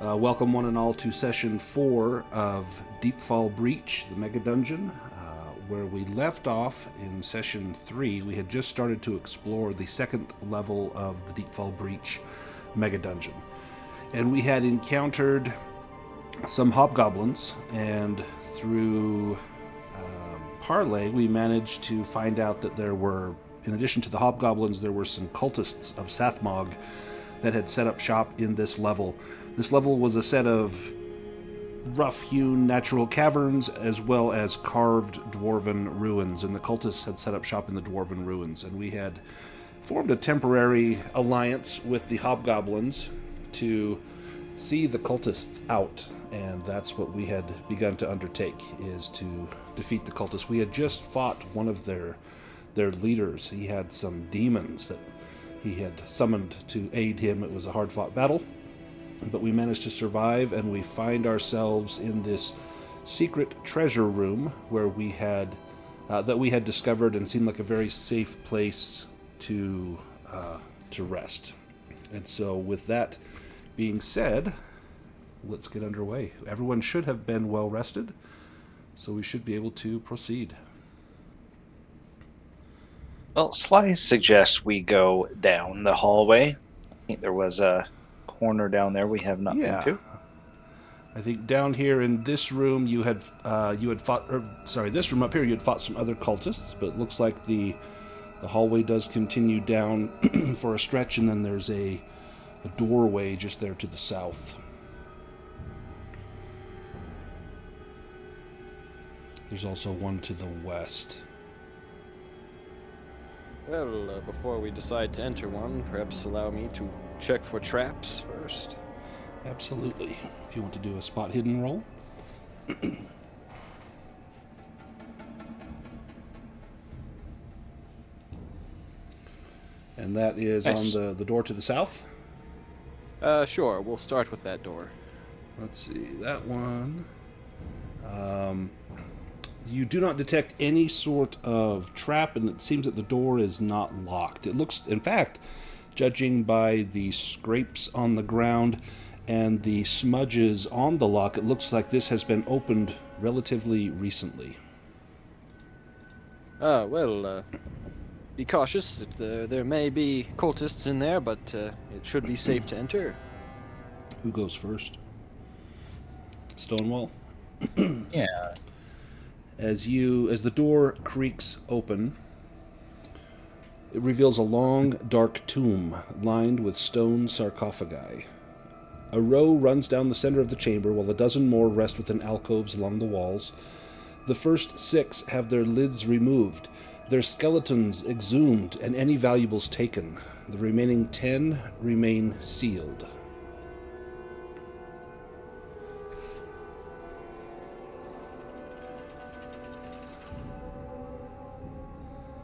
Welcome one and all to session 4 of Deepfall Breach, the Mega Dungeon. Where we left off in session 3, we had just started to explore the second level of the Deepfall Breach Mega Dungeon. And we had encountered some hobgoblins, and through parley, we managed to find out that there were, in addition to the hobgoblins, there were some cultists of Sathmog that had set up shop in this level. This level was a set of rough-hewn natural caverns as well as carved dwarven ruins, and the cultists had set up shop in the dwarven ruins, and we had formed a temporary alliance with the hobgoblins to see the cultists out, and that's what we had begun to undertake, is to defeat the cultists. We had just fought one of their leaders. He had some demons that he had summoned to aid him. It was a hard-fought battle, but we managed to survive, and we find ourselves in this secret treasure room where we had discovered and seemed like a very safe place to rest. And so, with that being said, let's get underway. Everyone should have been well rested, so we should be able to proceed. Well, Sly suggests we go down the hallway. I think there was a corner down there we have not been to. I think down here in this room you had fought, this room up here you had fought some other cultists, but it looks like the hallway does continue down for a stretch, and then there's a doorway just there to the south. There's also one to the west. Well, before we decide to enter one, perhaps allow me to check for traps first. Absolutely. If you want to do a spot hidden roll. And that is nice. On the door to the south? Sure. We'll start with that door. Let's see. That one. You do not detect any sort of trap, and it seems that the door is not locked. It looks, in fact, judging by the scrapes on the ground and the smudges on the lock, it looks like this has been opened relatively recently. Be cautious. There may be cultists in there, but it should be safe to enter. Who goes first? Stonewall? Yeah. As the door creaks open, it reveals a long, dark tomb lined with stone sarcophagi. A row runs down the center of the chamber, while a dozen more rest within alcoves along the walls. The first 6 have their lids removed, their skeletons exhumed, and any valuables taken. The remaining 10 remain sealed.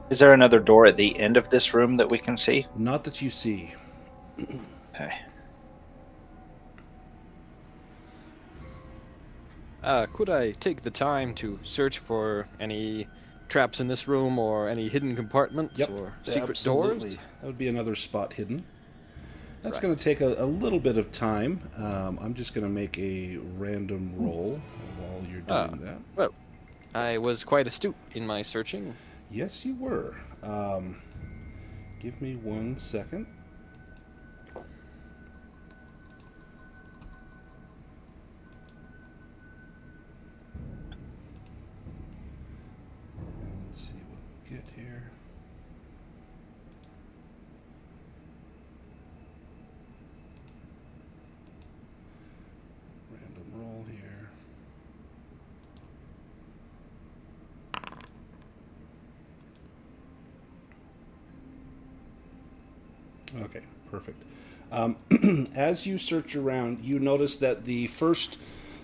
Is there another door at the end of this room that we can see? Not that you see. Okay. Could I take the time to search for any traps in this room, or any hidden compartments, or secret absolutely. doors? That would be another spot hidden. That's Right. going to take a little bit of time. I'm just going to make a random roll while you're doing that. Well, I was quite astute in my searching. Yes, you were. Give me 1 second. Let's see what we get here. Random roll here. Okay, perfect. As you search around, you notice that the first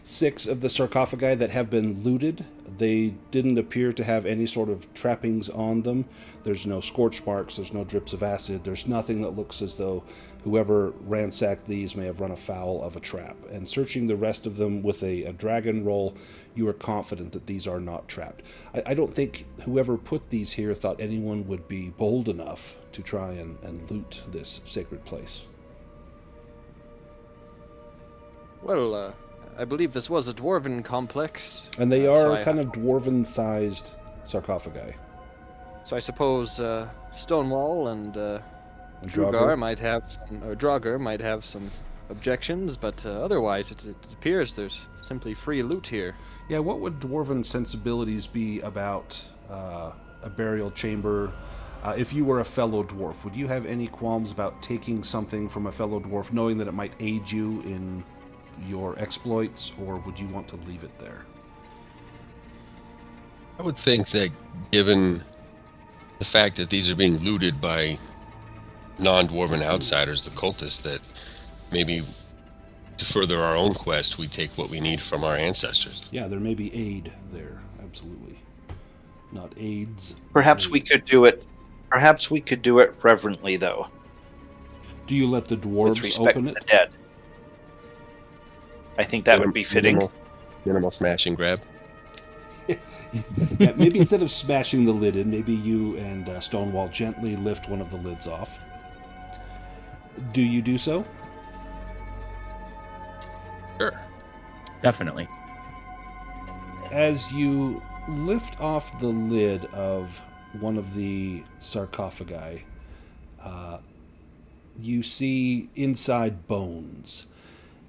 6 of the sarcophagi that have been looted, they didn't appear to have any sort of trappings on them. There's no scorch marks, there's no drips of acid, there's nothing that looks as though whoever ransacked these may have run afoul of a trap. And searching the rest of them with a dragon roll, you are confident that these are not trapped. I don't think whoever put these here thought anyone would be bold enough to try and loot this sacred place. Well, I believe this was a dwarven complex. And they so are I- kind of dwarven-sized sarcophagi. So I suppose Stonewall and And Dragur might have some, or Dragur might have some objections, but otherwise it appears there's simply free loot here. Yeah, what would dwarven sensibilities be about a burial chamber? If you were a fellow dwarf, would you have any qualms about taking something from a fellow dwarf, knowing that it might aid you in your exploits, or would you want to leave it there? I would think that given the fact that these are being looted by non-dwarven outsiders, the cultists, that maybe to further our own quest, we take what we need from our ancestors. Yeah, there may be aid there, absolutely. Not aids. Perhaps aid. we could do it. Perhaps we could do it reverently, though, Do you let the with dwarves respect open to it? the dead. I think that would be fitting. Minimal smash and grab. Yeah, maybe instead of smashing the lid in, maybe you and Stonewall gently lift one of the lids off. Do you do so? Sure. Definitely. As you lift off the lid of one of the sarcophagi, you see inside bones,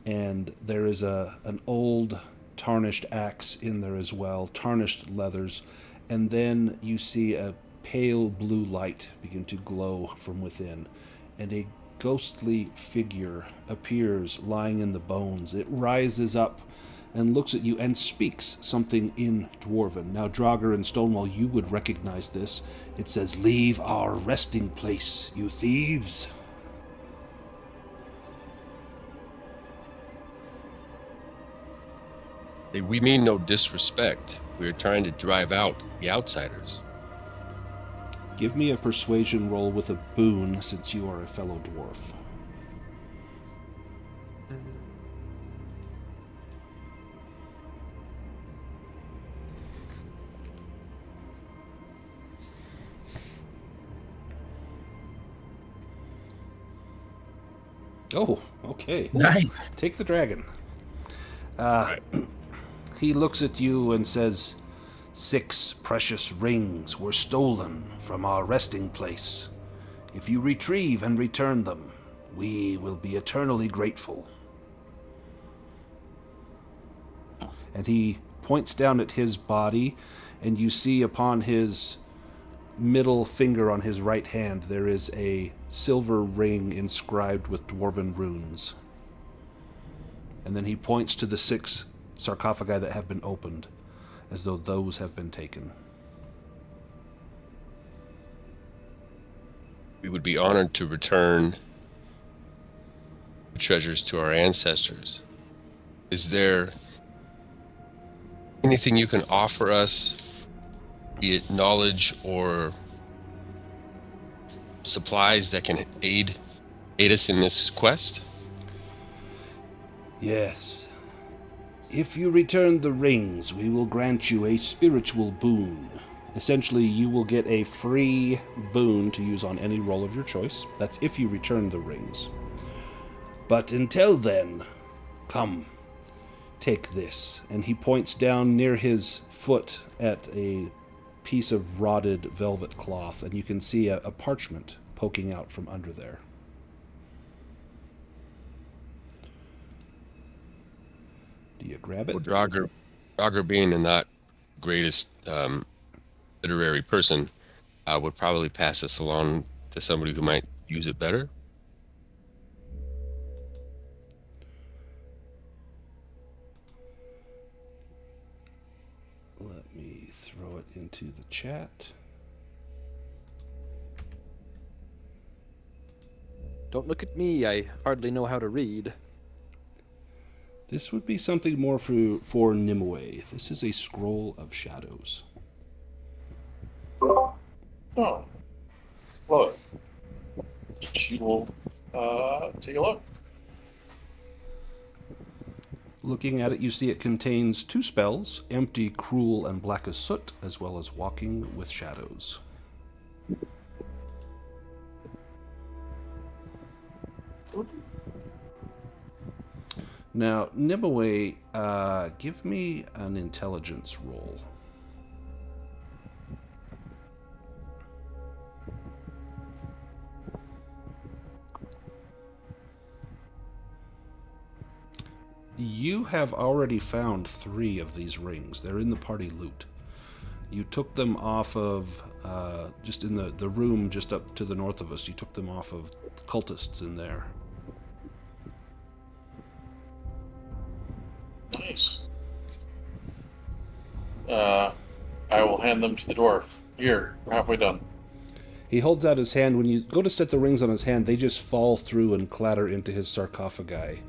and there is an old tarnished axe in there as well, tarnished leathers, and then you see a pale blue light begin to glow from within, and a ghostly figure appears lying in the bones. It rises up and looks at you and speaks something in Dwarven. Now, Dragur and Stonewall, you would recognize this. It says, "Leave our resting place, you thieves." We mean no disrespect. We're trying to drive out the outsiders. Give me a persuasion roll with a boon, since you are a fellow dwarf. Oh, okay. Nice. Take the dragon. Right. He looks at you and says, 6 precious rings were stolen from our resting place. If you retrieve and return them, we will be eternally grateful. And he points down at his body, and you see upon his middle finger on his right hand there is a silver ring inscribed with dwarven runes. And then he points to the 6 sarcophagi that have been opened, as though those have been taken. We would be honored to return the treasures to our ancestors. Is there anything you can offer us, be it knowledge or supplies that can aid us in this quest? Yes. If you return the rings, we will grant you a spiritual boon. Essentially, you will get a free boon to use on any roll of your choice. That's if you return the rings. But until then, come, take this. And he points down near his foot at a piece of rotted velvet cloth, and you can see a parchment poking out from under there. Do you grab it? Well, Dragur being the not greatest literary person, would probably pass this along to somebody who might use it better. Let me throw it into the chat. Don't look at me, I hardly know how to read. This would be something more for Nimue. This is a scroll of shadows. Oh, love it. She will take a look. Looking at it, you see it contains 2 spells, Empty, Cruel, and Black as Soot, as well as Walking with Shadows. Now, Nimue, give me an intelligence roll. You have already found 3 of these rings. They're in the party loot. You took them off of, just in the room just up to the north of us, you took them off of cultists in there. Nice. I will hand them to the dwarf. Here, we're halfway done. He holds out his hand. When you go to set the rings on his hand, they just fall through and clatter into his sarcophagi.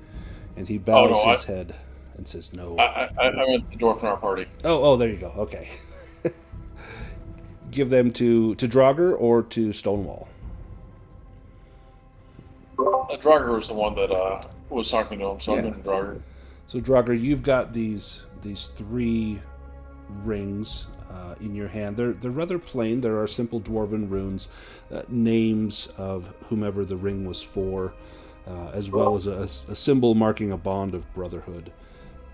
And he bows his head and says, no. I meant the dwarf in our party. Oh, there you go. Okay. Give them to Dragur or to Stonewall? Dragur was the one that was talking to him, so I'm Yeah. going to Dragur. So Dragur, you've got these 3 rings in your hand. They're rather plain. There are simple dwarven runes, names of whomever the ring was for, as well as a symbol marking a bond of brotherhood.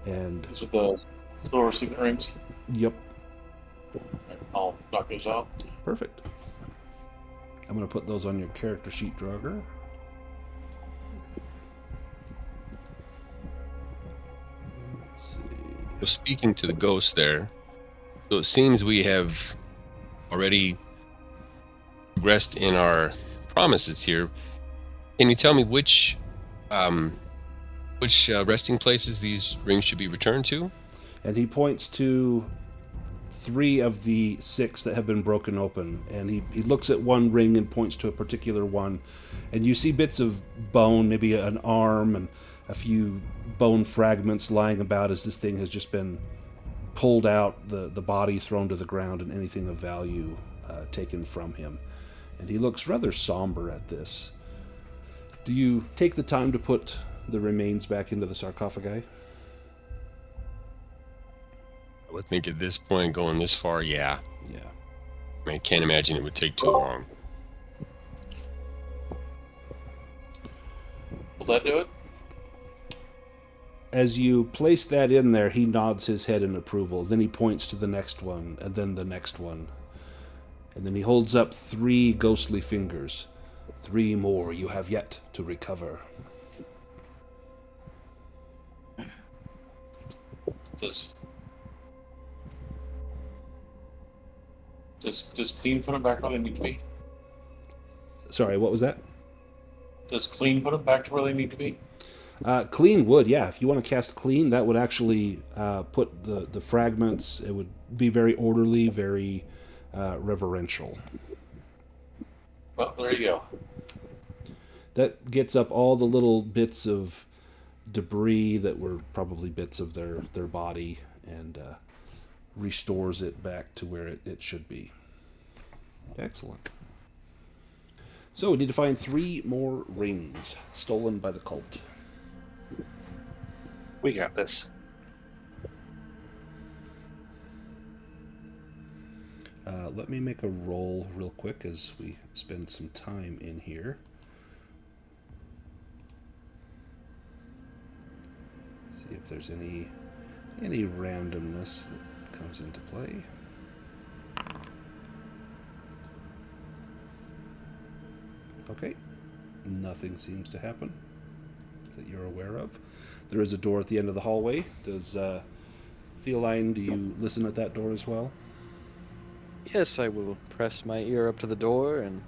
And These are the silver signet rings. yep, I'll knock those out. perfect. I'm going to put those on your character sheet, Dragur. Let's see. So speaking to the ghost there, so it seems we have already progressed in our promises here. Can you tell me which resting places these rings should be returned to? And he points to 3 of the 6 that have been broken open. And he looks at one ring and points to a particular one. And you see bits of bone, maybe an arm and a few bone fragments lying about as this thing has just been pulled out, the body thrown to the ground, and anything of value taken from him. And he looks rather somber at this. Do you take the time to put the remains back into the sarcophagi? I would think at this point, going this far, yeah. Yeah. I mean, I can't imagine it would take too long. Will that do it? As you place that in there, he nods his head in approval. Then he points to the next one, and then the next one. And then he holds up 3 ghostly fingers. 3 more you have yet to recover. Does Clean put them back where they need to be? Sorry, what was that? Does Clean put them back to where they need to be? Clean would, yeah. If you want to cast Clean, that would actually put the fragments, it would be very orderly, very reverential. Well, there you go. That gets up all the little bits of debris that were probably bits of their body and restores it back to where it should be. Excellent. So we need to find 3 more rings stolen by the cult. We got this. Let me make a roll real quick as we spend some time in here. See if there's any randomness that comes into play. Okay, nothing seems to happen that you're aware of. There is a door at the end of the hallway. Does Theoline, do you listen at that door as well? Yes, I will press my ear up to the door and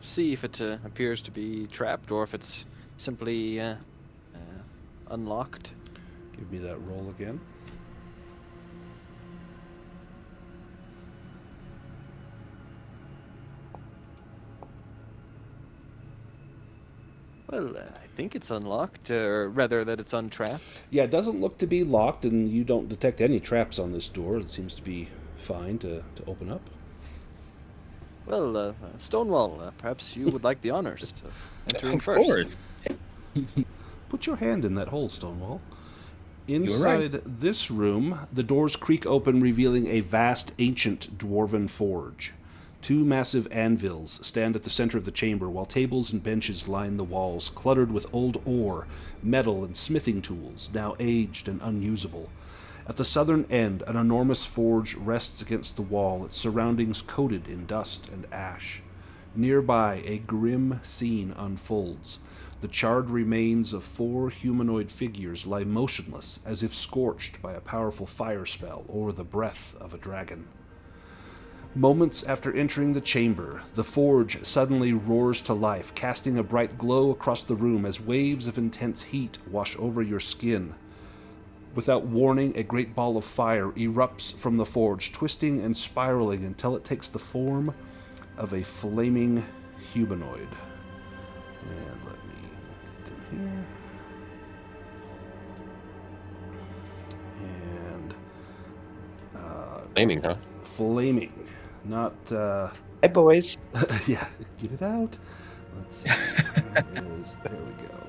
see if it appears to be trapped or if it's simply unlocked. Give me that roll again. Well, I think it's unlocked, or rather that it's untrapped. Yeah, it doesn't look to be locked, and you don't detect any traps on this door. It seems to be fine to open up. Well, Stonewall, perhaps you would like the honors of entering Of first. course. Put your hand in that hole, Stonewall. right. Inside this room, the doors creak open, revealing a vast, ancient dwarven forge. 2 massive anvils stand at the center of the chamber, while tables and benches line the walls, cluttered with old ore, metal, and smithing tools, now aged and unusable. At the southern end, an enormous forge rests against the wall, its surroundings coated in dust and ash. Nearby, a grim scene unfolds. The charred remains of 4 humanoid figures lie motionless, as if scorched by a powerful fire spell or the breath of a dragon. Moments after entering the chamber, the forge suddenly roars to life, casting a bright glow across the room as waves of intense heat wash over your skin. Without warning, a great ball of fire erupts from the forge, twisting and spiraling until it takes the form of a flaming humanoid. And let me get them here. And Flaming, huh? flaming. Not, Hey, boys. yeah, get it out. Let's see. There we go.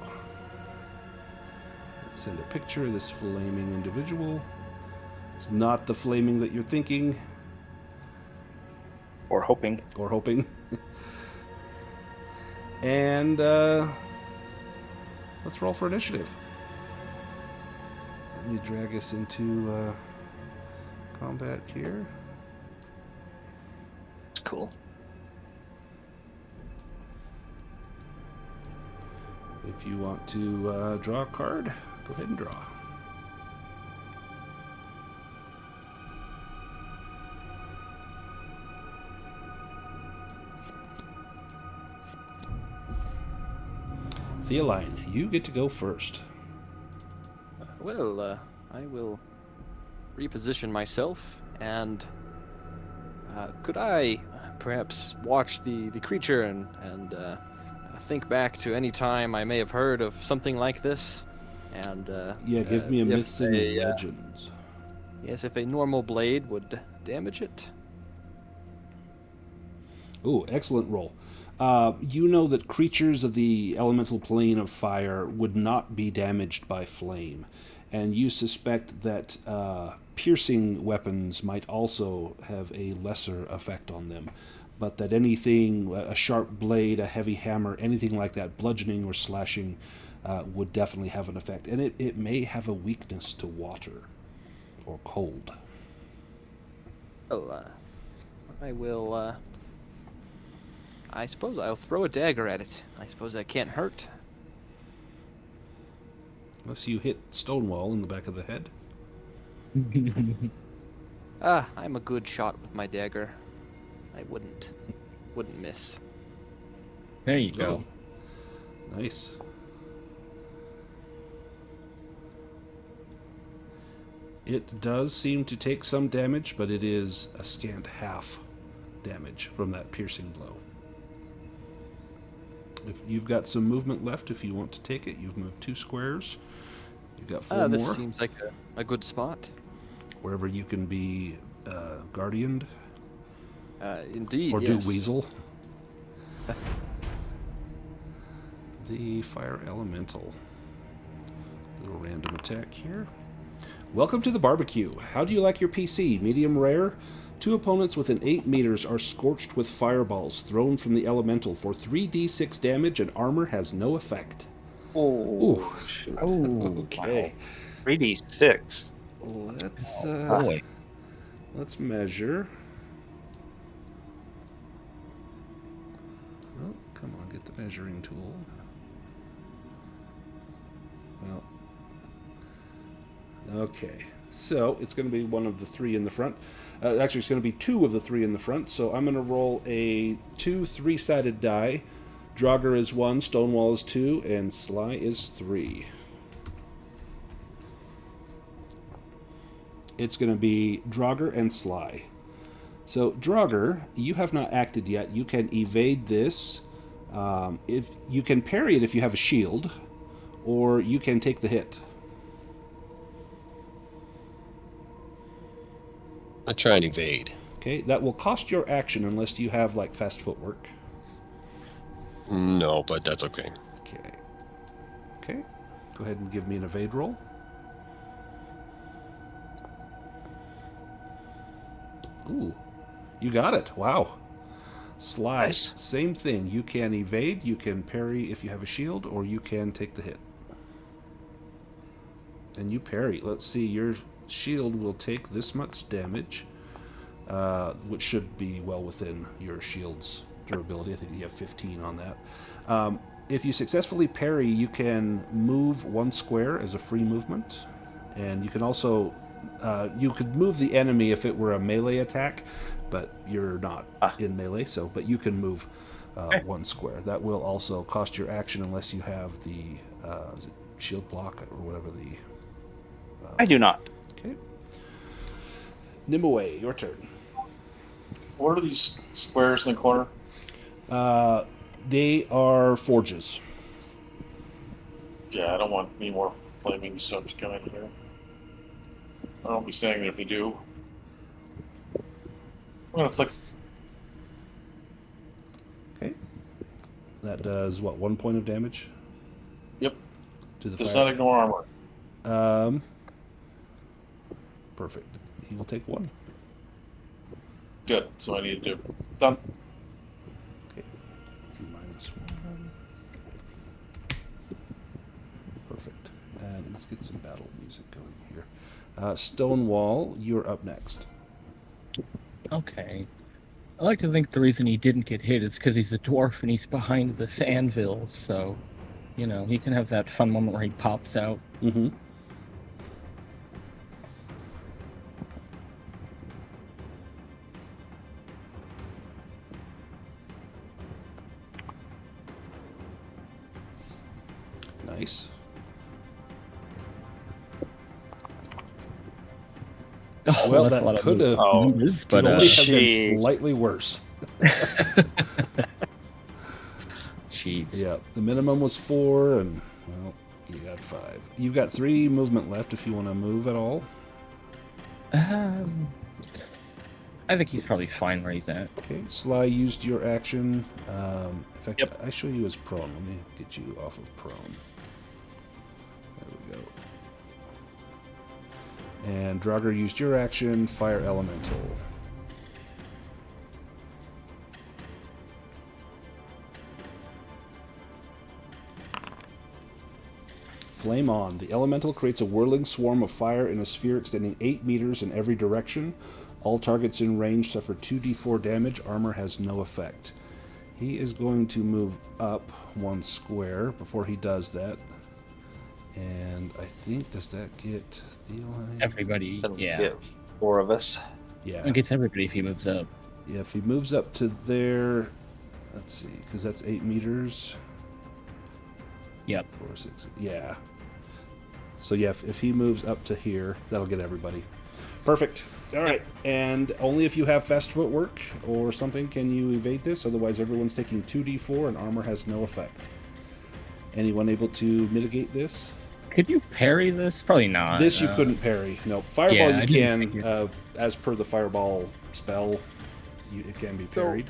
Let's send a picture of this flaming individual. It's not the flaming that you're thinking Or hoping. or hoping. And, let's roll for initiative. Let me drag us into, combat here. Cool. If you want to draw a card, go ahead and draw. Theoline, you get to go first. Well, I will reposition myself, and could I perhaps watch the creature and think back to any time I may have heard of something like this? And Yeah, give me a if myths and a, legends. yes, if a normal blade would damage it. Ooh, excellent roll. You know that creatures of the elemental plane of fire would not be damaged by flame, and you suspect that piercing weapons might also have a lesser effect on them, but that anything, a sharp blade, a heavy hammer, anything like that, bludgeoning or slashing, would definitely have an effect. And it may have a weakness to water or cold. Well, I will, I suppose I'll throw a dagger at it. I suppose that can't hurt. Unless you hit Stonewall in the back of the head. I'm a good shot with my dagger. I wouldn't miss. There you go. Oh, nice. It does seem to take some damage, but it is a scant half damage from that piercing blow. If you've got some movement left, if you want to take it, you've moved 2 squares. You've got 4 This more. seems like a good spot. Wherever you can be guardianed. Indeed, Or yes. do weasel. The fire elemental. Little random attack here. Welcome to the barbecue. How do you like your PC? Medium rare? 2 opponents within 8 meters are scorched with fireballs thrown from the elemental for 3d6 damage, and armor has no effect. Oh. Ooh. Oh, Okay. 3d6. boy. Let's measure. Oh, come on, get the measuring tool. Well, okay. So it's going to be one of the 3 in the front. Actually, it's going to be 2 of the 3 in the front. So I'm going to roll a 2 3-sided die. Dragur is 1, Stonewall is 2, and Sly is 3. It's going to be Dragur and Sly. So, Dragur, you have not acted yet. You can evade this. If you can parry it if you have a shield, or you can take the hit. I try and evade. Okay, that will cost your action unless you have, like, fast footwork. No, but that's okay. Okay. Okay, go ahead and give me an evade roll. Ooh, you got it. Wow. Sly, Nice. same thing. You can evade, you can parry if you have a shield, or you can take the hit. And you parry. Let's see, your shield will take this much damage, which should be well within your shield's durability. I think you have 15 on that. If you successfully parry, you can move 1 square as a free movement. And you can also, you could move the enemy if it were a melee attack, but you're not in melee, but you can move 1 square. That will also cost your action unless you have the is it shield block or whatever the... I do not. Okay. Nimue, your turn. What are these squares in the corner? They are forges. Yeah, I don't want any more flaming stuff to come in here. I don't be saying that if you do. I'm gonna flick. Okay. That does what? 1 point of damage Yep. to the Does fire. not ignore armor. Perfect. He will take 1. Good. So I need to do. Done. Okay. -1. Perfect. And let's get some battle music going here. Stonewall, you're up next. Okay. I like to think the reason he didn't get hit is because he's a dwarf and he's behind this anvil, so, you know, he can have that fun moment where he pops out. Mm-hmm. Nice. Oh, Well, that's that a lot of could have numbers, but could only have been Jeez. slightly worse. jeez. Yeah, the minimum was 4, and well, you got 5. You've got 3 movement left if you want to move at all. I think he's probably fine where he's at. Okay, Sly used your action. In fact, Yep. I show you as prone. Let me get you off of prone. There we go. And Dragur used your action, Fire Elemental. Flame on. The elemental creates a whirling swarm of fire in a sphere extending 8 meters in every direction. All targets in range suffer 2d4 damage. Armor has no effect. He is going to move up 1 square before he does that. And I think, does that get Theoline? Everybody, That'll yeah. get 4 of us. Yeah. It gets everybody if he moves up. Yeah, if he moves up to there, let's see, because that's 8 meters. Yep. 4, 6, yeah. So yeah, if he moves up to here, that'll get everybody. Perfect. All right, and only if you have fast footwork or something can you evade this. Otherwise, everyone's taking 2d4 and armor has no effect. Anyone able to mitigate this? Could you parry this? Probably not. This you couldn't parry. No, fireball yeah, I you didn't can. As per the fireball spell, it can be parried.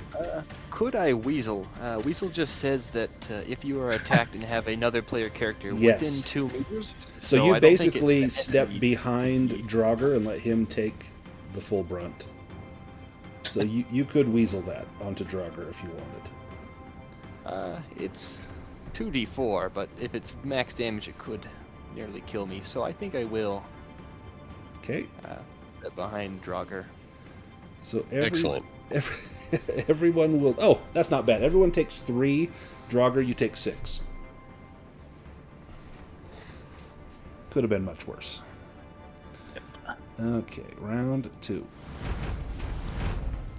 Could I weasel? Weasel just says that if you are attacked and have another player character Yes. within 2 meters. So I you don't think it- basically step behind Dragur and let him take the full brunt. So you could weasel that onto Dragur if you wanted. It's 2d4, but if it's max damage, it could nearly kill me. So I think I will Okay. step behind Dragur. So Excellent. Everyone will. Oh, that's not bad. Everyone takes 3. Dragur, you take 6. Could have been much worse. Okay, round 2.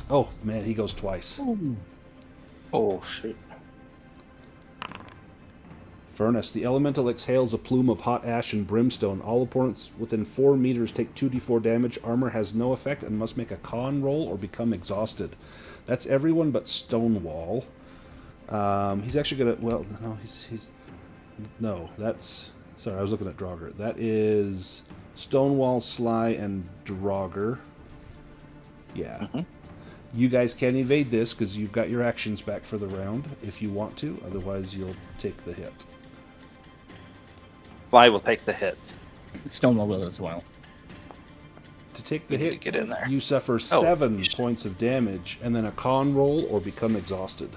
Oh man, he goes twice. Oh, shoot. Furnace. The elemental exhales a plume of hot ash and brimstone. All opponents within 4 meters take 2d4 damage. Armor has no effect and must make a con roll or become exhausted. That's everyone but Stonewall. He's actually gonna. Well, no, he's. No, that's. Sorry, I was looking at Dragur. That is Stonewall, Sly, and Dragur. Yeah. Mm-hmm. You guys can evade this because you've got your actions back for the round if you want to. Otherwise, you'll take the hit. Fly will take the hit. Stonewall will as well. To take the You need hit, to get in there. you suffer 7 points of damage, and then a con roll or become exhausted.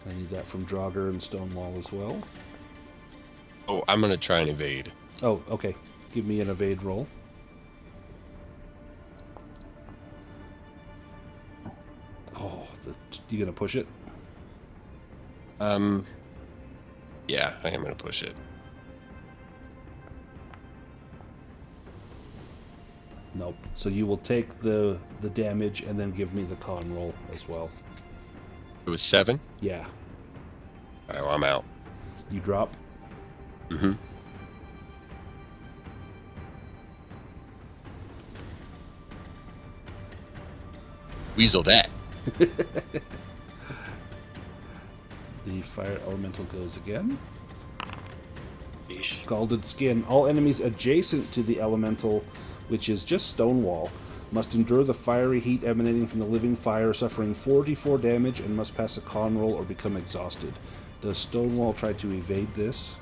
I need that from Dragur and Stonewall as well. Oh, I'm going to try and evade. Oh, okay. Give me an evade roll. Oh, you gonna push it? Yeah, I am going to push it. Nope. So you will take the damage and then give me the con roll as well. It was 7? Yeah. All right, well, I'm out. You drop. Mm-hmm. Weasel that. The fire elemental goes again. Yeesh. Scalded skin. All enemies adjacent to the elemental, which is just Stonewall, must endure the fiery heat emanating from the living fire, suffering 44 damage, and must pass a con roll or become exhausted. Does Stonewall try to evade this?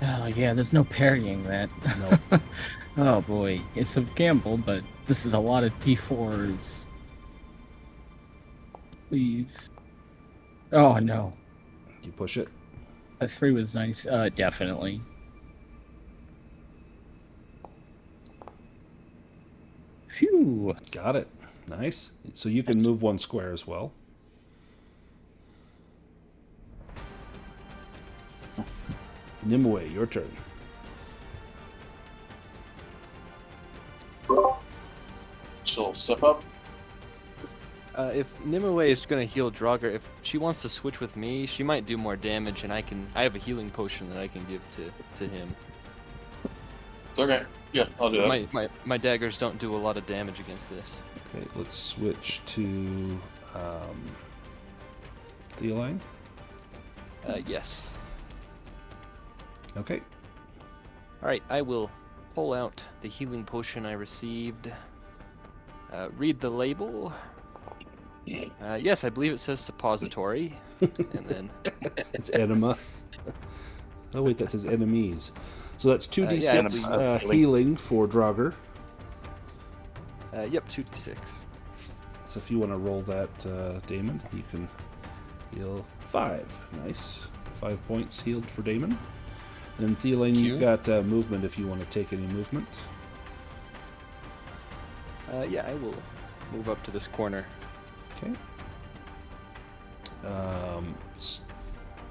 Oh, yeah, there's no parrying that. No. Oh, boy. It's a gamble, but this is a lot of D4s. Please. Oh, no. You push it. A 3 was nice. Definitely. Phew. Got it. Nice. So you can move 1 square as well. Nimue, your turn. She'll step up. If Nimue is going to heal Draugr, if she wants to switch with me, she might do more damage, and I have a healing potion that I can give to him. Okay. Yeah, I'll do that. My daggers don't do a lot of damage against this. Okay, let's switch to Theoline. Yes. Okay. All right, I will pull out the healing potion I received. Read the label. Yes, I believe it says suppository. And then It's enema. Oh wait, that says enemies. So that's 2d6 healing for Draugr. yep, 2d6. So if you want to roll that, Damon, you can heal 5. Nice. 5 points healed for Damon. And then Theoline, you've got movement if you want to take any movement. Yeah, I will move up to this corner. Okay.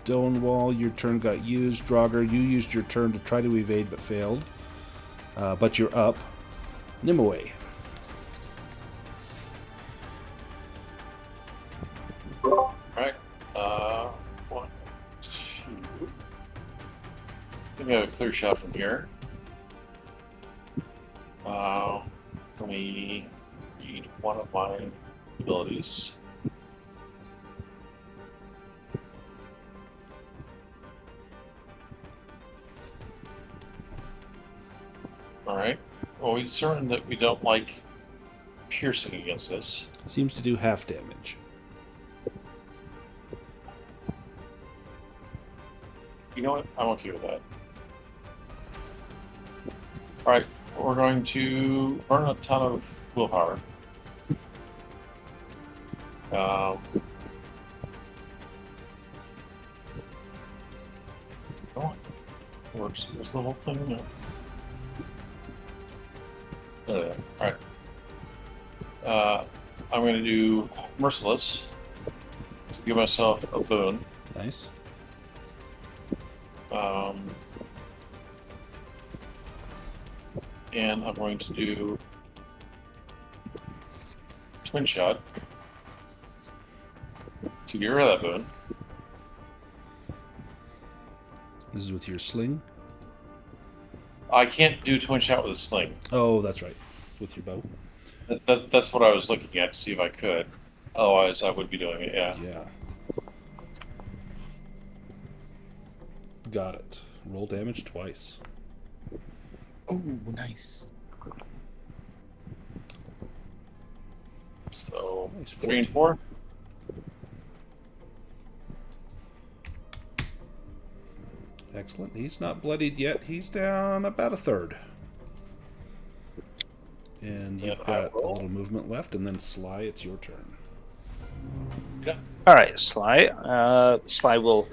Stonewall, your turn got used. Draugr, you used your turn to try to evade but failed. But you're up. Nimue. Alright. 1, 2. I think I have a clear shot from here. Let me read one of my abilities. Alright. Well, we determined that we don't like piercing against this. Seems to do half damage. You know what? I'm okay with that. Alright, we're going to burn a ton of willpower. Come on. Works. Where's the whole thing? No. Alright. I'm going to do Merciless to give myself a boon. Nice. And I'm going to do Twin Shot to get rid of that boon. This is with your sling? I can't do Twin Shot with a sling. Oh, that's right. With your bow. That's what I was looking at to see if I could. Otherwise, I would be doing it, yeah. Yeah. Got it. Roll damage twice. Oh, nice. So, Nice. 3 and 4. Excellent. He's not bloodied yet. He's down about a third. And you've got a little movement left, and then Sly, it's your turn. All right, Sly. Sly will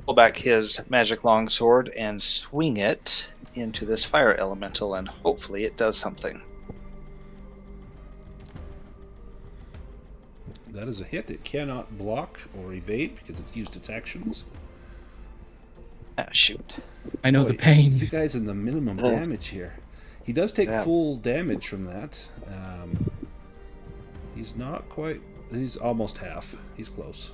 pull back his magic longsword and swing it into this fire elemental, and hopefully it does something. That is a hit. It cannot block or evade because it's used its actions. Ah, shoot. I know the Boy, pain. You guys in the minimum damage here. He does take full damage from that. He's not quite... He's almost half. He's close.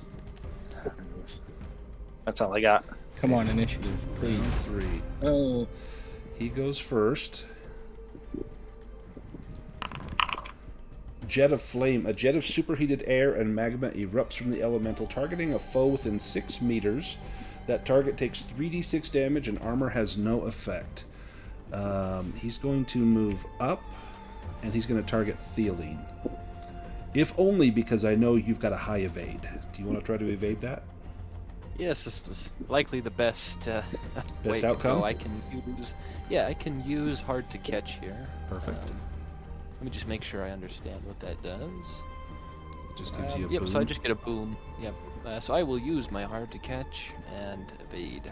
That's all I got. Come on, initiative, please. 3. Oh, He goes first. Jet of flame. A jet of superheated air and magma erupts from the elemental, targeting a foe within 6 meters. That target takes 3d6 damage and armor has no effect. He's going to move up, and he's going to target Theoline. If only because I know you've got a high evade. Do you want to try to evade that? Yes, this is likely the best way outcome? to go. I can use hard to catch here. Perfect. Let me just make sure I understand what that does. It just gives you a Yep, boom. so I just get a boom. Yep. So I will use my hard to catch and evade.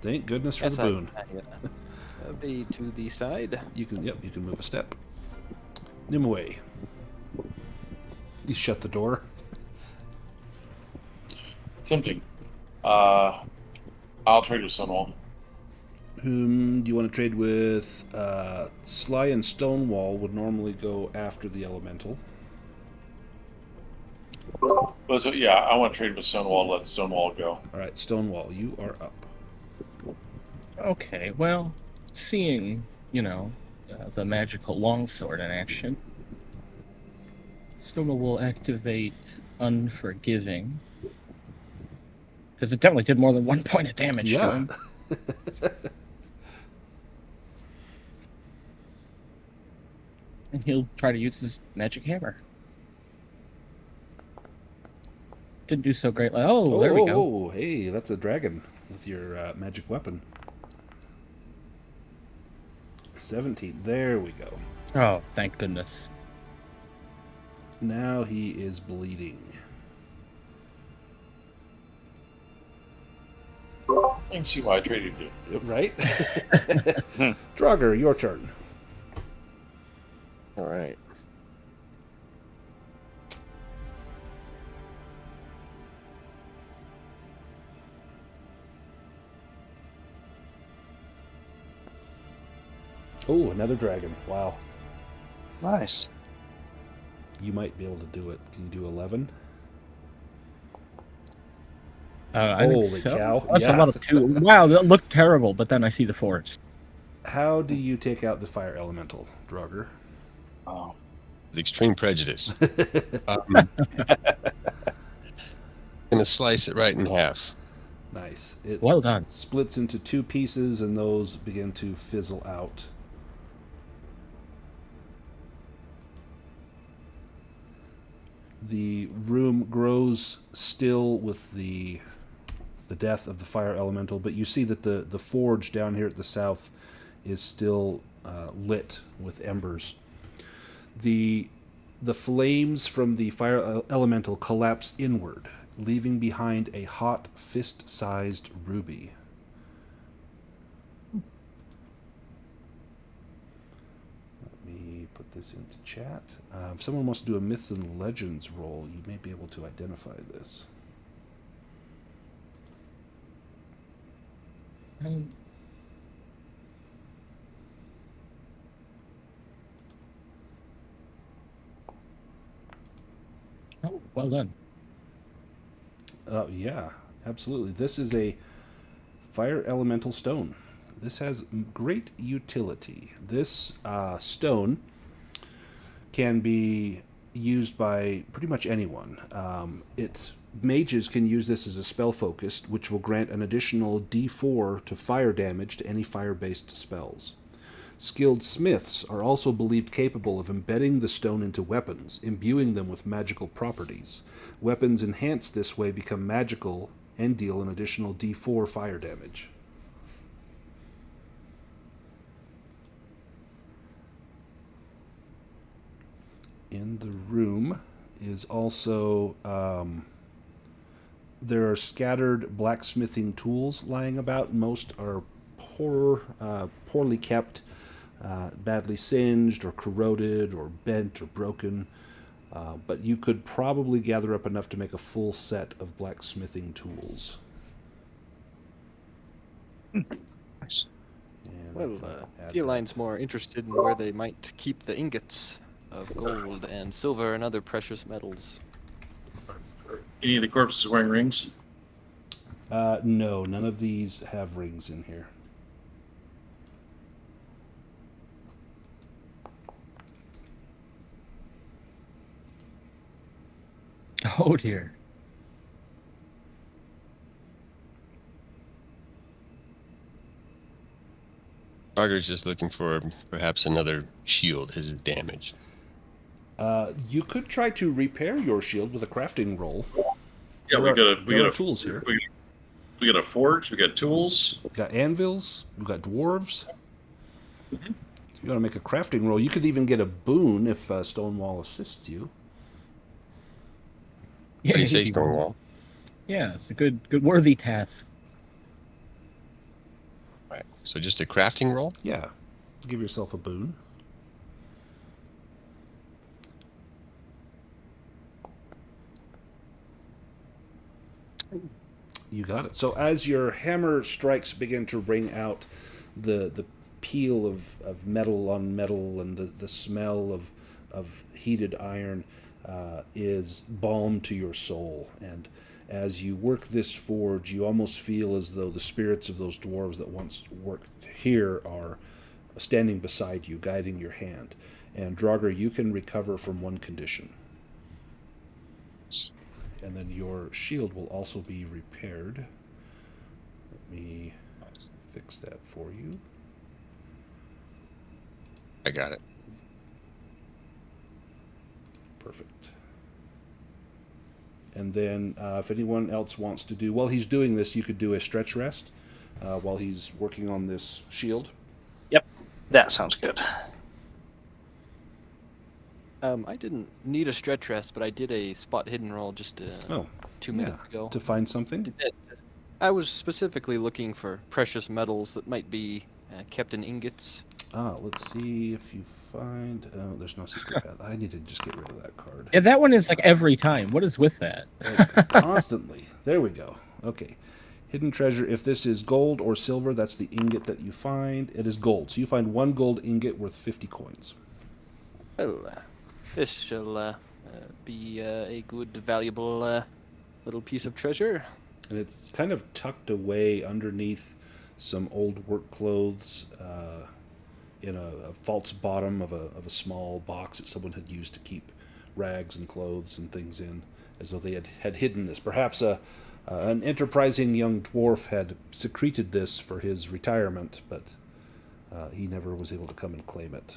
Thank goodness for Yes, the boon. Evade to the side. You can move a step. Nimue. You shut the door. Tempting. I'll trade with Stonewall. Whom do you want to trade with? Sly and Stonewall would normally go after the elemental. But so, yeah, I want to trade with Stonewall. Let Stonewall go. All right, Stonewall, you are up. okay. Well, seeing, the magical longsword in action, Stonewall will activate Unforgiving. Because it definitely did more than 1 point of damage to him. And he'll try to use his magic hammer. Didn't do so great. Oh, there we go. Oh, hey, that's a dragon with your magic weapon. 17. There we go. Oh, thank goodness. Now he is bleeding. I can see why I traded you. Right? Dragur, your turn. All right. Oh, another dragon. Wow. Nice. You might be able to do it. Can you do 11? I think Holy so. cow. That's Yeah. a lot of 2. Wow, that looked terrible, but then I see the 4s. How do you take out the fire elemental, Dragur? Oh. With extreme prejudice. Gonna slice it right in half. Nice. It Well done. splits into 2 pieces, and those begin to fizzle out. The room grows still with the death of the fire elemental, but you see that the forge down here at the south is still lit with embers. The flames from the fire elemental collapse inward, leaving behind a hot fist-sized ruby. Let me put this into chat. If someone wants to do a Myths and Legends roll, you may be able to identify this. Oh, well done. Yeah, absolutely. This is a fire elemental stone. This has great utility. This stone can be used by pretty much anyone. Mages can use this as a spell focused, which will grant an additional D4 to fire damage to any fire-based spells. Skilled smiths are also believed capable of embedding the stone into weapons, imbuing them with magical properties. Weapons enhanced this way become magical and deal an additional D4 fire damage. In the room is also there are scattered blacksmithing tools lying about. Most are poorly kept, badly singed or corroded or bent or broken. But you could probably gather up enough to make a full set of blacksmithing tools. Nice. And Well, add Theoline's more interested in where they might keep the ingots of gold and silver and other precious metals. Are any of the corpses wearing rings? No, none of these have rings in here. Oh dear. Dragur's just looking for perhaps another shield. His is damaged. You could try to repair your shield with a crafting roll. Yeah, we got tools here. We got a forge. We got tools. We've got anvils. We've got dwarves. You got to make a crafting roll. You could even get a boon if Stonewall assists you. Yeah, What do you say, Stonewall? Yeah, it's a good worthy task. Right. So just a crafting roll? Yeah, give yourself a boon. You got it. So as your hammer strikes begin to ring out, the peel of metal on metal and the smell of heated iron is balm to your soul. And as you work this forge, you almost feel as though the spirits of those dwarves that once worked here are standing beside you, guiding your hand. And Dragur, you can recover from one condition. And then your shield will also be repaired. Let me fix that for you. I got it. Perfect. And then if anyone else wants to do, while he's doing this, you could do a stretch rest while he's working on this shield. Yep, that sounds good. I didn't need a stretch rest, but I did a spot hidden roll just 2 minutes ago. To find something? I was specifically looking for precious metals that might be kept in ingots. Let's see if you find... Oh, there's no secret path. I need to just get rid of that card. Yeah, that one is like every time. What is with that? Like, constantly. There we go. Okay. Hidden treasure. If this is gold or silver, that's the ingot that you find. It is gold. So you find one gold ingot worth 50 coins. Well, this shall be a good, valuable little piece of treasure. And it's kind of tucked away underneath some old work clothes in a false bottom of a small box that someone had used to keep rags and clothes and things in, as though they had hidden this. Perhaps an enterprising young dwarf had secreted this for his retirement, but he never was able to come and claim it.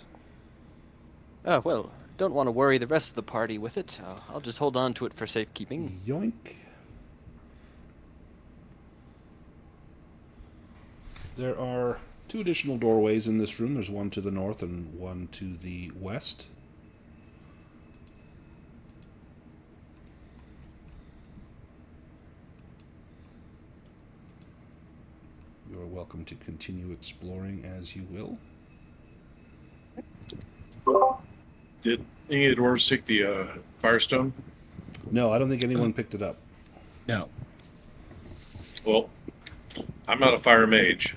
Well, don't want to worry the rest of the party with it. I'll just hold on to it for safekeeping. Yoink. There are 2 additional doorways in this room. There's one to the north and one to the west. You are welcome to continue exploring as you will. Did any of the dwarves take the firestone? No, I don't think anyone picked it up. No. Well, I'm not a fire mage.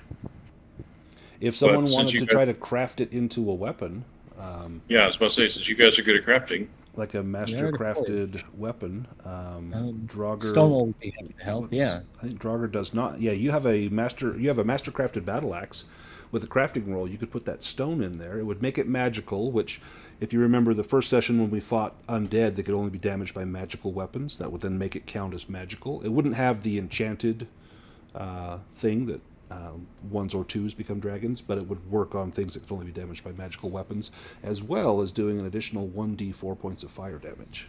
If someone since wanted you to guys- try to craft it into a weapon, Yeah, I was about to say, since you guys are good at crafting, like a master crafted weapon, Dragur. Stonewall would be happy to help. Yeah. I think Dragur does not. Yeah, you have a master crafted battle axe with a crafting roll. You could put that stone in there. It would make it magical, which, if you remember the first session when we fought undead, they could only be damaged by magical weapons. That would then make it count as magical. It wouldn't have the enchanted thing that ones or twos become dragons, but it would work on things that could only be damaged by magical weapons, as well as doing an additional 1d4 points of fire damage.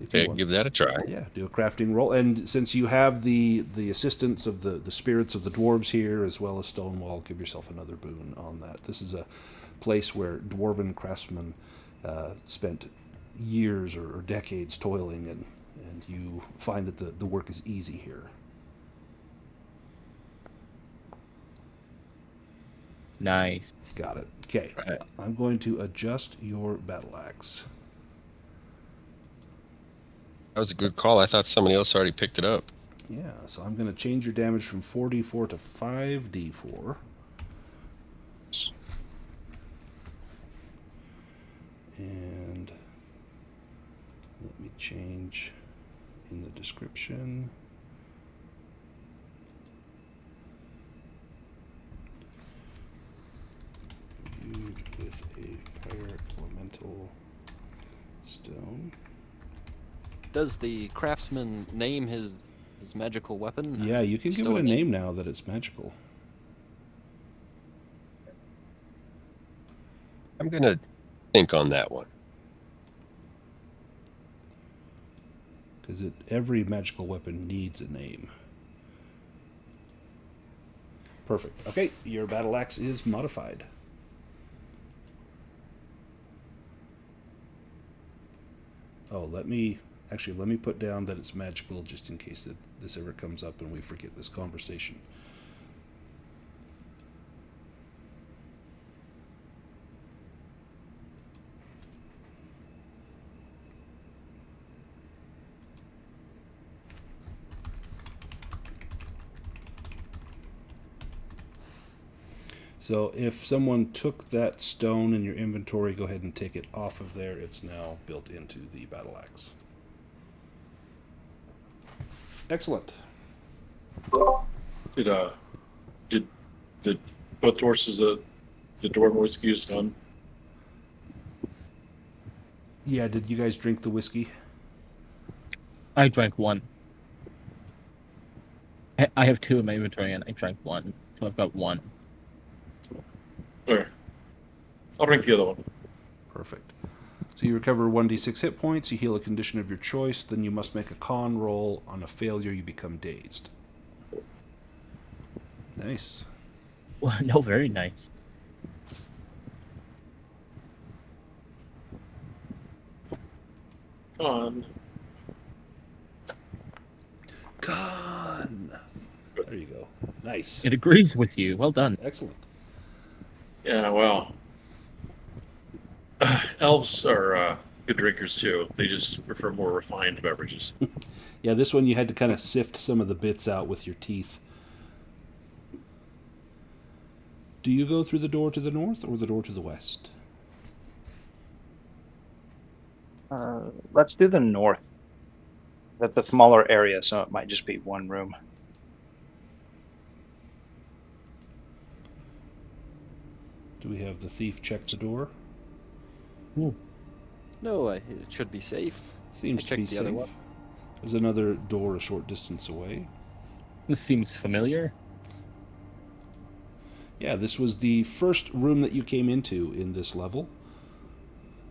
If you Okay, want. give that a try. Yeah, do a crafting roll. And since you have the assistance of the spirits of the dwarves here, as well as Stonewall, give yourself another boon on that. This is a place where dwarven craftsmen spent years or decades toiling, and you find that the work is easy here. Nice. Got it. Okay. Right. I'm going to adjust your battle axe. That was a good call. I thought somebody else already picked it up. Yeah, so I'm going to change your damage from 4d4 to 5d4. And let me change in the description. Imbued with a fire elemental stone. Does the craftsman name his magical weapon? Yeah, you can give it a name now that it's magical. I'm going to think on that one. Because every magical weapon needs a name. Perfect. Okay, your battle axe is modified. Oh, let me put down that it's magical just in case that this ever comes up and we forget this conversation. So if someone took that stone in your inventory, go ahead and take it off of there. It's now built into the battle axe. Excellent. Did both horses the dwarven whiskey is gone? Yeah, did you guys drink the whiskey? I drank one. I have two in my inventory, and I drank one, so I've got one. Okay. I'll drink the other one. Perfect. So you recover 1d6 hit points, you heal a condition of your choice, then you must make a con roll. On a failure, you become dazed. Nice. Well, no, very nice. Con. Con! There you go. Nice. It agrees with you. Well done. Excellent. Yeah, well, elves are good drinkers too. They just prefer more refined beverages. Yeah, this one you had to kind of sift some of the bits out with your teeth. Do you go through the door to the north or the door to the west? Let's do the north. That's a smaller area, so it might just be one room. Do we have the thief check the door? Ooh. No, it should be safe. Seems to be checked the other safe. one. There's another door a short distance away. This seems familiar. Yeah, this was the first room that you came into in this level.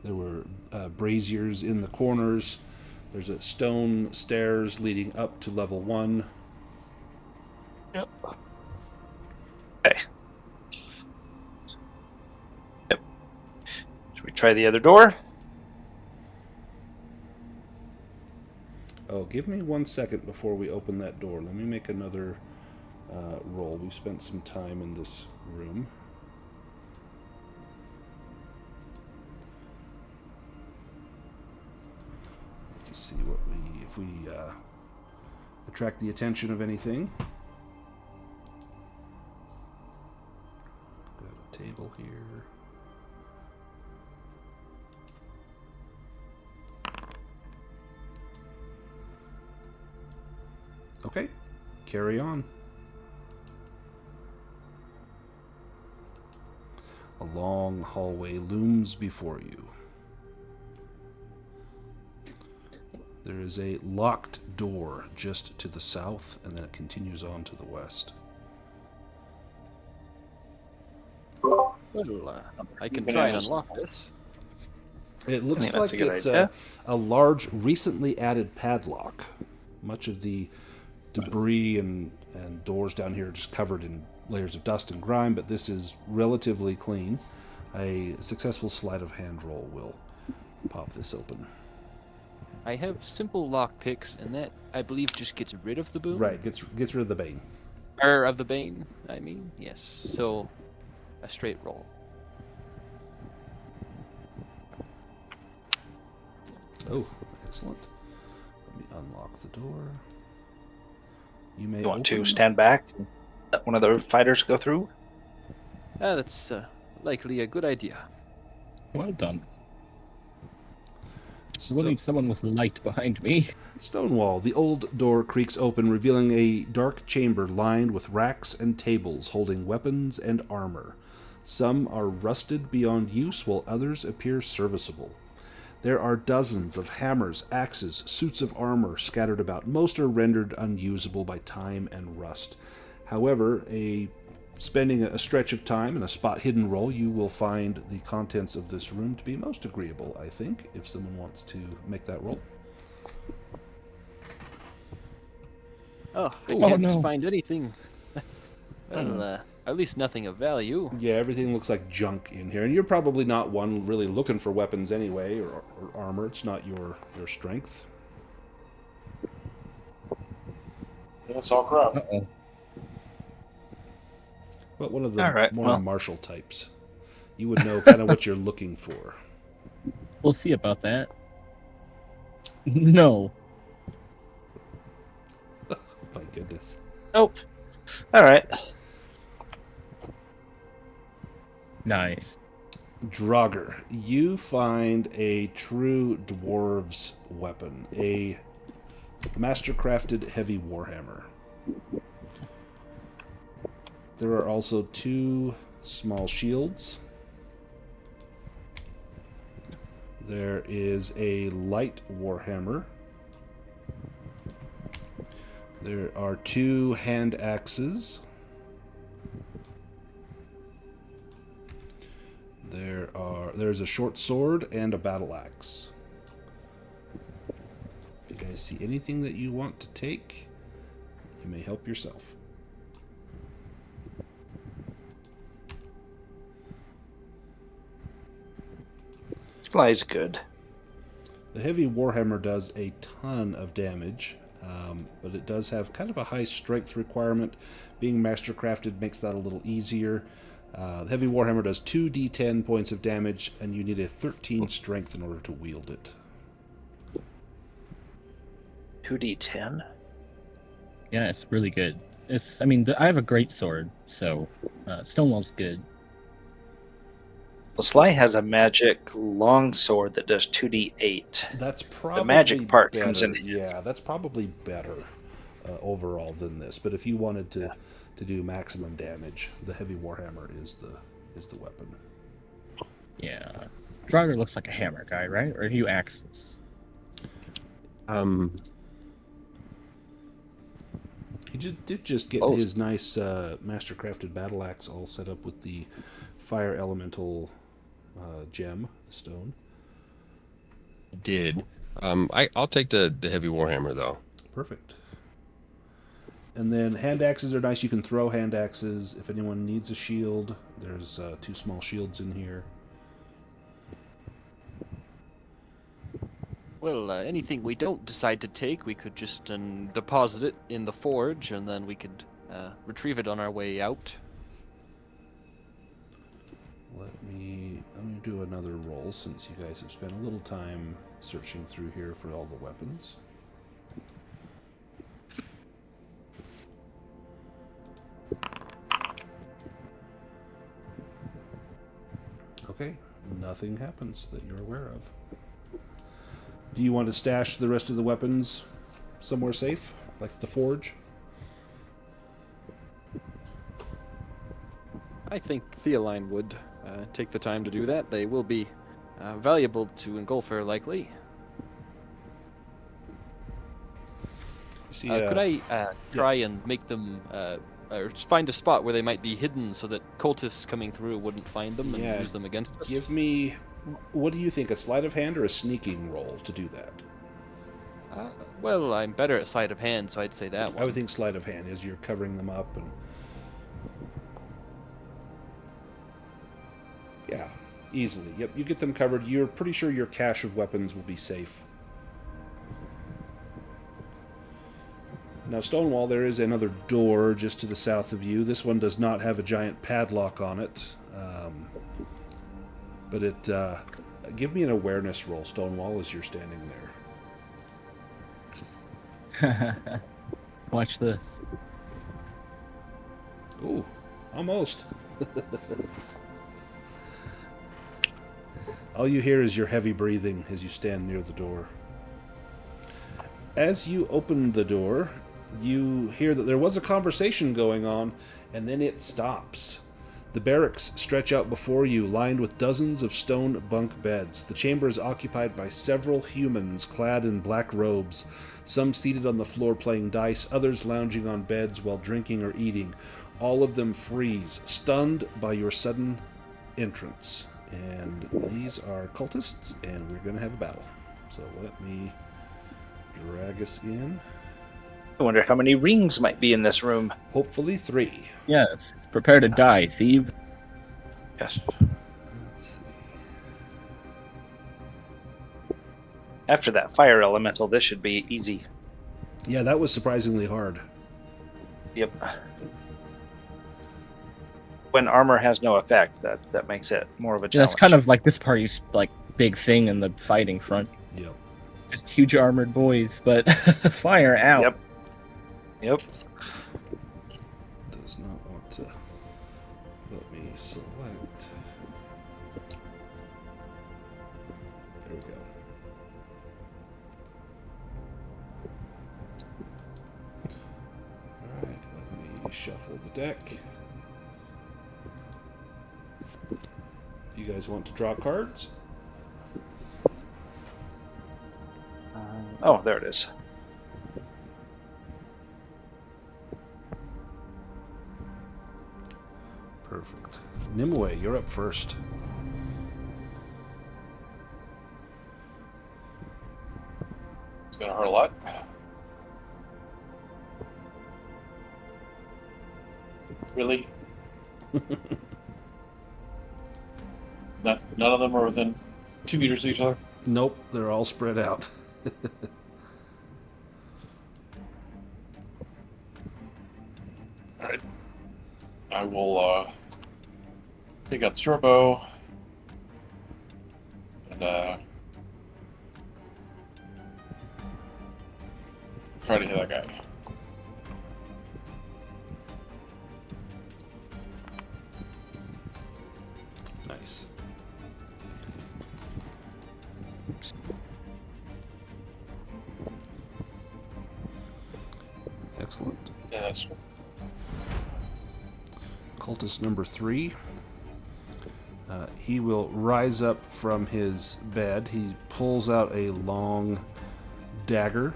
There were braziers in the corners. There's a stone stairs leading up to level 1. Yep. Okay. Yep. Should we try the other door? Oh, give me 1 second before we open that door. Let me make another roll. We've spent some time in this room. Just see what if we attract the attention of anything. Got a table here. Okay, carry on. A long hallway looms before you. There is a locked door just to the south, and then it continues on to the west. Well, I can can try and ask. unlock this. It looks think that's like a good it's idea. a large, recently added padlock. Much of the debris and doors down here are just covered in layers of dust and grime, but this is relatively clean. A successful sleight of hand roll will pop this open. I have simple lock picks, and that, I believe, just gets rid of the boom. Right, gets rid of the bane. Or of the bane, I mean. Yes. So, a straight roll. Oh, excellent. Let me unlock the door. You may You want to open- stand back and let one of the fighters go through? That's likely a good idea. Well done. We'll need someone with light behind me. Stonewall. The old door creaks open, revealing a dark chamber lined with racks and tables holding weapons and armor. Some are rusted beyond use, while others appear serviceable. There are dozens of hammers, axes, suits of armor scattered about. Most are rendered unusable by time and rust. However, spending a stretch of time in a spot hidden roll, you will find the contents of this room to be most agreeable, I think, if someone wants to make that roll. Oh, I Oh, can't no. find anything. Well, at least nothing of value. Yeah, everything looks like junk in here, and you're probably not one really looking for weapons anyway, or armor. It's not your strength. Yeah, it's all crap. Uh-oh. But one of the All right, more well. martial types. You would know kind of what you're looking for. We'll see about that. No. My goodness. Nope. All right. Nice. Dragur, you find a true dwarves weapon, a master-crafted heavy warhammer. There are also 2 small shields. There is a light warhammer. There are 2 hand axes. There's a short sword and a battle axe. If you guys see anything that you want to take, you may help yourself. Sly's good. The heavy warhammer does a ton of damage, but it does have kind of a high strength requirement. Being mastercrafted makes that a little easier. The heavy warhammer does 2d10 points of damage, and you need a 13 strength in order to wield it. 2d10. Yeah, it's really good. I mean, I have a great sword, so Stonewall's good. Well, Sly has a magic longsword that does 2d8. That's probably magic part better. comes in. Yeah, that's probably better overall than this. But if you wanted to do maximum damage, the heavy warhammer is the weapon. Yeah. Dragur looks like a hammer guy, right? Or are you axes? He did just get Both. his nice mastercrafted battle axe all set up with the fire elemental gem, the stone. Did. I'll take the heavy warhammer though. Perfect. And then hand axes are nice. You can throw hand axes. If anyone needs a shield, there's 2 small shields in here. Well, anything we don't decide to take, we could just deposit it in the forge, and then we could retrieve it on our way out. Let me do another roll since you guys have spent a little time searching through here for all the weapons. Okay, nothing happens that you're aware of. Do you want to stash the rest of the weapons somewhere safe, like the forge? I think Theoline would take the time to do that. They will be valuable to Engulfer, likely. See, Could I try and make them, or find a spot where they might be hidden so that cultists coming through wouldn't find them and Yeah. use them against us? Give me, what do you think, a sleight of hand or a sneaking roll to do that? Well, I'm better at sleight of hand, so I'd say that one. I would think sleight of hand as you're covering them up and. Yeah, easily. Yep, you get them covered. You're pretty sure your cache of weapons will be safe. Now, Stonewall, there is another door just to the south of you. This one does not have a giant padlock on it. But it... give me an awareness roll, Stonewall, as you're standing there. Watch this. Ooh, almost. All you hear is your heavy breathing as you stand near the door. As you open the door, you hear that there was a conversation going on, and then it stops. The barracks stretch out before you, lined with dozens of stone bunk beds. The chamber is occupied by several humans clad in black robes, some seated on the floor playing dice, others lounging on beds while drinking or eating. All of them freeze, stunned by your sudden entrance. And these are cultists, and we're going to have a battle. So let me drag us in. I wonder how many rings might be in this room. Hopefully 3. Yes. Prepare to die, thieves. Yes. Let's see. After that fire elemental, this should be easy. Yeah, that was surprisingly hard. Yep. When armor has no effect, that makes it more of a Yeah, challenge. that's kind of like this party's like big thing in the fighting front. Yep. Just huge armored boys, but fire out. Yep. Yep. Does not want to let me select. There we go. Alright, let me shuffle the deck. You guys want to draw cards? Oh, there it is. Perfect. Nimue, you're up first. It's gonna hurt a lot. Really? None of them are within 2 meters of each other? Nope, they're all spread out. Alright. I will take out the short bow and try to hit that guy. Nice. Excellent. Yeah, that's Cultist number 3. He will rise up from his bed. He pulls out a long dagger,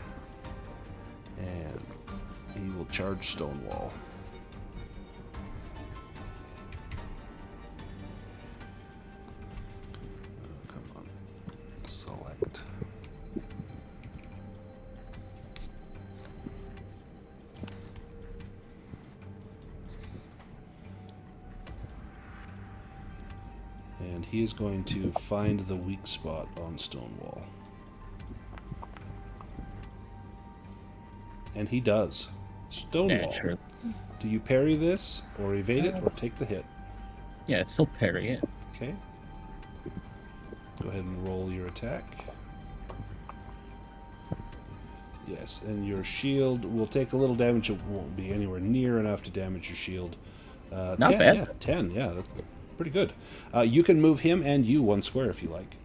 and he will charge Stonewall. Come on. Select. And he is going to find the weak spot on Stonewall. And he does. Stonewall. Yeah, sure. Do you parry this, or evade it, or take the hit? Yeah, still parry it. Okay. Go ahead and roll your attack. Yes, and your shield will take a little damage. It won't be anywhere near enough to damage your shield. Not 10, bad. Yeah, 10, yeah. That's pretty good. You can move him and you 1 square if you like.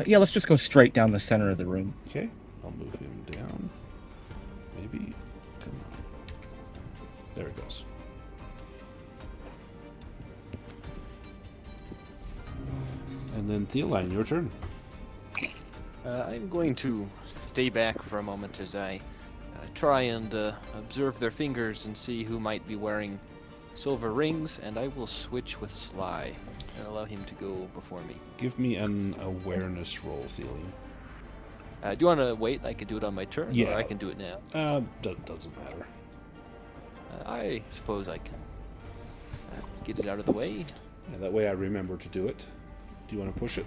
Yeah, let's just go straight down the center of the room. Okay, I'll move him down. Maybe. Come on. There it goes. And then Theoline, your turn. I'm going to stay back for a moment as I try and observe their fingers and see who might be wearing silver rings, and I will switch with Sly and allow him to go before me. Give me an awareness roll, Theoline. Do you want to wait? I can do it on my turn, Yeah. or I can do it now. Doesn't matter. I suppose I can get it out of the way. Yeah, that way I remember to do it. Do you want to push it?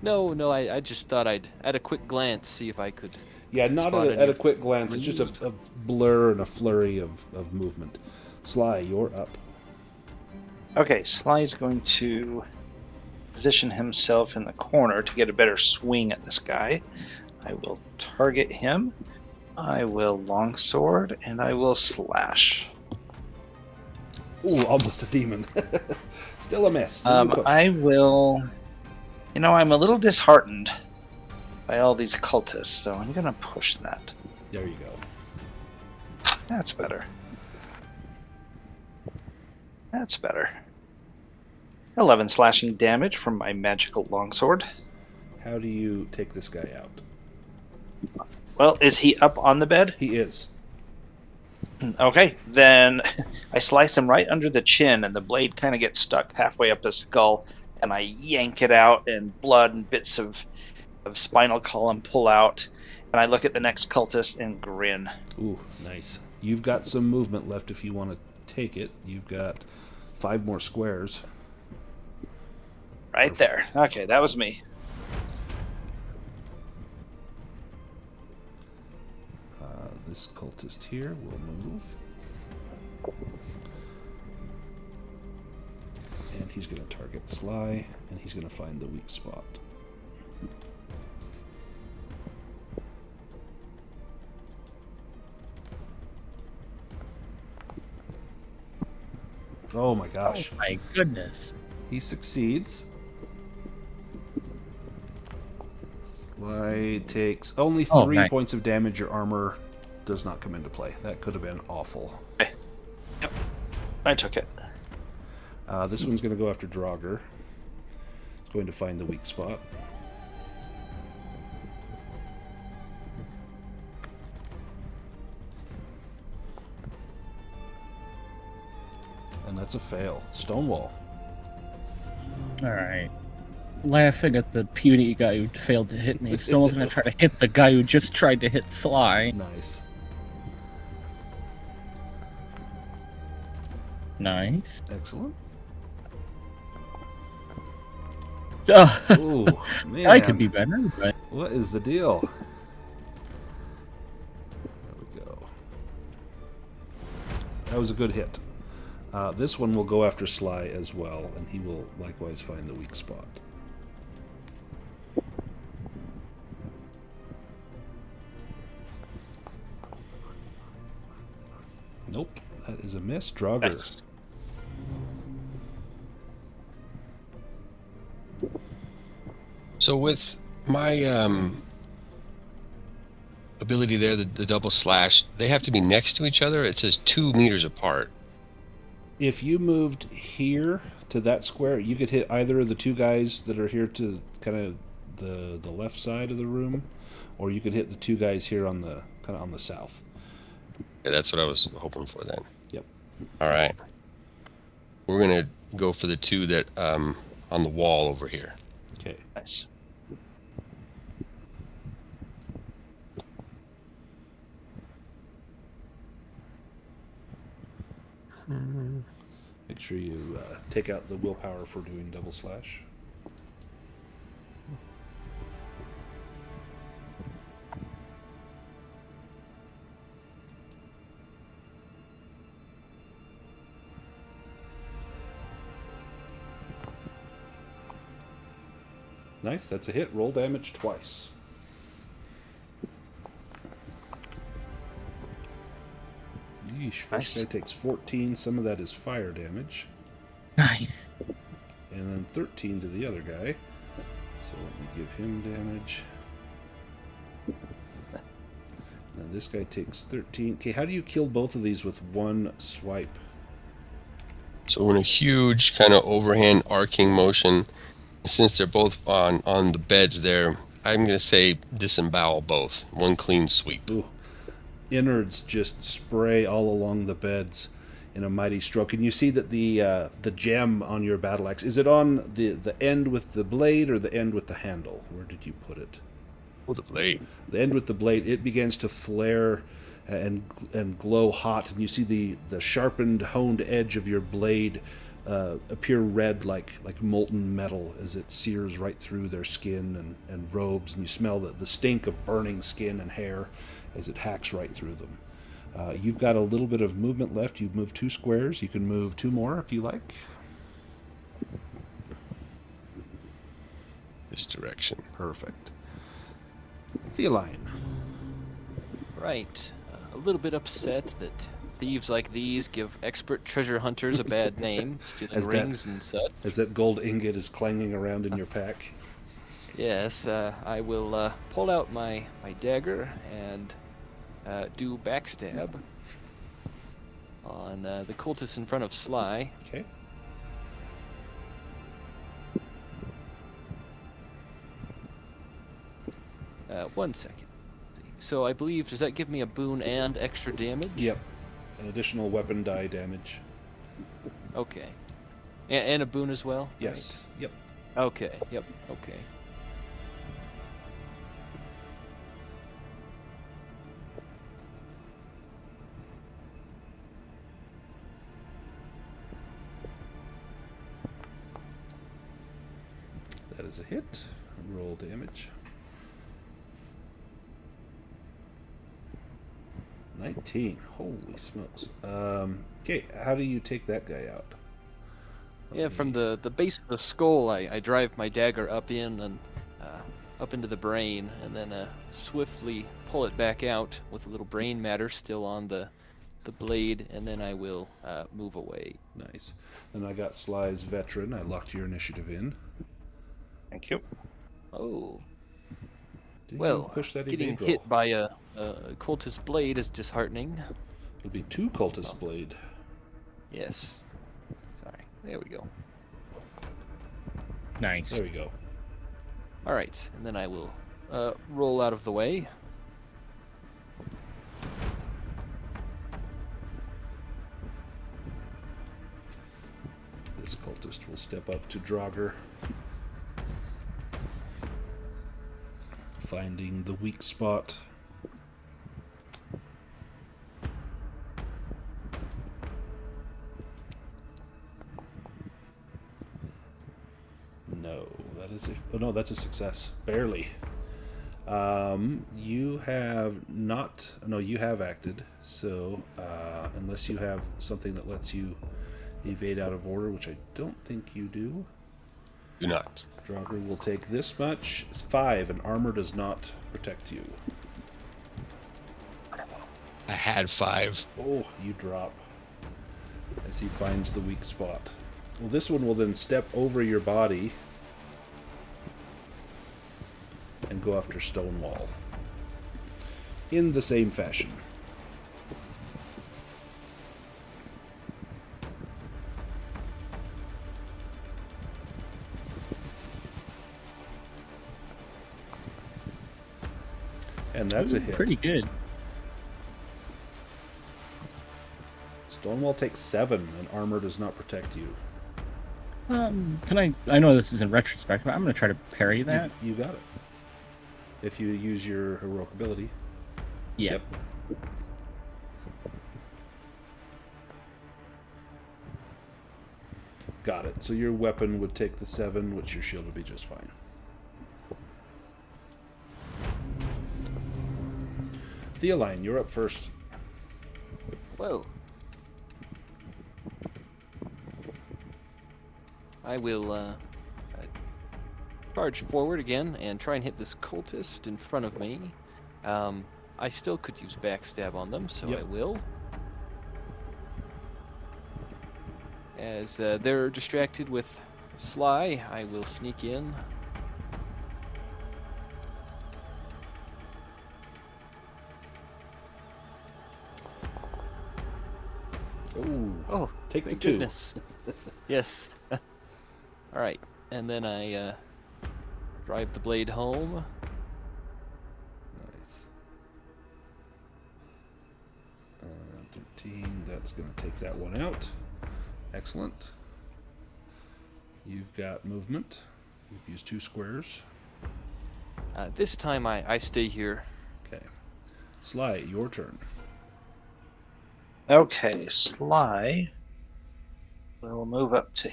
No, I just thought I'd, at a quick glance, see if I could... Yeah, not spot at any a quick glance. It's just a blur and a flurry of movement. Sly, you're up. Okay, Sly's going to position himself in the corner to get a better swing at this guy. I will target him. I will longsword, and I will slash. Ooh, almost a demon. Still a miss. Still a push. I will... You know, I'm a little disheartened by all these cultists, so I'm going to push that. There you go. That's better. That's better. 11 slashing damage from my magical longsword. How do you take this guy out? Well, is he up on the bed? He is. Okay, then I slice him right under the chin, and the blade kind of gets stuck halfway up the skull, and I yank it out, and blood and bits of spinal column pull out, and I look at the next cultist and grin. Ooh, nice. You've got some movement left if you want to take it. You've got 5 more squares. Right there. Okay, that was me. This cultist here will move. And he's going to target Sly, and he's going to find the weak spot. Oh my gosh. Oh my goodness. He succeeds. Sly takes only 3 nice. points of damage. Your armor does not come into play. That could have been awful. Okay. Yep. I took it. This one's going to go after Dragur. It's going to find the weak spot. And that's a fail. Stonewall. Alright. Laughing at the puny guy who failed to hit me. Stonewall's gonna try to hit the guy who just tried to hit Sly. Nice. Nice. Excellent. Ooh, Man. I could be better, but What is the deal? There we go. That was a good hit. This one will go after Sly as well, and he will likewise find the weak spot. Nope, that is a miss. Dragur. Nice. So with my ability there, the double slash, they have to be next to each other. It says 2 meters apart. If you moved here to that square, you could hit either of the 2 guys that are here to kind of the left side of the room, or you could hit the 2 guys here on the kind of on the south. Yeah, that's what I was hoping for then. Yep. All right. We're gonna go for the 2 that on the wall over here. Okay. Nice. Make sure you take out the willpower for doing double slash. Nice, that's a hit. Roll damage twice. Yeesh, first Nice. guy takes 14. Some of that is fire damage. nice. And then 13 to the other guy. So let me give him damage. And this guy takes 13. Okay, how do you kill both of these with one swipe? So we're in a huge kind of overhand arcing motion. Since they're both on the beds there, I'm gonna say disembowel both. One clean sweep. Ooh. innards just spray all along the beds in a mighty stroke. And you see that the gem on your battle axe, is it on the end with the blade or the end with the handle? Where did you put it? Oh, the blade. The end with the blade, it begins to flare and glow hot, and you see the sharpened, honed edge of your blade appear red like molten metal as it sears right through their skin and robes, and you smell the stink of burning skin and hair as it hacks right through them. You've got a little bit of movement left. You've moved 2 squares. You can move 2 more if you like. This direction. Perfect. Theoline. Right. A little bit upset that thieves like these give expert treasure hunters a bad name, stealing rings and such. As that gold ingot is clanging around in your pack. Yes, I will pull out my dagger and do backstab on the cultist in front of Sly. Okay. One second. So I believe, does that give me a boon and extra damage? Yep. An additional weapon die damage. Okay. And a boon as well? Yes. Yep. Right. Okay, yep, okay. That is a hit. Roll damage. 19. Holy smokes. Okay, how do you take that guy out? Yeah, from the base of the skull, I drive my dagger up in and up into the brain, and then swiftly pull it back out with a little brain matter still on the blade, and then I will move away. Nice. Then I got Sly's veteran. I locked your initiative in. Thank you. Oh. Did Well, you push that getting evade hit roll? by a cultist blade is disheartening. It'll be 2 cultist blade. Yes. Sorry. There we go. Nice. There we go. All right, and then I will roll out of the way. This cultist will step up to Dragur, finding the weak spot. No, that is oh no, that's a success. Barely. You have not. No, you have acted. So unless you have something that lets you evade out of order, which I don't think you do, Do not. Dragur will take this much. It's 5, and armor does not protect you. I had 5. Oh, you drop as he finds the weak spot. Well, this one will then step over your body and go after Stonewall in the same fashion. And that's a hit. Pretty good. Stonewall takes 7, and armor does not protect you. Can I know this is in retrospect, but I'm going to try to parry that. You got it. If you use your heroic ability. Yeah. Yep. Got it. So your weapon would take the 7, which your shield would be just fine. Theoline, you're up first. Well, I will charge forward again and try and hit this cultist in front of me. I still could use backstab on them, so Yep. I will. As they're distracted with Sly, I will sneak in. Ooh. Oh, Take the thank 2. goodness. Yes. All right, and then I drive the blade home. Nice. 15. That's going to take that one out. Excellent. You've got movement. You've used 2 squares. This time I stay here. Okay. Sly, your turn. Okay, Sly will move up to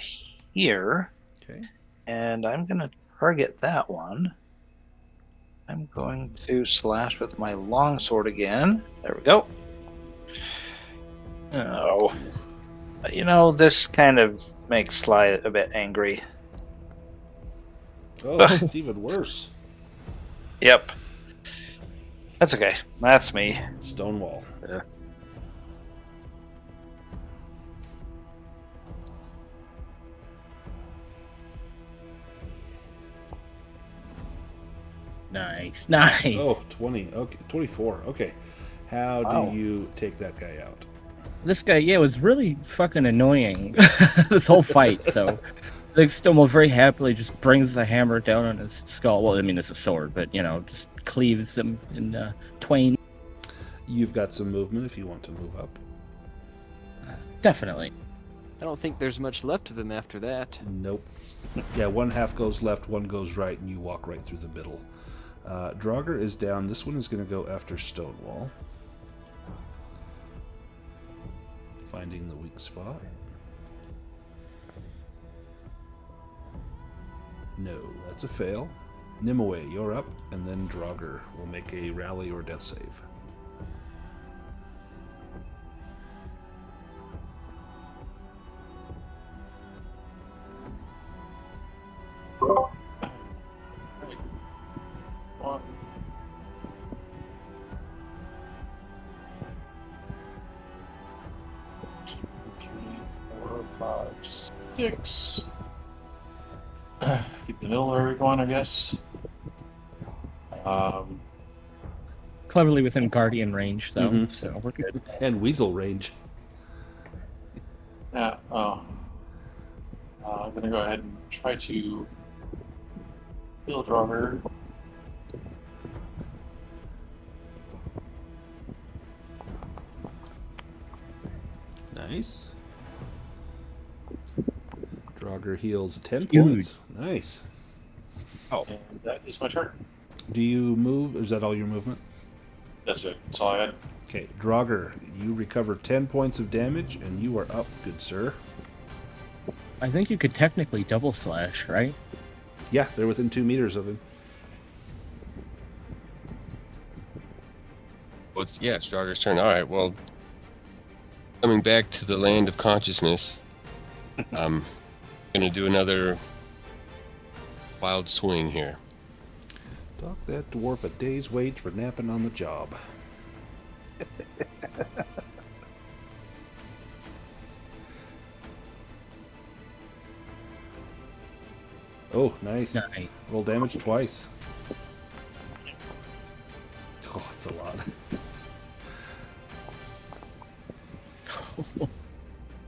here, Okay. and I'm going to target that one. I'm going to slash with my longsword again. There we go. Oh. You know, this kind of makes Sly a bit angry. Oh, it's even worse. Yep. That's okay. That's me. Stonewall. Yeah. Nice. Oh, 20. Okay, 24. Okay. How Wow. do you take that guy out? This guy, yeah, was really fucking annoying this whole fight. So, like, Stonewall very happily just brings the hammer down on his skull. Well, I mean, it's a sword, but just cleaves him in twain. You've got some movement if you want to move up. Definitely. I don't think there's much left of him after that. Nope. Yeah, one half goes left, one goes right, and you walk right through the middle. Dragur is down. This one is going to go after Stonewall. Finding the weak spot. No, that's a fail. Nimue, you're up, and then Dragur will make a rally or death save. One. Two, 3, 4, 5, 6. Get the middle area going, I guess. Cleverly within Guardian range, though, Mhm. so we're good. And Weasel range. Yeah. I'm gonna go ahead and try to heal Dragur. Nice. Dragur heals 10 Huge. points. Nice. And that is my turn. Do you move? Is that all your movement? That's it. That's all I had. Okay, Dragur, you recover 10 points of damage, and you are up, good sir. I think you could technically double slash, right? Yeah, they're within 2 meters of him. Well, it's Strauger's turn. All right, well, coming back to the land of consciousness, I'm going to do another wild swing here. Dock that dwarf a day's wage for napping on the job. Oh, nice. Nice. Roll damage twice. Oh, it's a lot.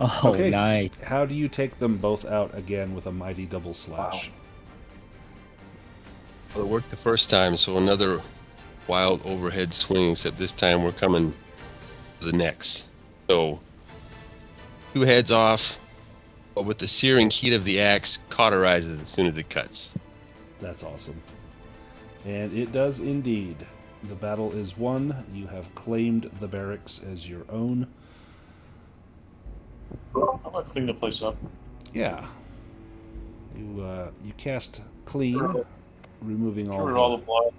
Oh, Okay. nice. How do you take them both out again with a mighty double slash? Well, it worked the first time, so another wild overhead swing, except this time we're coming to the necks. So, 2 heads off, but with the searing heat of the axe, cauterizes as soon as it cuts. That's awesome. And it does indeed. The battle is won. You have claimed the barracks as your own. I'm gonna clean the place up. Yeah. You cast clean, removing Get all rid of all the blood.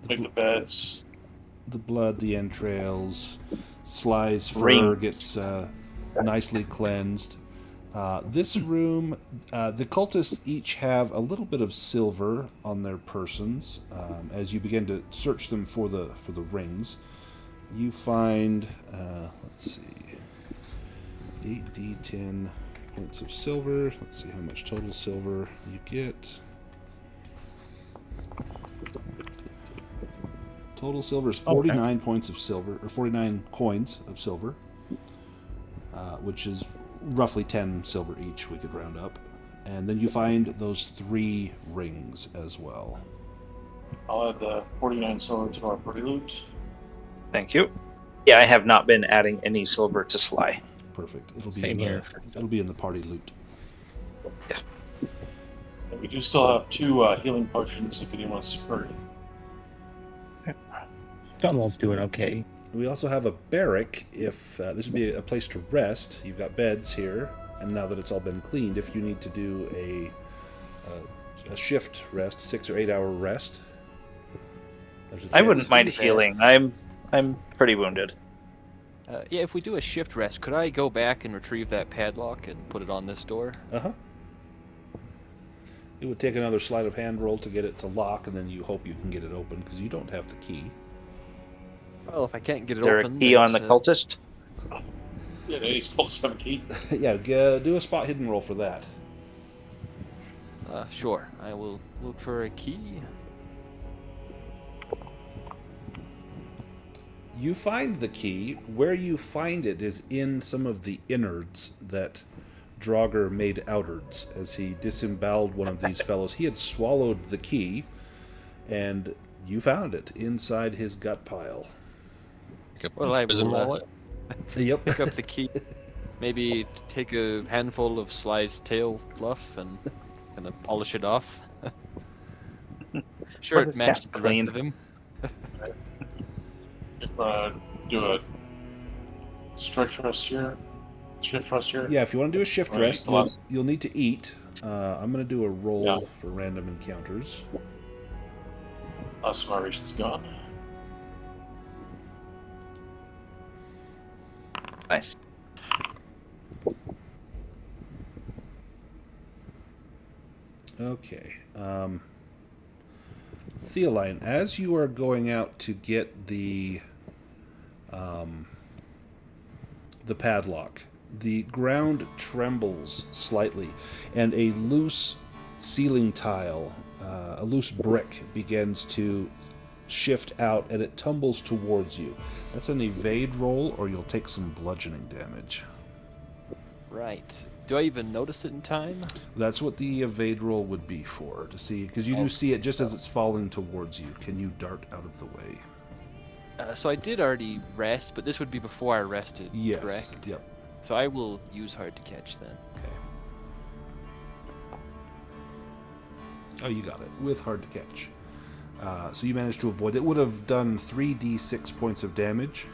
Make the beds. the blood, the entrails. Sly's fur Ring. gets nicely cleansed. This room, the cultists each have a little bit of silver on their persons. As you begin to search them for the rings, you find, let's see, 8d10 points of silver. Let's see how much total silver you get. Total silver is 49 points of silver, or 49 coins of silver, which is roughly 10 silver each, we could round up. And then you find those 3 rings as well. I'll add the 49 silver to our party loot. Thank you. Yeah, I have not been adding any silver to Sly. Perfect. It'll be Same in here. It'll be in the party loot. And we do still have 2 healing potions if anyone wants to hurry. Stonewall's doing okay. We also have a barrack. If this would be a place to rest, you've got beds here, and now that it's all been cleaned, if you need to do a shift rest, 6 or 8 hour rest, there's a I chance. wouldn't mind do that. healing. I'm pretty wounded. Yeah, if we do a shift rest, could I go back and retrieve that padlock and put it on this door? Uh-huh. It would take another sleight of hand roll to get it to lock, and then you hope you can get it open, because you don't have the key. Well, if I can't get it Is there open, a key on the then, cultist? Yeah, he's supposed to have a key. Yeah, do a spot hidden roll for that. Sure, I will look for a key. You find the key. Where you find it is in some of the innards that Dragur made outards as he disemboweled one of these fellows. He had swallowed the key, and you found it inside his gut pile. Pick up Well, the I prison will, wallet. Yep. Pick up the key. Maybe take a handful of Sly's tail fluff and kind of polish it off. Sure, What it is matches that the rest clean? of him. Do a stretch rest here, shift rest here. Yeah, if you want to do a shift Right, rest, plus- you'll need to eat. I'm going to do a roll Yeah. for random encounters. Last of my ration's gone. Nice. Okay. Theoline, as you are going out to get the padlock, the ground trembles slightly, and a loose ceiling tile, a loose brick, begins to shift out, and it tumbles towards you. That's an evade roll, or you'll take some bludgeoning damage. Right. Do I even notice it in time? That's what the evade roll would be for, to see, because you do see it just as it's falling towards you. Can you dart out of the way? So I did already rest, but this would be before I rested, Yes. correct? Yep. So I will use hard to catch then. Okay. Oh, you got it. With hard to catch. So you managed to avoid it. Would have done 3d6 points of damage.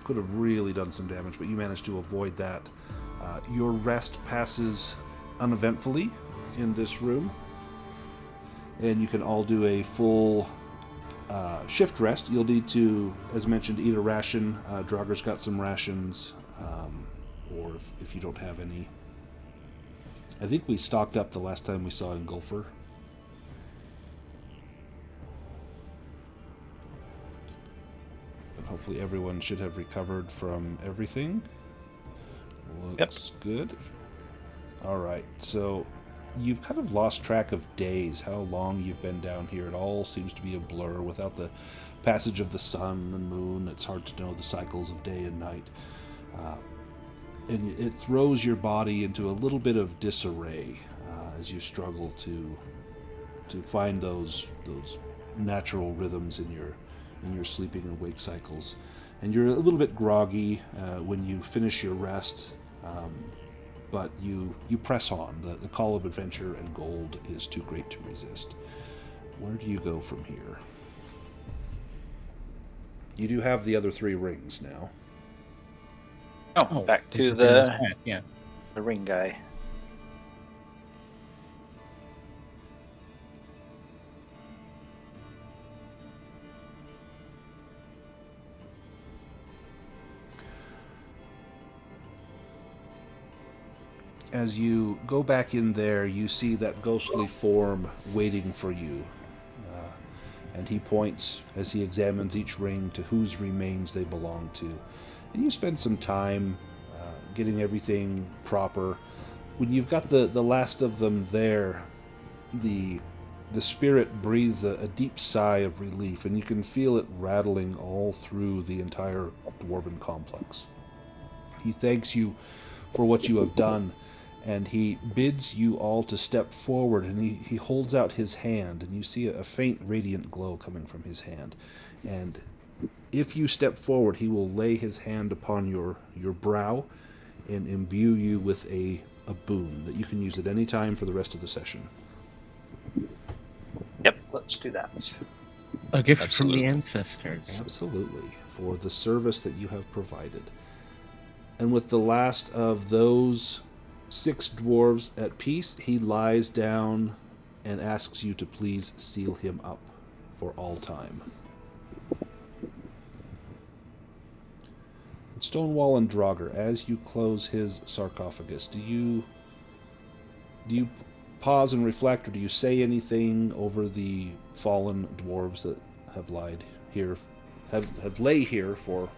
Could have really done some damage, but you managed to avoid that. Your rest passes uneventfully in this room. And you can all do a full shift rest. You'll need to, as mentioned, eat a ration. Dragur's got some rations. Or if you don't have any. I think we stocked up the last time we saw Engulfer. But hopefully everyone should have recovered from everything. Looks good. Alright, so you've kind of lost track of days, how long you've been down here. It all seems to be a blur without the passage of the sun and moon. It's hard to know the cycles of day and night. And it throws your body into a little bit of disarray as you struggle to find those natural rhythms in your sleeping and wake cycles. And you're a little bit groggy when you finish your rest, but you press on. The call of adventure and gold is too great to resist. Where do you go from here? You do have the other 3 rings now. Oh, back to yeah. the ring guy. As you go back in there, you see that ghostly form waiting for you. And he points, as he examines each ring, to whose remains they belong to. And you spend some time getting everything proper. When you've got the last of them there, the spirit breathes a deep sigh of relief, and you can feel it rattling all through the entire dwarven complex. He thanks you for what you have done, and he bids you all to step forward, and he holds out his hand, and you see a faint radiant glow coming from his hand. And if you step forward, he will lay his hand upon your brow and imbue you with a boon that you can use at any time for the rest of the session. Yep, let's do that. A gift Absolutely. from the ancestors. Absolutely, for the service that you have provided. And with the last of those 6 dwarves at peace, he lies down and asks you to please seal him up for all time. Stonewall and Dragur, as you close his sarcophagus, do you pause and reflect, or do you say anything over the fallen dwarves that have lied here, have lay here for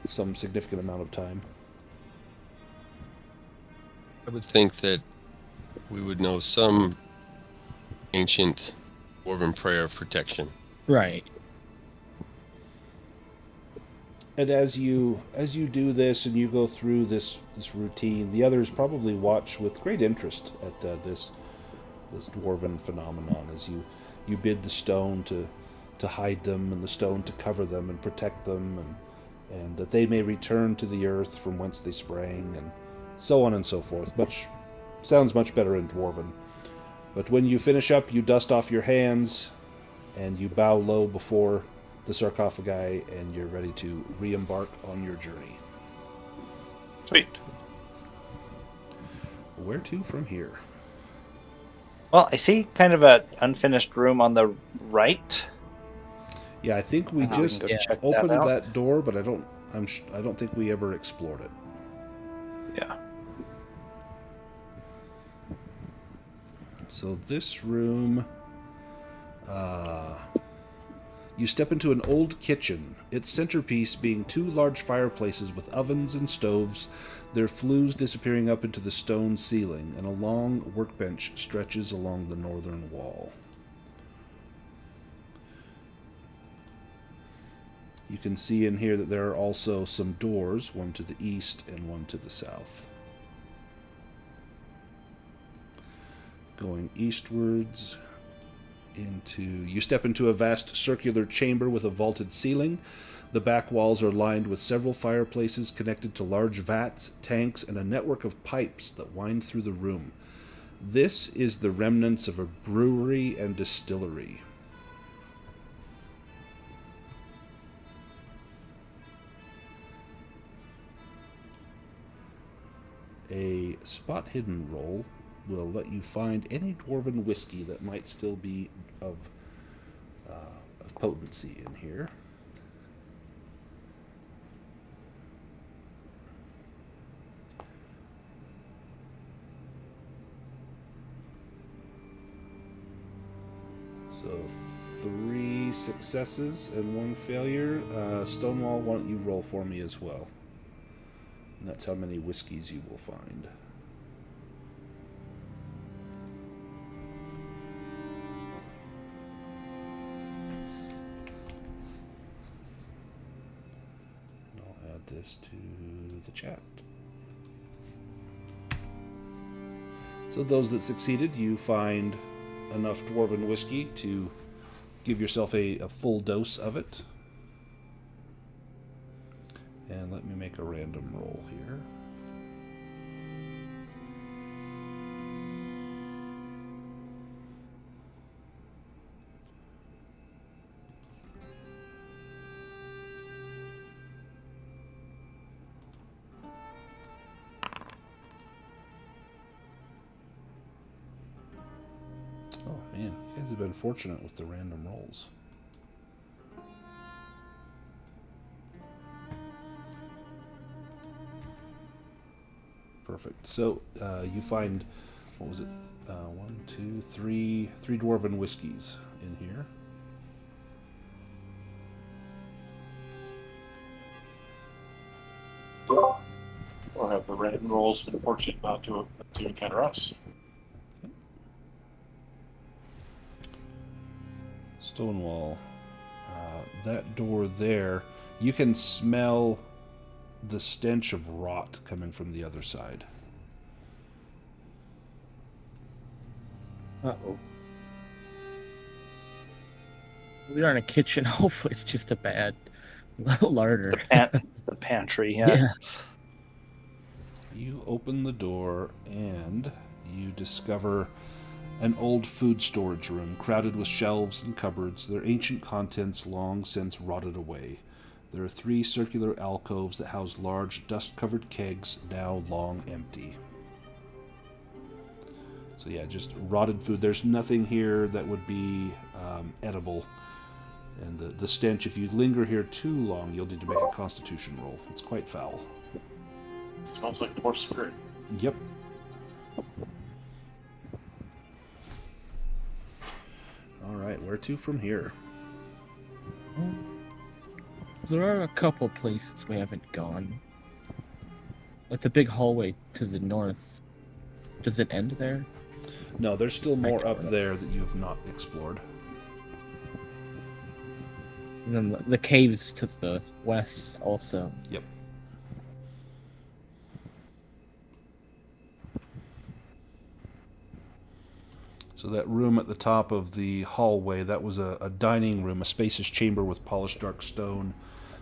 some significant amount of time? I would think that we would know some ancient dwarven prayer of protection. Right. And as you do this and you go through this routine, the others probably watch with great interest at this dwarven phenomenon as you bid the stone to hide them and the stone to cover them and protect them and that they may return to the earth from whence they sprang, and so on and so forth. Sounds much better in dwarven. But when you finish up, you dust off your hands and you bow low before the sarcophagi, and you're ready to re-embark on your journey. Sweet. Where to from here? Well, I see kind of an unfinished room on the right. Yeah, I think we just can go check opened out. that door, but I don't think we ever explored it. Yeah. So this room, you step into an old kitchen, its centerpiece being 2 large fireplaces with ovens and stoves, their flues disappearing up into the stone ceiling, and a long workbench stretches along the northern wall. You can see in here that there are also some doors, one to the east and one to the south. Going eastwards, you step into a vast circular chamber with a vaulted ceiling. The back walls are lined with several fireplaces connected to large vats, tanks, and a network of pipes that wind through the room. This is the remnants of a brewery and distillery. A spot hidden roll will let you find any dwarven whiskey that might still be of potency in here. So 3 successes and 1 failure. Stonewall, why don't you roll for me as well? And that's how many whiskeys you will find. This to the chat. So those that succeeded, you find enough dwarven whiskey to give yourself a full dose of it. And let me make a random roll here. Oh man, you guys have been fortunate with the random rolls. Perfect. So you find, what was it? 1, 2, 3 dwarven whiskeys in here. Or have the random rolls been fortunate not to encounter us? Stonewall, that door there, you can smell the stench of rot coming from the other side. Uh-oh. We are in a kitchen. Hopefully, it's just a bad larder. The pantry. Yeah. Yeah. You open the door and you discover an old food storage room crowded with shelves and cupboards, their ancient contents long since rotted away. There are 3 circular alcoves that house large, dust-covered kegs, now long empty. So yeah, just rotted food. There's nothing here that would be edible. And the stench, if you linger here too long, you'll need to make a constitution roll. It's quite foul. Smells like more spirit. Yep. Alright, where to from here? There are a couple places we haven't gone. Like the big hallway to the north. Does it end there? No, there's still more up there that you have not explored. And then the caves to the west also. Yep. So that room at the top of the hallway, that was a dining room, a spacious chamber with polished dark stone.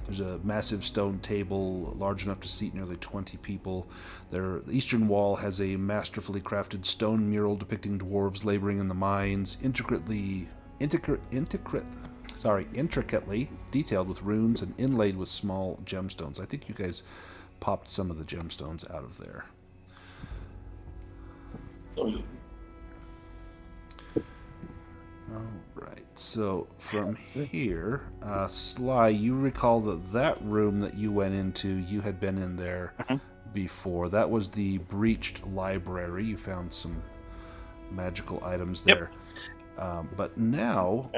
There's a massive stone table large enough to seat nearly 20 people. The eastern wall has a masterfully crafted stone mural depicting dwarves laboring in the mines, intricately detailed with runes and inlaid with small gemstones. I think you guys popped some of the gemstones out of there. Oh, yeah. Alright, so from here, Sly, you recall that room that you went into, you had been in there before. That was the breached library. You found some magical items there. But now...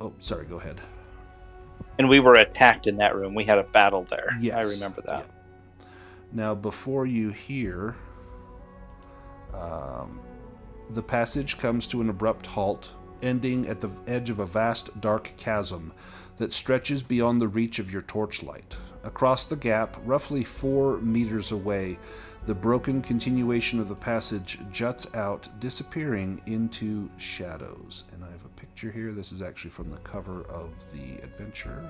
Oh, sorry, go ahead. And we were attacked in that room. We had a battle there. Yes. I remember that. Yeah. Now, before you hear... the passage comes to an abrupt halt, ending at the edge of a vast, dark chasm that stretches beyond the reach of your torchlight. Across the gap, roughly 4 meters away, the broken continuation of the passage juts out, disappearing into shadows. And I have a picture here. This is actually from the cover of the adventure.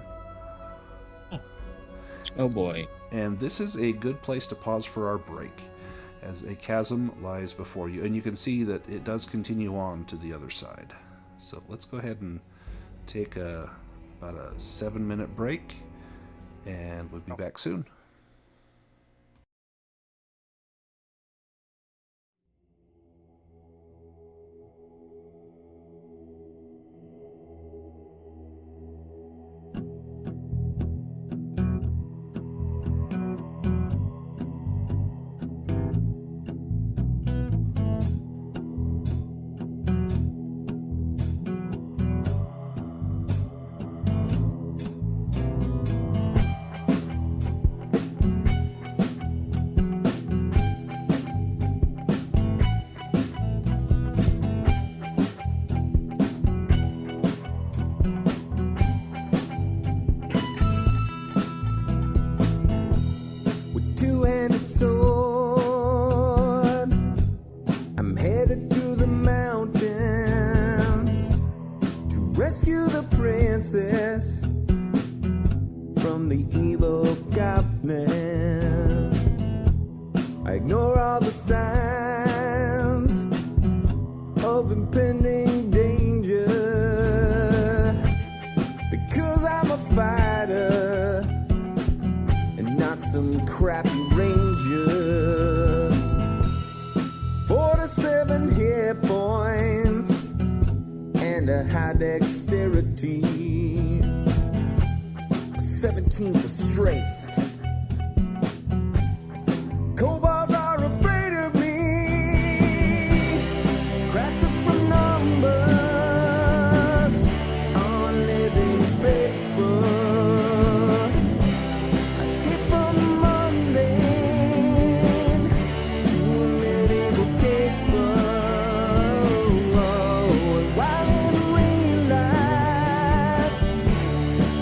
Oh boy. And this is a good place to pause for our break, as a chasm lies before you. And you can see that it does continue on to the other side. So let's go ahead and take about a 7-minute break, and we'll be back soon.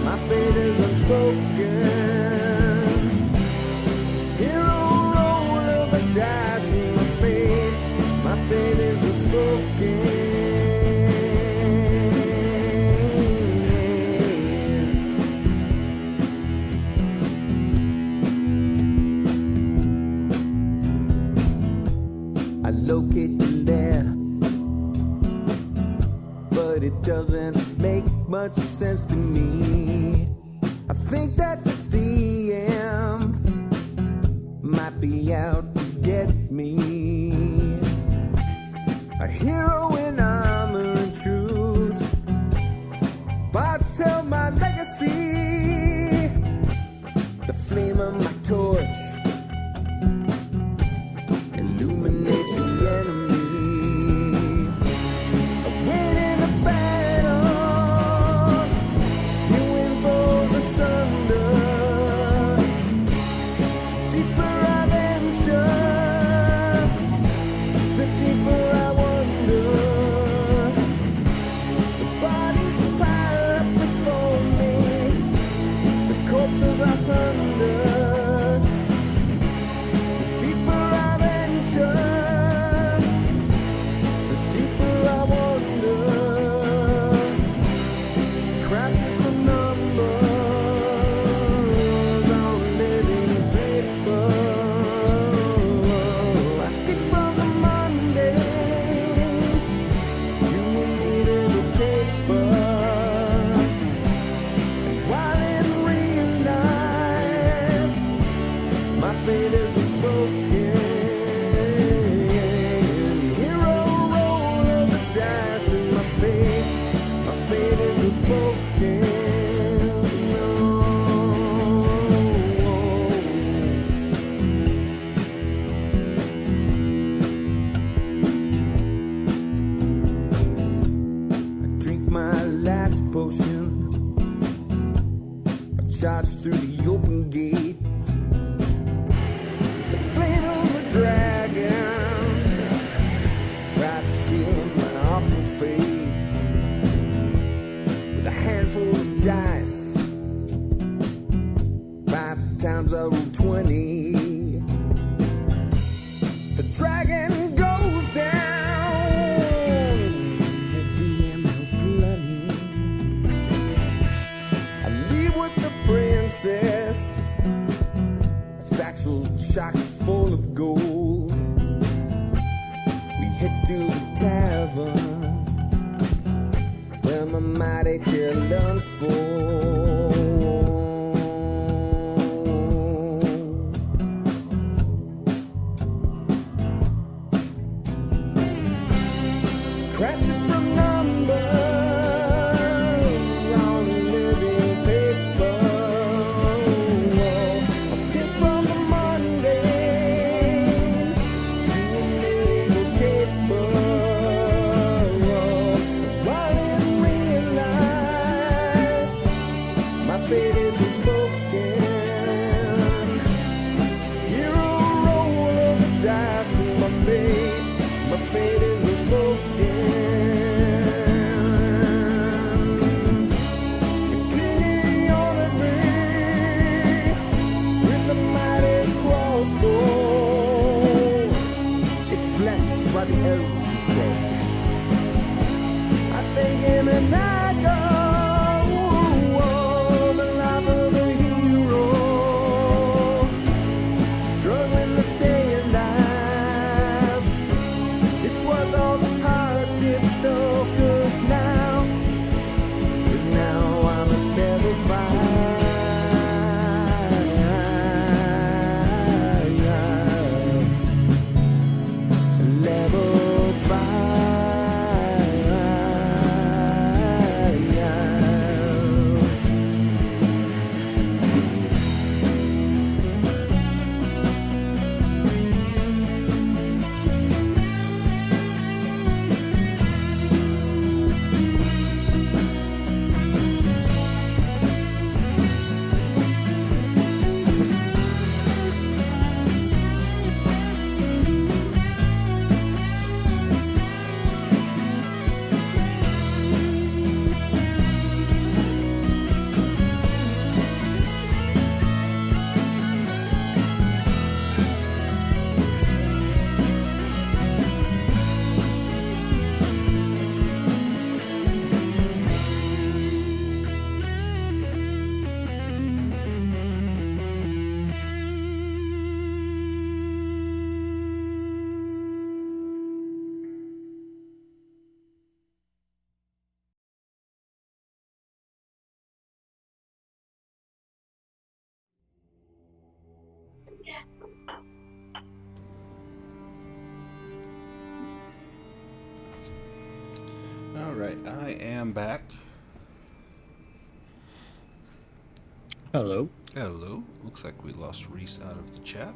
My fate is unspoken. locate the lair, but it doesn't make much sense to me. I think that the DM might be out to get me. A hero in armor and truth, bards tell my legacy. The flame of my torch illuminates the enemy. I win in a battle, hewing foes asunder. Deeper I venture, the deeper I wonder. The bodies pile up before me, the corpses I plunder. The deeper I venture, the deeper I wonder. Crafted from numbers on living paper. I skip from the mundane to immutable paper. And while in real life, my fate is unspoken. Hero roll of the dice in my fate is unspoken. I drink my last potion. I charge through the open gate. The flame of the dragon tried to seal my awful fate. With a handful of dice, 5 times I rolled 20. The dragon goes down, the DM no bloody. I leave with the princess, a satchel chock full of gold. We head to the tavern, where my mighty tale unfolds. Crafted from numbers on living paper. I skip from the mundane to immutable paper. While in real life, my fate is unspoken. Hero roll of the dice in my fate is unspoken. The king honored me with a mighty crossbow. It's blessed by the elves, he said. I thank him and I go. The life of a hero, struggling to stay alive. It's worth all the hardship though, 'cause now I'm a level 5. Level 5. All right, I am back. Hello. Hello. Looks like we lost Reese out of the chat.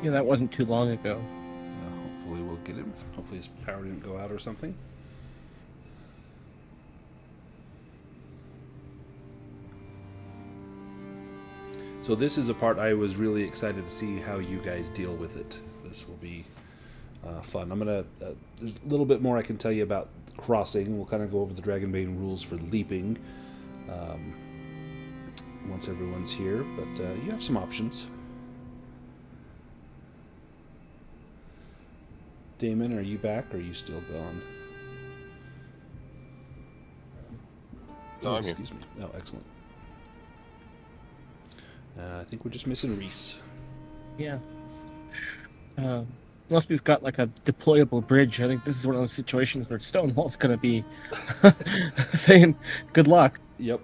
Yeah, that wasn't too long ago. Hopefully we'll get him. Hopefully his power didn't go out or something. So this is a part I was really excited to see how you guys deal with it. This will be fun. I'm gonna there's a little bit more I can tell you about crossing. We'll kind of go over the Dragonbane rules for leaping once everyone's here, but you have some options. Damon, are you back or are you still gone? No, I'm here. Excuse me. Oh, excellent. I think we're just missing Reese. Yeah. Unless we've got like a deployable bridge, I think this is one of those situations where Stonewall's going to be saying good luck. Yep.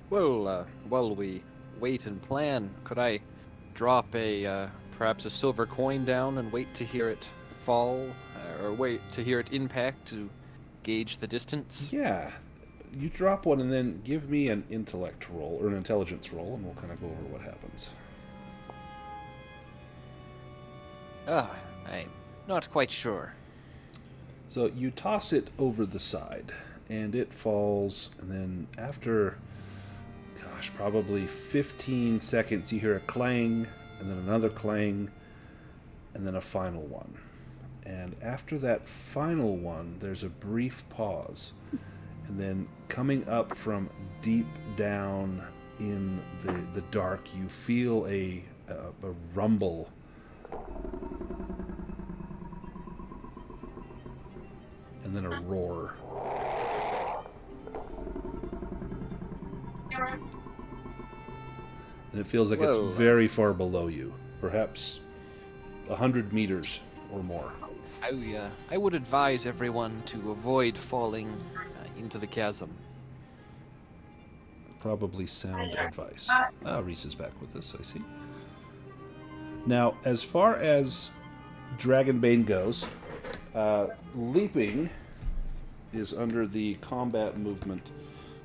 Well, while we wait and plan, could I drop a perhaps a silver coin down and wait to hear it fall, or wait to hear it impact to gauge the distance? Yeah. You drop one and then give me an intellect roll or an intelligence roll, and we'll kind of go over what happens. I'm not quite sure. So you toss it over the side, and it falls, and then after, gosh, probably 15 seconds, you hear a clang, and then another clang, and then a final one. And after that final one, there's a brief pause. And then coming up from deep down in the dark, you feel a rumble. And then a roar. And it feels like it's very far below you. Perhaps 100 meters or more. I would advise everyone to avoid falling into the chasm. Probably sound advice. Reese is back with us, I see. Now, as far as Dragonbane goes, leaping is under the combat movement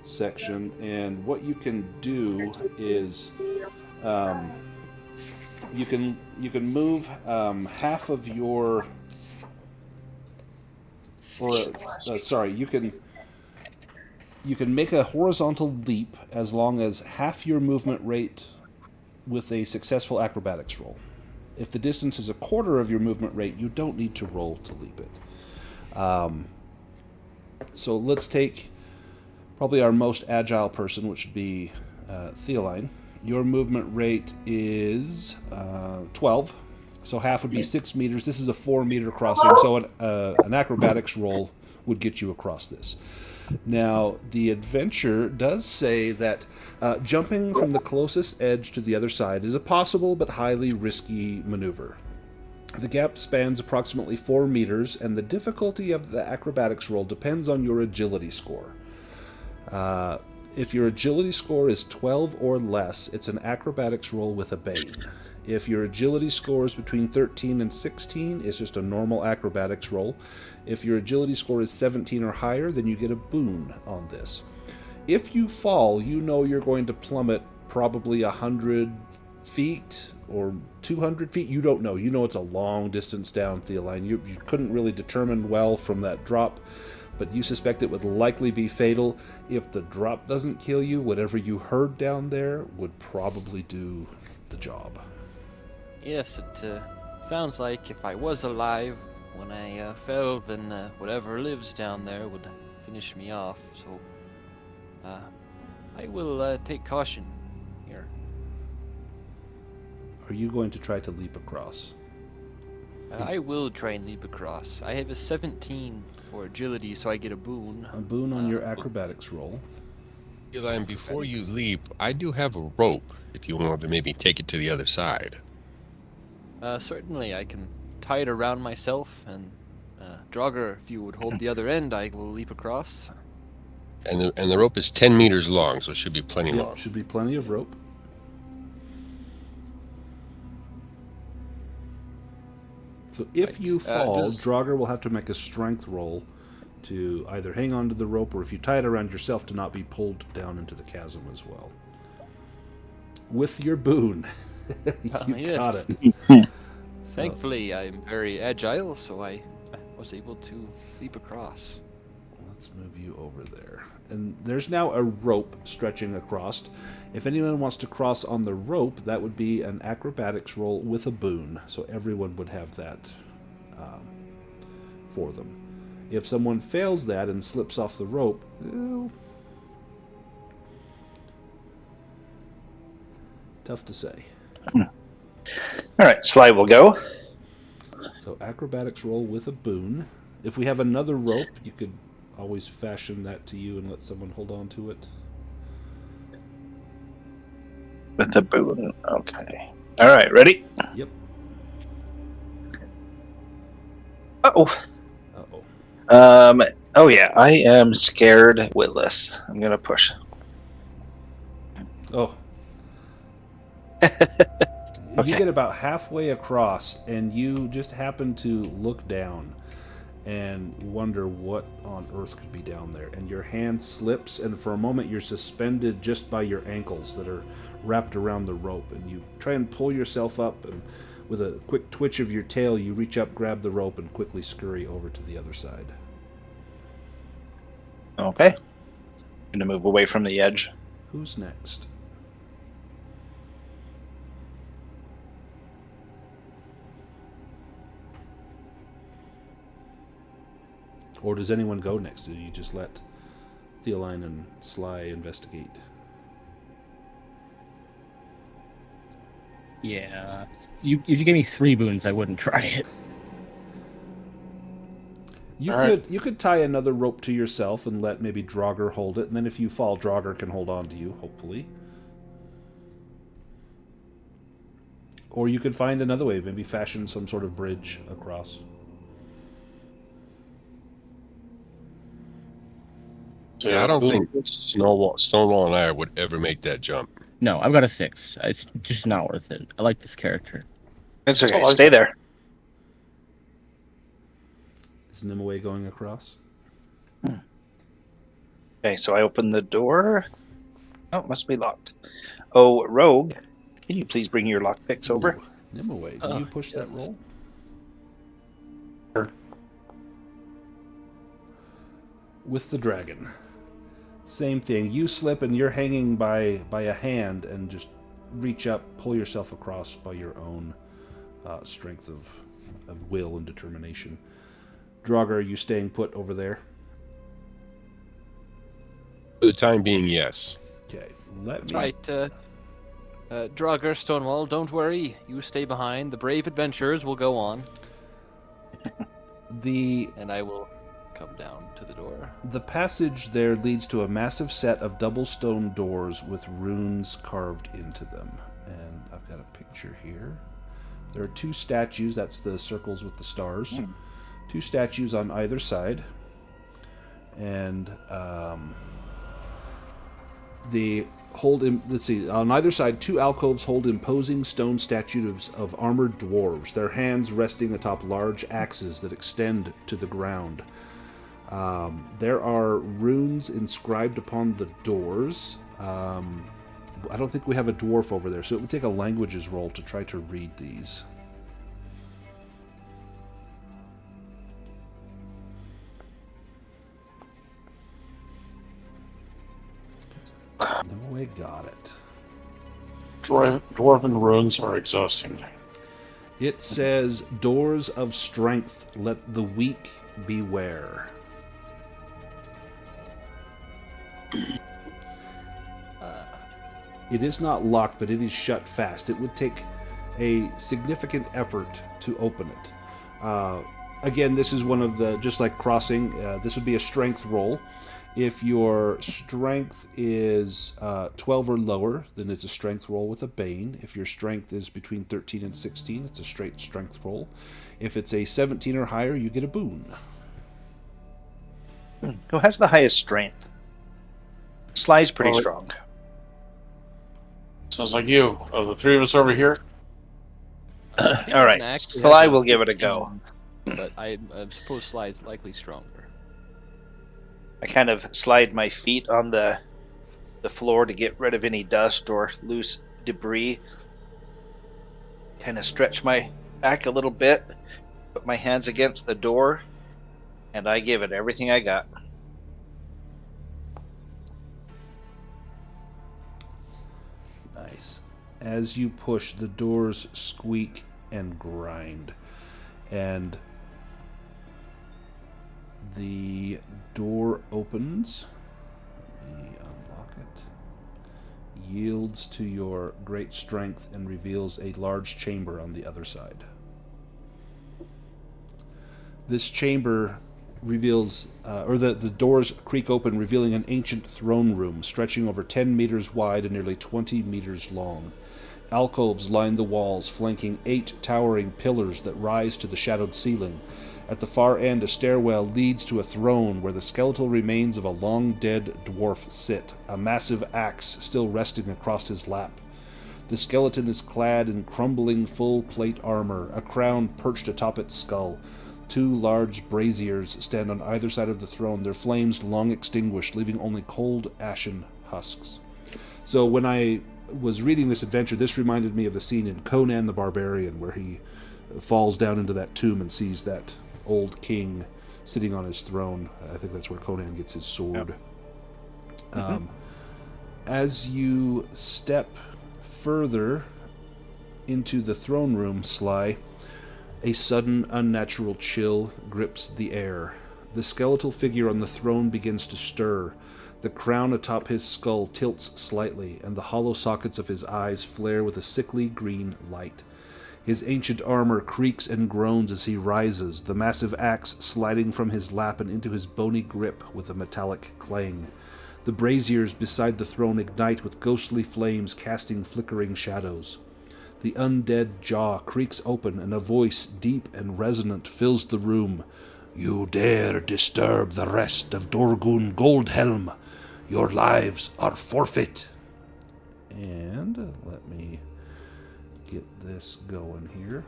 section, and what you can do is you can move half of your you can make a horizontal leap as long as half your movement rate with a successful acrobatics roll. If the distance is a quarter of your movement rate, you don't need to roll to leap it. So let's take probably our most agile person, which would be Theoline. Your movement rate is 12, so half would be 6 meters. This is a 4-meter crossing, so an acrobatics roll would get you across this. Now, the adventure does say that jumping from the closest edge to the other side is a possible but highly risky maneuver. The gap spans approximately 4 meters, and the difficulty of the acrobatics roll depends on your agility score. If your agility score is 12 or less, it's an acrobatics roll with a bane. If your agility score is between 13 and 16, it's just a normal acrobatics roll. If your agility score is 17 or higher, then you get a boon on this. If you fall, you know you're going to plummet probably 100 feet or 200 feet. You don't know. You know it's a long distance down, Theoline. You couldn't really determine well from that drop, but you suspect it would likely be fatal. If the drop doesn't kill you, whatever you heard down there would probably do the job. Yes, it sounds like if I was alive when I fell, then whatever lives down there would finish me off. So I will take caution here. Are you going to try to leap across? I will try and leap across. I have a 17 for agility, so I get a boon. A boon on your acrobatics roll. Eli, before you leap, I do have a rope if you want to maybe take it to the other side. Certainly, I can tie it around myself, and Dragur, if you would hold the other end, I will leap across. And the rope is 10 meters long, so it should be plenty long. Should be plenty of rope. So if Right. you fall, just- Draugr will have to make a strength roll to either hang onto the rope, or if you tie it around yourself, to not be pulled down into the chasm as well. With your boon. You yes. got it. So, Thankfully, I'm very agile, so I was able to leap across. let's move you over there. And there's now a rope stretching across. If anyone wants to cross on the rope, that would be an acrobatics roll with a boon. So everyone would have that for them. If someone fails that and slips off the rope, well, tough to say. All right, Sly will go. So acrobatics roll with a boon. If we have another rope, you could always fashion that to you and let someone hold on to it. With the boon. Okay. All right, ready? Yep. Uh-oh. Uh-oh. Oh yeah, I am scared witless. I'm gonna push. Oh. Okay. You get about halfway across, and you just happen to look down and wonder what on earth could be down there. And your hand slips, and for a moment you're suspended just by your ankles that are wrapped around the rope. And you try and pull yourself up, and with a quick twitch of your tail, you reach up, grab the rope, and quickly scurry over to the other side. Okay. Gonna move away from the edge. Who's next? Or does anyone go next? Do you just let Theoline and Sly investigate? Yeah. If you gave me 3 boons, I wouldn't try it. You could tie another rope to yourself and let maybe Draugr hold it, and then if you fall, Draugr can hold on to you, hopefully. Or you could find another way, maybe fashion some sort of bridge across. Yeah, I don't think Stonewall and I would ever make that jump. No, I've got a 6. It's just not worth it. I like this character. It's okay. Oh, I- Stay there. Is Nimue going across? Okay, so I open the door. Oh, it must be locked. Oh, Rogue, can you please bring your lockpicks over? Ooh, Nimue, do you push that roll? Sure. With the dragon. Same thing. You slip and you're hanging by a hand and just reach up, pull yourself across by your own strength of will and determination. Draugr, are you staying put over there? For the time being, yes. Okay, let me... Right, Dragur, Stonewall, don't worry. You stay behind. The brave adventurers will go on, and I will come down to the door. The passage there leads to a massive set of double stone doors with runes carved into them. And I've got a picture here. There are 2 statues, that's the circles with the stars. 2 statues on either side. And they hold let's see, on either side 2 alcoves hold imposing stone statues of armored dwarves, their hands resting atop large axes that extend to the ground. There are runes inscribed upon the doors. I don't think we have a dwarf over there, so it would take a languages roll to try to read these. No way, got it. Dwarven runes are exhausting. It says, "Doors of strength, let the weak beware." It is not locked, but it is shut fast. It would take a significant effort to open it. Again, this is one of the, just like crossing, this would be a strength roll. If your strength is 12 or lower, then it's a strength roll with a bane. If your strength is between 13 and 16, it's a straight strength roll. If it's a 17 or higher, you get a boon. Who has the highest strength? Sly's pretty Oh, strong. Sounds like you. Of the 3 of us over here, All right, actually Sly has a will give it a go. 15, but I suppose Sly is likely stronger. I kind of slide my feet on the floor to get rid of any dust or loose debris. Kind of stretch my back a little bit, put my hands against the door, and I give it everything I got. Nice. As you push, the doors squeak and grind, and the door opens. Let me unlock it. Yields to your great strength and reveals a large chamber on the other side. This chamber reveals, the doors creak open, revealing an ancient throne room stretching over 10 meters wide and nearly 20 meters long. Alcoves line the walls, flanking 8 towering pillars that rise to the shadowed ceiling. At the far end, a stairwell leads to a throne where the skeletal remains of a long-dead dwarf sit, a massive axe still resting across his lap. The skeleton is clad in crumbling full-plate armor, a crown perched atop its skull. 2 large braziers stand on either side of the throne, their flames long extinguished, leaving only cold, ashen husks. So when I was reading this adventure, this reminded me of the scene in Conan the Barbarian, where he falls down into that tomb and sees that old king sitting on his throne. I think that's where Conan gets his sword. Yep. As you step further into the throne room, Sly, a sudden, unnatural chill grips the air. The skeletal figure on the throne begins to stir. The crown atop his skull tilts slightly, and the hollow sockets of his eyes flare with a sickly green light. His ancient armor creaks and groans as he rises, the massive axe sliding from his lap and into his bony grip with a metallic clang. The braziers beside the throne ignite with ghostly flames casting flickering shadows. The undead jaw creaks open, and a voice deep and resonant fills the room. "You dare disturb the rest of Dragur Goldhelm. Your lives are forfeit." And let me get this going here.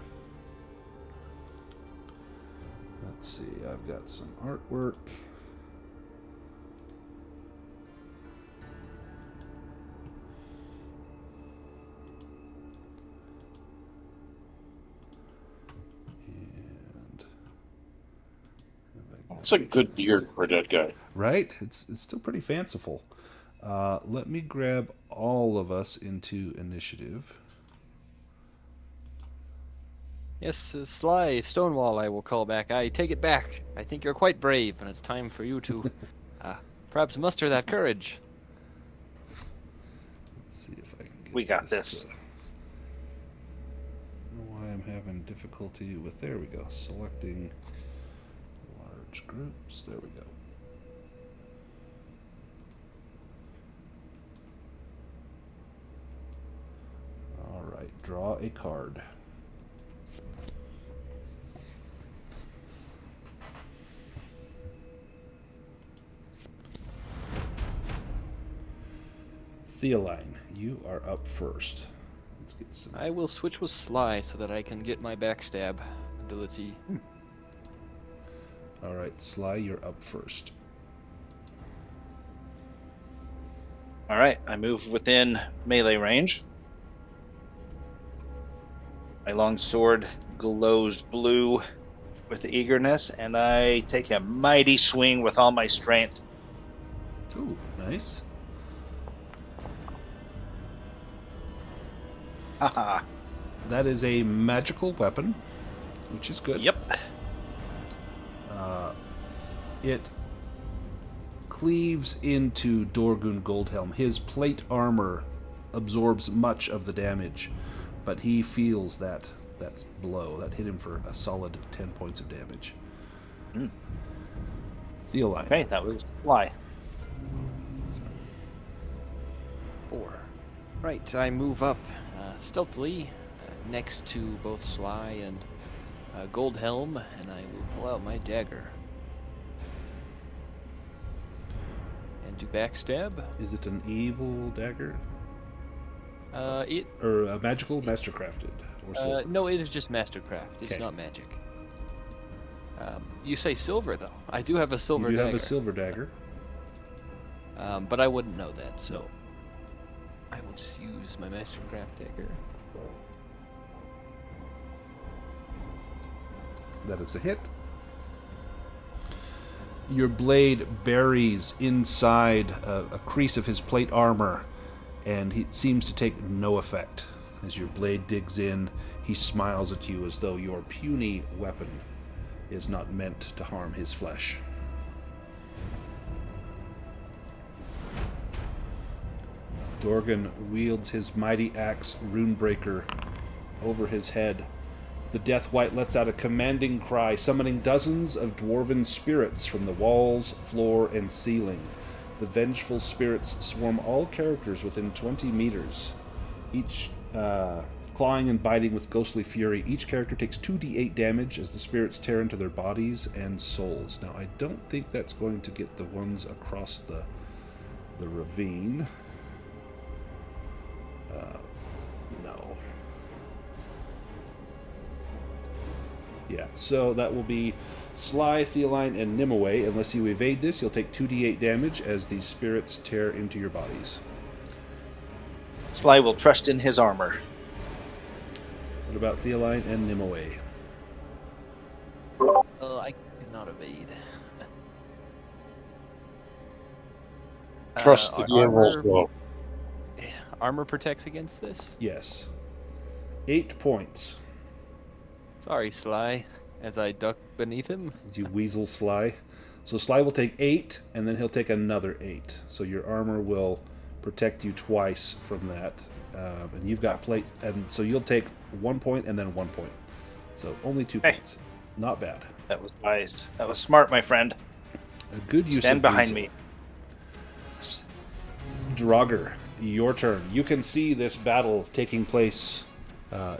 Let's see, I've got some artwork. It's a good beard for a dead guy. Right? It's still pretty fanciful. Let me grab all of us into initiative. Yes, Sly, Stonewall, I will call back. I take it back. I think you're quite brave, and it's time for you to perhaps muster that courage. Let's see if I can get We got this. I don't know why I'm having difficulty with, there we go, selecting large groups. There we go. All right, draw a card. Theoline, you are up first. Let's get some. I will switch with Sly so that I can get my backstab ability. All right, Sly, you're up first. All right, I move within melee range. My long sword glows blue with eagerness, and I take a mighty swing with all my strength. Ooh, nice. Haha. That is a magical weapon, which is good. Yep. It cleaves into Dragur Goldhelm. His plate armor absorbs much of the damage, but he feels that blow. That hit him for a solid 10 points of damage. Theoline. Okay, that was Sly. 4. Right, I move up stealthily next to both Sly and Goldhelm, and I will pull out my dagger. And do backstab. Is it an evil dagger? It Or a magical mastercrafted? or silver? No, it is just Mastercraft. It's Okay. not magic. You say silver, though. I do have a silver You do dagger. have a silver dagger. But I wouldn't know that, so I will just use my Mastercraft dagger. That is a hit. Your blade buries inside a crease of his plate armor, and he seems to take no effect. As your blade digs in, he smiles at you as though your puny weapon is not meant to harm his flesh. Dorgan wields his mighty axe Runebreaker over his head. The Death Wight lets out a commanding cry, summoning dozens of dwarven spirits from the walls, floor, and ceiling. The vengeful spirits swarm all characters within 20 meters, each clawing and biting with ghostly fury. Each character takes 2d8 damage as the spirits tear into their bodies and souls. Now, I don't think that's going to get the ones across the ravine. No. Yeah, so that will be Sly, Theoline, and Nimue. Unless you evade this, you'll take 2d8 damage as these spirits tear into your bodies. Sly will trust in his armor. What about Theoline and Nimue? I cannot evade. Trust the universe will. Armor protects against this? Yes. 8 points. Sorry, Sly, as I duck beneath him. Did you weasel Sly? So Sly will take 8, and then he'll take another 8. So your armor will protect you twice from that. And you've got plates, and so you'll take 1 point and then 1 point. So only 2 Hey. points. Not bad. That was wise. That was smart, my friend. A good use Stand of behind weasel. me. Dragur, your turn. You can see this battle taking place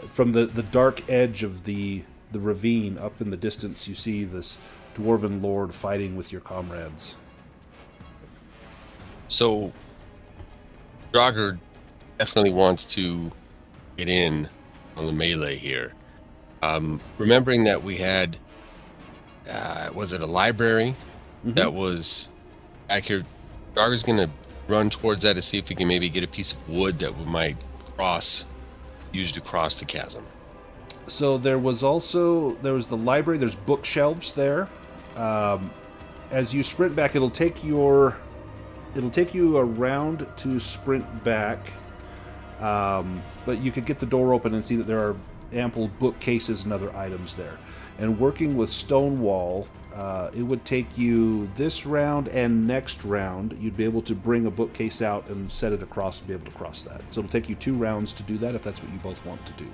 from the dark edge of the ravine. Up in the distance, you see this dwarven lord fighting with your comrades. So, Dragur definitely wants to get in on the melee here. Remembering that we had, was it a library that was back here? Dragur's going to run towards that to see if he can maybe get a piece of wood that we might use to cross the chasm. So there was the library. There's bookshelves there. As you sprint back, it'll take you a round to sprint back. But you could get the door open and see that there are ample bookcases and other items there. And working with Stonewall, it would take you this round and next round. You'd be able to bring a bookcase out and set it across and be able to cross that. So it'll take you 2 rounds to do that if that's what you both want to do.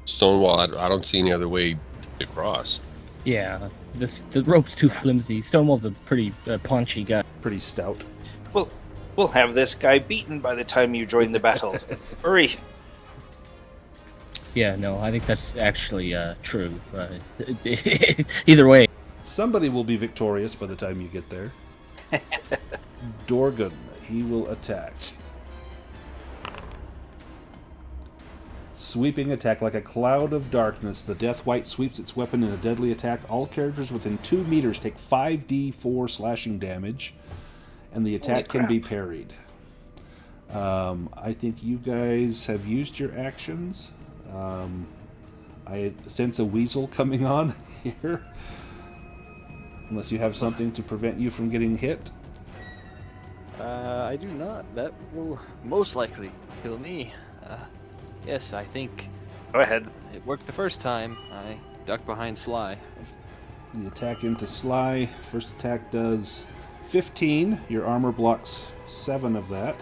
Stonewall, I don't see any other way to get across. Yeah, the rope's too flimsy. Stonewall's a pretty paunchy guy. Pretty stout. We'll have this guy beaten by the time you join the battle. Hurry. Yeah, no, I think that's actually true. Either way. Somebody will be victorious by the time you get there. Dorgan, he will attack. Sweeping attack. Like a cloud of darkness, the Death Wight sweeps its weapon in a deadly attack. All characters within 2 meters take 5d4 slashing damage, and the attack can be parried. I think you guys have used your actions. I sense a weasel coming on here. Unless you have something to prevent you from getting hit. I do not. That will most likely kill me. Yes, I think Go ahead. it worked the first time. I ducked behind Sly. The attack into Sly. First attack does 15. Your armor blocks 7 of that.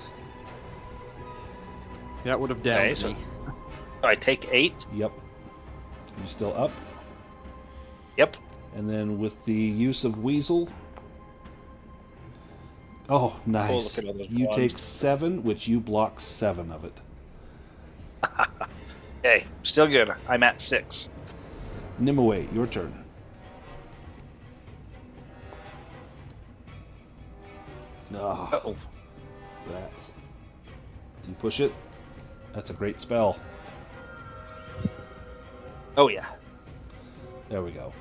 That would have downed Okay, so- me. So I take 8. Yep. You still up? Yep. And then with the use of Weasel. Oh, nice. look at all those You ones. take 7, which you block 7 of it. Okay, still good. I'm at 6. Nimue, your turn. Oh, Uh-oh. rats. Do you push it? That's a great spell. Oh yeah. There we go.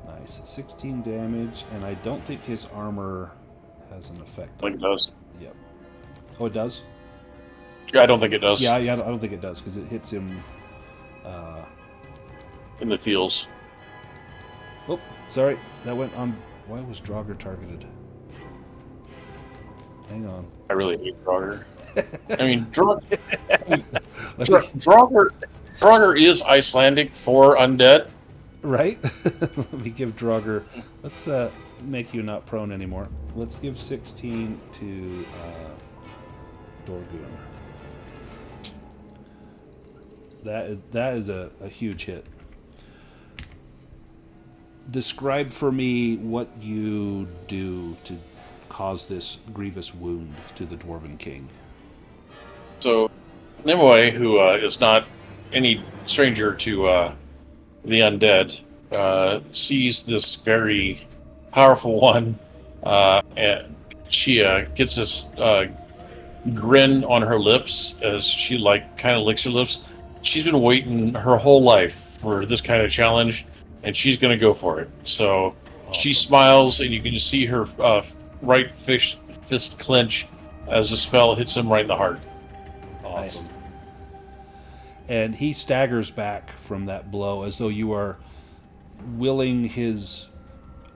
Nice. 16 damage, and I don't think his armor has an effect. I think it does. Yep. Oh, it does? Yeah, I don't think it does. Yeah, I don't think it does, because it hits him... In the feels. Oh, sorry. That went on... Why was Dragur targeted? Hang on. I really hate Dragur. I mean, Dragur is Icelandic for undead. Right? Let me give Dragur... Let's make you not prone anymore. Let's give 16 to Dragur. That is a huge hit. Describe for me what you do to cause this grievous wound to the Dwarven King. So, Nimue, who is not any stranger to the undead, sees this very powerful one, and she gets this grin on her lips as she kind of licks her lips. She's been waiting her whole life for this kind of challenge, and she's going to go for it. So she smiles, and you can just see her right fist clench as the spell hits him right in the heart. Awesome. Nice. And he staggers back from that blow as though you are willing his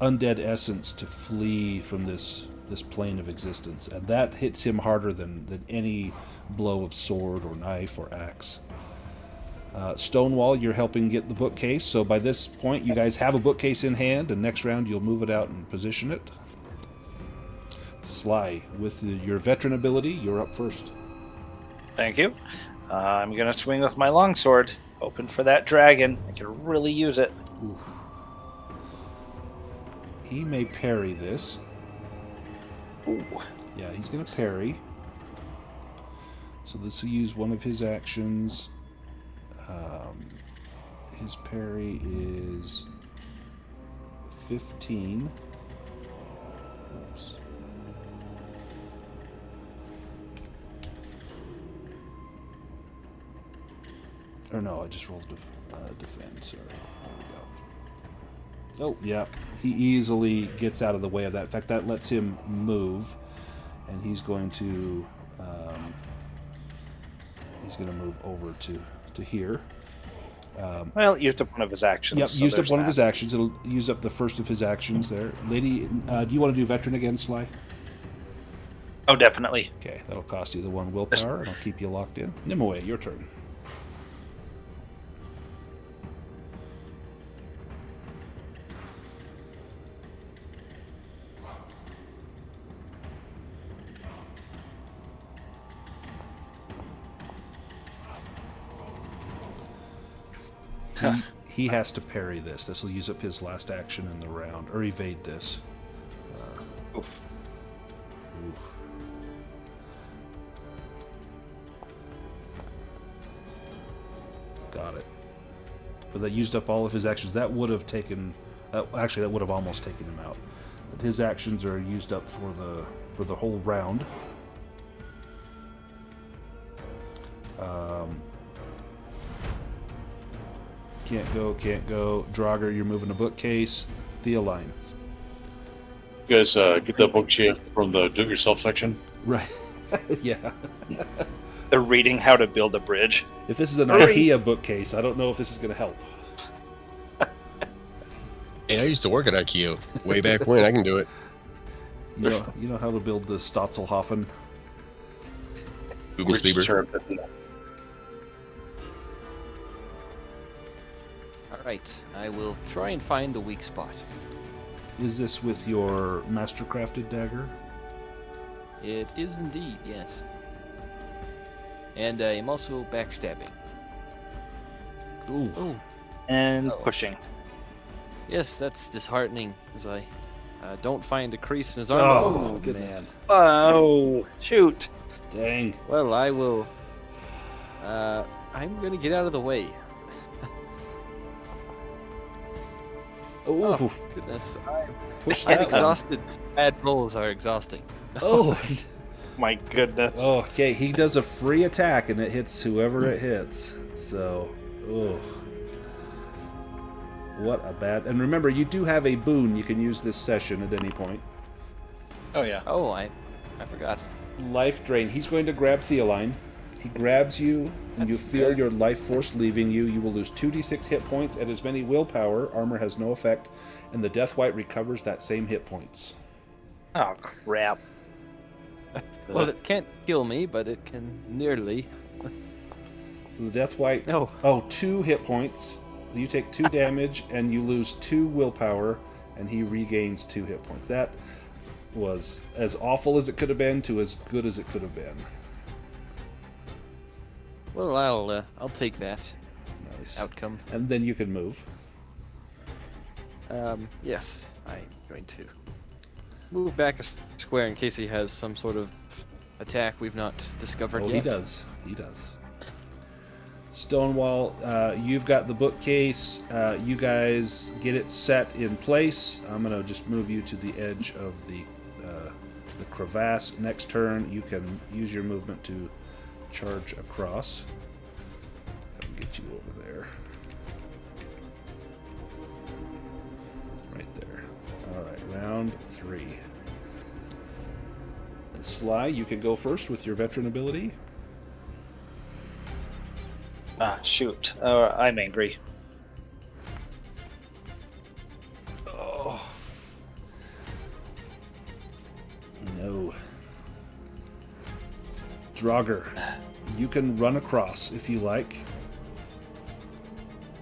undead essence to flee from this plane of existence. And that hits him harder than any blow of sword or knife or axe. Stonewall, you're helping get the bookcase, so by this point you guys have a bookcase in hand, and next round you'll move it out and position it. Sly, with your veteran ability, you're up first. Thank you. I'm going to swing with my longsword, hoping for that dragon. I can really use it. Oof. He may parry this. Ooh. Yeah, he's going to parry. So this will use one of his actions. His parry is 15. Oops. Or no, I just rolled defend. Sorry. There we go. Oh, yeah. He easily gets out of the way of that. In fact, that lets him move, and he's going to move over to here. Well, it used up one of his actions. Yep, so used up one of that. his actions. It'll use up the first of his actions there. Lady, do you want to do veteran again, Sly? Oh, definitely. Okay, that'll cost you the one willpower, and I'll keep you locked in. Nimue, your turn. He has to parry this. This will use up his last action in the round, or evade this. Oof. Oof. Got it. But that used up all of his actions. That would have taken... actually, that would have almost taken him out. But his actions are used up for the whole round. Can't go. Dragur, you're moving a bookcase. Theoline. You guys get that book chip from the do-it-yourself section? Right. Yeah. They're reading how to build a bridge. If this is an IKEA bookcase, I don't know if this is going to help. Hey, I used to work at IKEA way back when. I can do it. You know how to build the Stotzelhofen? Google Speaker. Alright, I will try and find the weak spot. Is this with your mastercrafted dagger? It is indeed, yes. And I'm also backstabbing. Ooh. Oh, And pushing. yes, that's disheartening, as I don't find a crease in his armor. Oh, goodness. man. Oh, shoot. Dang. Well, I will... I'm gonna get out of the way. Oh, Goodness, push I'm that exhausted. Bad rolls are exhausting. Oh, my goodness. Oh, okay. He does a free attack and it hits whoever it hits. So, ugh. What a bad... And remember, you do have a boon you can use this session at any point. Oh, yeah. Oh, I forgot. Life drain. He's going to grab Theoline. He grabs you, and you feel your life force leaving you. You will lose 2d6 hit points and as many willpower. Armor has no effect, and the Death White recovers that same hit points. Oh, crap. Well, it can't kill me, but it can nearly. So the Death White... No. Oh, 2 hit points. You take 2 damage, and you lose 2 willpower, and he regains 2 hit points. That was as awful as it could have been to as good as it could have been. Well, I'll take that Nice. outcome. And then you can move. Yes, I'm going to move back a square in case he has some sort of attack we've not discovered Oh, yet. he does. He does. Stonewall, you've got the bookcase. You guys get it set in place. I'm going to just move you to the edge of the crevasse. Next turn, you can use your movement to charge across. I'll get you over there. Right there. All right, round 3. And Sly, you can go first with your veteran ability. Ah, shoot. I'm angry. Oh. No. Dragur, you can run across if you like.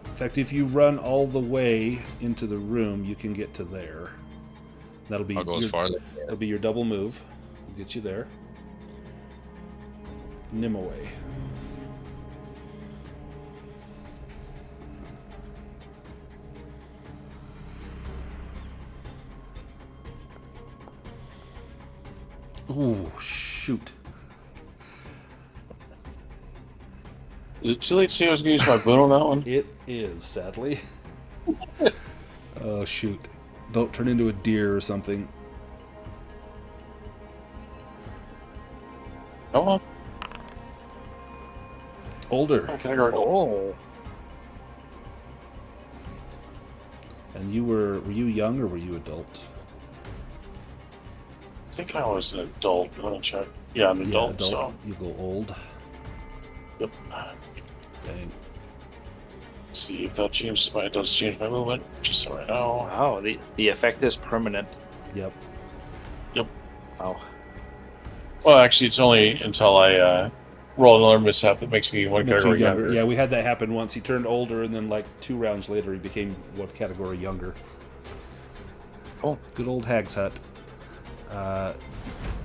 In fact, if you run all the way into the room, you can get to there. That'll be I'll go as far as I can. That'll be your double move. We'll get you there. Nimue. Ooh, shoot. Is it too late to say I was going to use my boon on that one? It is, sadly. Oh, shoot. Don't turn into a deer or something. Come on. Older. Category. Oh. And you were you young or were you adult? I think I was an adult. I'm going to check. Yeah, I'm an adult, so. You go old. Yep. Dang. See if that changes it does change my movement, just so I know. Wow, the effect is permanent. Yep. Wow. Well, actually, it's only until I roll another mishap that makes me one Makes you category younger. Yeah, we had that happen once. He turned older, and then like 2 rounds later, he became one category younger. Oh. Good old Hag's Hut.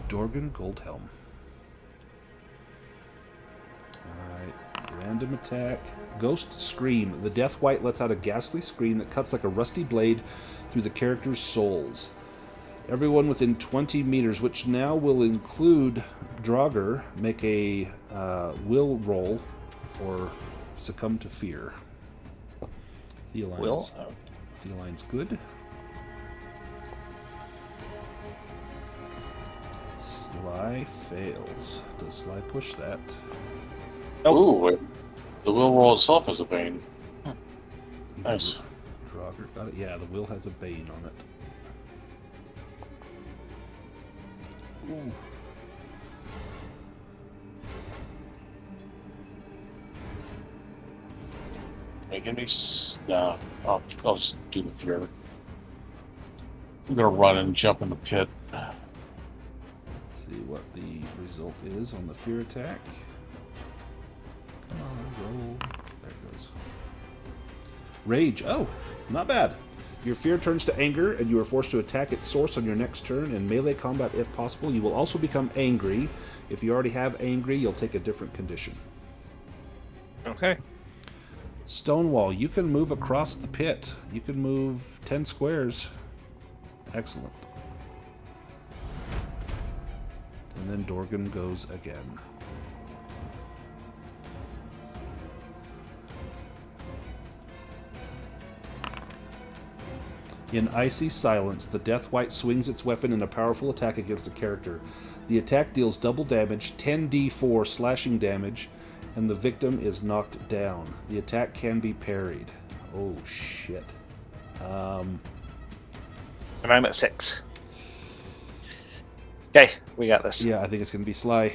Dorgan Goldhelm. Alright, random attack. Ghost Scream. The Death White lets out a ghastly scream that cuts like a rusty blade through the character's souls. Everyone within 20 meters, which now will include Dragur, make a will roll or succumb to fear. Will? Theoline's good. Sly fails. Does Sly push that? Ooh, wait. The will roll itself has a bane. Nice. Dragur got it. Yeah, the will has a bane on it. Ooh. Making me. Nah, I'll just do the fear. I'm gonna run and jump in the pit. Let's see what the result is on the fear attack. Come on, roll. There it goes. Rage. Oh, not bad. Your fear turns to anger, and you are forced to attack its source on your next turn in melee combat if possible. You will also become angry. If you already have angry, you'll take a different condition. Okay. Stonewall, you can move across the pit. You can move 10 squares. Excellent. And then Dorgan goes again. In icy silence, the Death White swings its weapon in a powerful attack against the character. The attack deals double damage, 10d4 slashing damage, and the victim is knocked down. The attack can be parried. Oh, shit. And I'm at 6. Okay, we got this. Yeah, I think it's going to be Sly.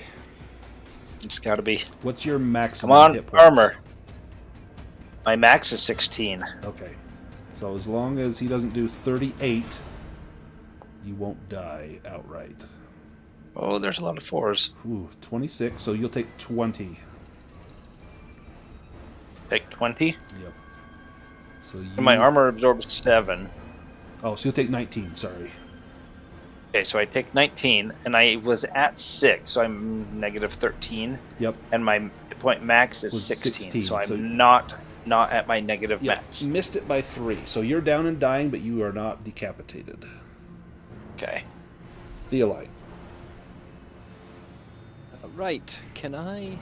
It's got to be. What's your maximum Come on, hit points? armor. My max is 16. Okay. So as long as he doesn't do 38, you won't die outright. Oh, there's a lot of 4s. Ooh, 26, so you'll take 20. Take 20. Yep. So you... And my armor absorbs 7. Oh, so you'll take 19, sorry. Okay, so I take 19, and I was at 6, so I'm negative 13. Yep. And my hit point max is Was 16, so I'm so- not at my negative Yeah, max. missed it by 3. So you're down and dying, but you are not decapitated. Okay. Theoline. Right. Can I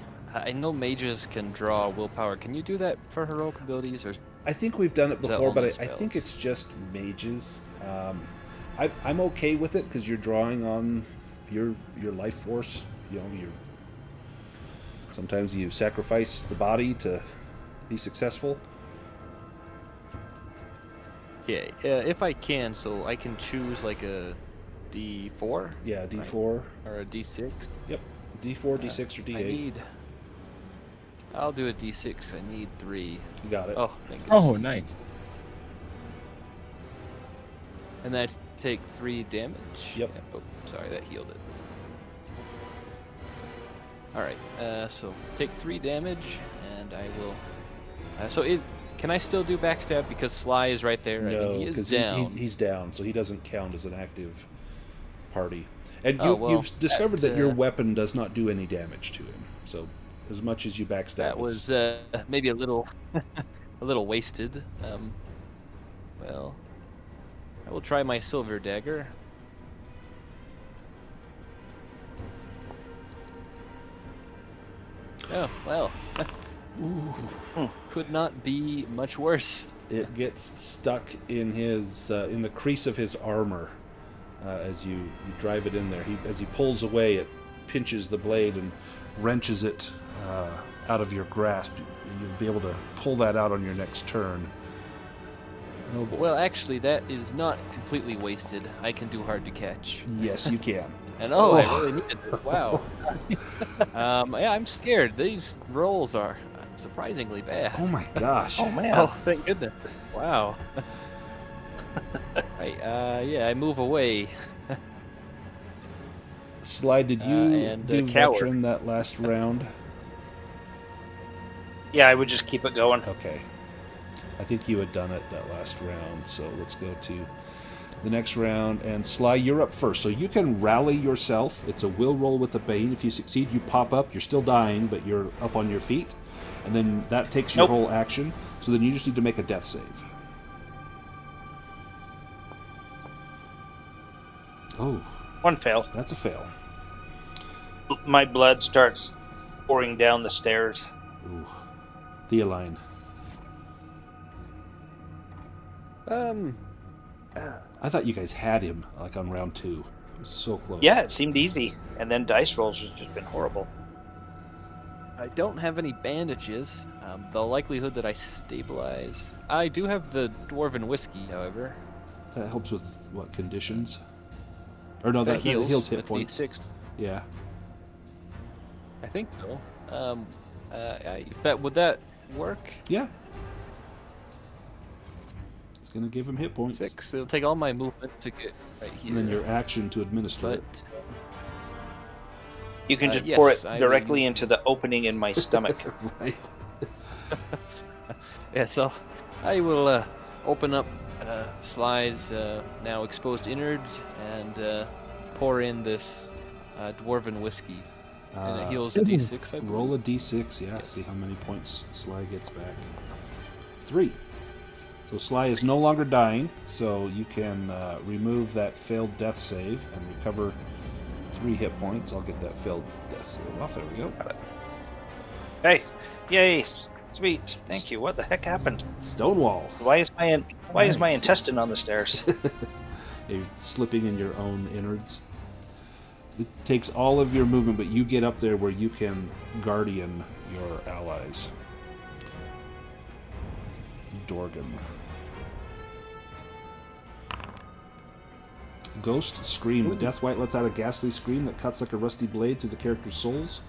know mages can draw willpower. Can you do that for heroic abilities? Or I think we've done it Is that before, but only I think spells? it's just mages. I'm okay with it because you're drawing on your life force. You know, sometimes you sacrifice the body to be successful. yeah, if I can, so I can choose like a D4 Yeah, D4. or a D6. Yep, D4, D6, or D8. I'll do a D6. I need 3. You got it. Oh, thank Oh, goodness. nice. And then I take 3 damage. Yep. Yeah, oh, sorry, that healed it. All right. So take 3 damage, and I will. Can I still do backstab because Sly is right there? I No, mean, he is because down. he's down, so he doesn't count as an active party. And Oh, well, you've discovered that your that, weapon does not do any damage to him. So as much as you backstab, That was maybe a little, a little wasted. Well, I will try my silver dagger. Oh well, could not be much worse. it gets stuck in his in the crease of his armor as you drive it in there. As he pulls away, it pinches the blade and wrenches it out of your grasp. You'll be able to pull that out on your next turn. Oh boy. Well, actually, that is not completely wasted. I can do hard to catch. Yes, you can. And I really needed it. Wow. Yeah, I'm scared. These rolls are surprisingly bad. Oh my gosh. Oh, man. Oh, thank goodness. Wow. Right, yeah, I move away. Sly, did you and, do coward. veteran that last round? Yeah, I would just keep it going. Okay. I think you had done it that last round, so let's go to the next round. And Sly, you're up first. So you can rally yourself. It's a will roll with the Bane. If you succeed, you pop up. You're still dying, but you're up on your feet. And then that takes your Nope. whole action. So then you just need to make a death save. Oh, 1 fail. that's a fail. My blood starts pouring down the stairs. Ooh. Theoline. I thought you guys had him, like, on round 2. It was so close. Yeah, it seemed easy. And then dice rolls has just been horrible. I don't have any bandages. The likelihood that I stabilize. I do have the dwarven whiskey, however. That helps with, what, conditions? Or no, that heals hit at points. D6. Yeah. I think so. Would that work? Yeah. It's going to give him hit points. 6. It'll take all my movement to get right here. And then your action to administer it. But You can just yes, pour it I will directly use- into the opening in my stomach. Right. yeah, so I will open up Sly's now exposed innards and pour in this dwarven whiskey. And it heals a D6, I believe. Roll a d6, yeah. Yes. See how many points Sly gets back. 3. So Sly is no longer dying, so you can remove that failed death save and recover 3 hit points. I'll get that failed death save off. There we go. Hey, yay, sweet. Thank you. What the heck happened? Stonewall. Why is my intestine on the stairs? You're slipping in your own innards. it takes all of your movement, but you get up there where you can guardian your allies. Dorgan. Ghost Scream. The Deathwhite lets out a ghastly scream that cuts like a rusty blade through the character's souls.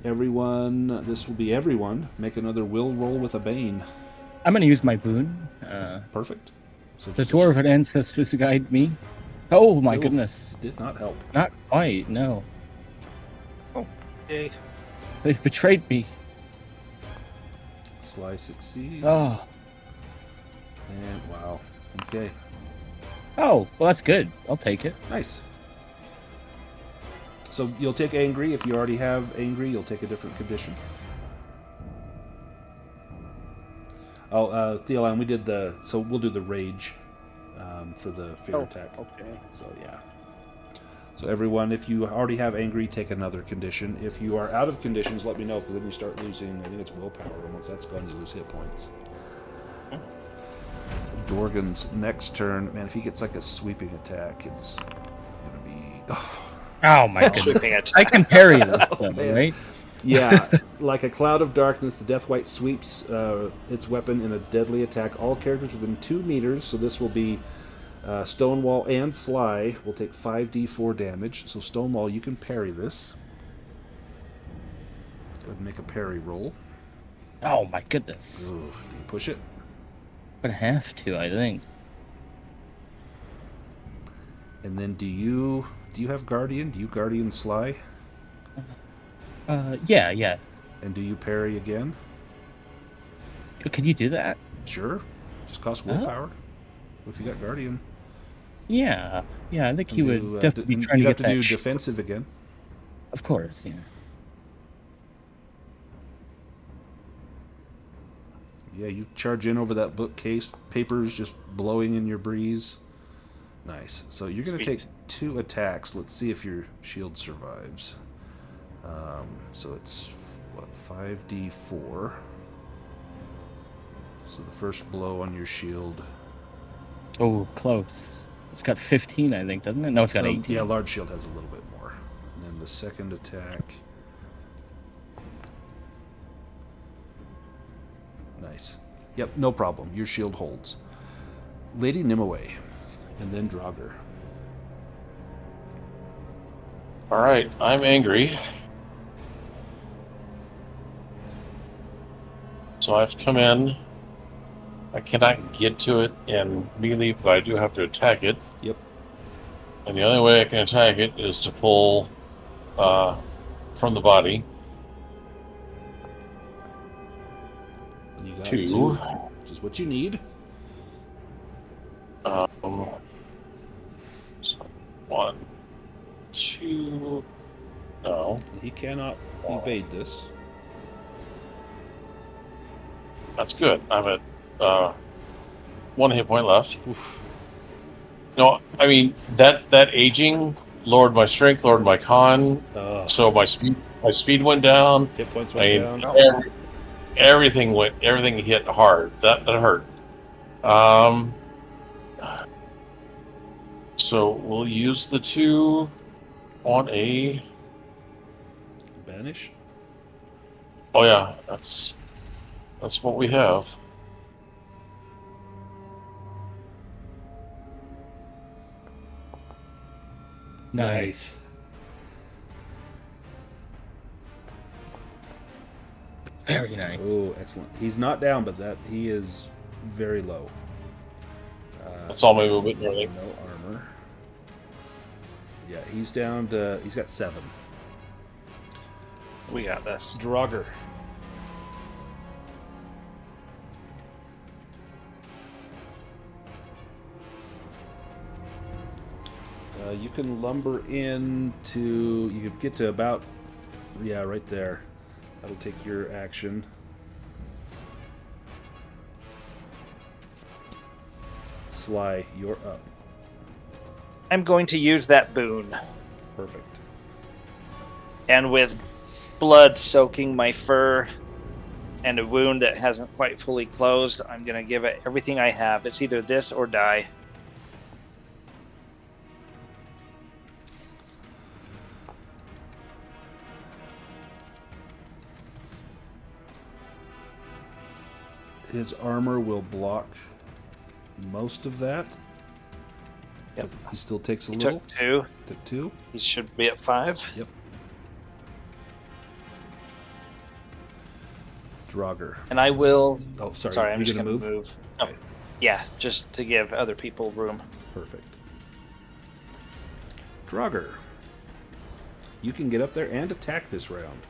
Everyone, this will be everyone, make another will roll with a bane. I'm going to use my boon. Perfect. So The just a dwarven ancestors guide me. Oh my Oof. goodness. Did not help. Not quite, no. Yay. They've betrayed me. Sly succeeds. Oh. And wow. Okay. Oh, well, that's good. I'll take it. Nice. So you'll take angry. If you already have angry, you'll take a different condition. Oh, Theoline, we did the... So we'll do the rage for the fear attack. Okay. So, yeah. So everyone, if you already have angry, take another condition. If you are out of conditions, let me know, because then you start losing... I think it's willpower, and once that's gone, you lose hit points. Dorgan's next turn, man, if he gets like a sweeping attack, it's gonna be... Oh my Sweeping goodness. attack. I can parry this though, man. right? Yeah, like a cloud of darkness, the Deathwhite sweeps its weapon in a deadly attack. All characters within 2 meters, so this will be Stonewall and Sly, will take 5d4 damage. So Stonewall, you can parry this. Go ahead and make a parry roll. Oh my goodness. Ooh, do you push it? I'm gonna have to, I think. And then do you have Guardian? Do you Guardian Sly? Yeah. And do you parry again? Can you do that? Sure. Just cost willpower. If you got Guardian. Yeah. I think he And would definitely be trying you to have get to that. do defensive again. Of course, yeah. Yeah, you charge in over that bookcase, papers just blowing in your breeze. Nice. So you're going to Sweet. take 2 attacks. Let's see if your shield survives. So it's, what, 5d4. So the first blow on your shield. Oh, close. It's got 15, I think, doesn't it? No, it's got 18. Yeah, large shield has a little bit more. And then the second attack. Nice. Yep, no problem. Your shield holds. Lady Nimue, and then Dragur. All right, I'm angry. So I have to come in. I cannot get to it in melee, but I do have to attack it. Yep. And the only way I can attack it is to pull from the body. And you got 2. 2, which is what you need. So 1, 2. No, And he cannot evade this. that's good. I'm at 1 hit point left. Oof. No, I mean that aging lowered my strength, lowered my con, so my speed went down. Hit points I went mean, down. everything hit hard. That hurt. So we'll use the 2 on a. Banish. Oh yeah, that's what we have. Nice. Very nice. Oh, excellent. He's not down, but he is very low. That's all my movement. Really. No armor. Yeah, he's down to. He's got 7. We got this. Dragur. You can lumber into. You can get to about. Yeah, right there. That'll take your action. Sly, you're up. I'm going to use that boon. Perfect. And with blood soaking my fur and a wound that hasn't quite fully closed, I'm going to give it everything I have. It's either this or die. His armor will block most of that. Yep. He still takes a He little. took 2. Took 2. He should be at 5. Yep. Dragur. And I will. Oh, sorry. Sorry, I'm You're just gonna going to move. Oh, Okay. yeah, just to give other people room. Perfect. Dragur. You can get up there and attack this round.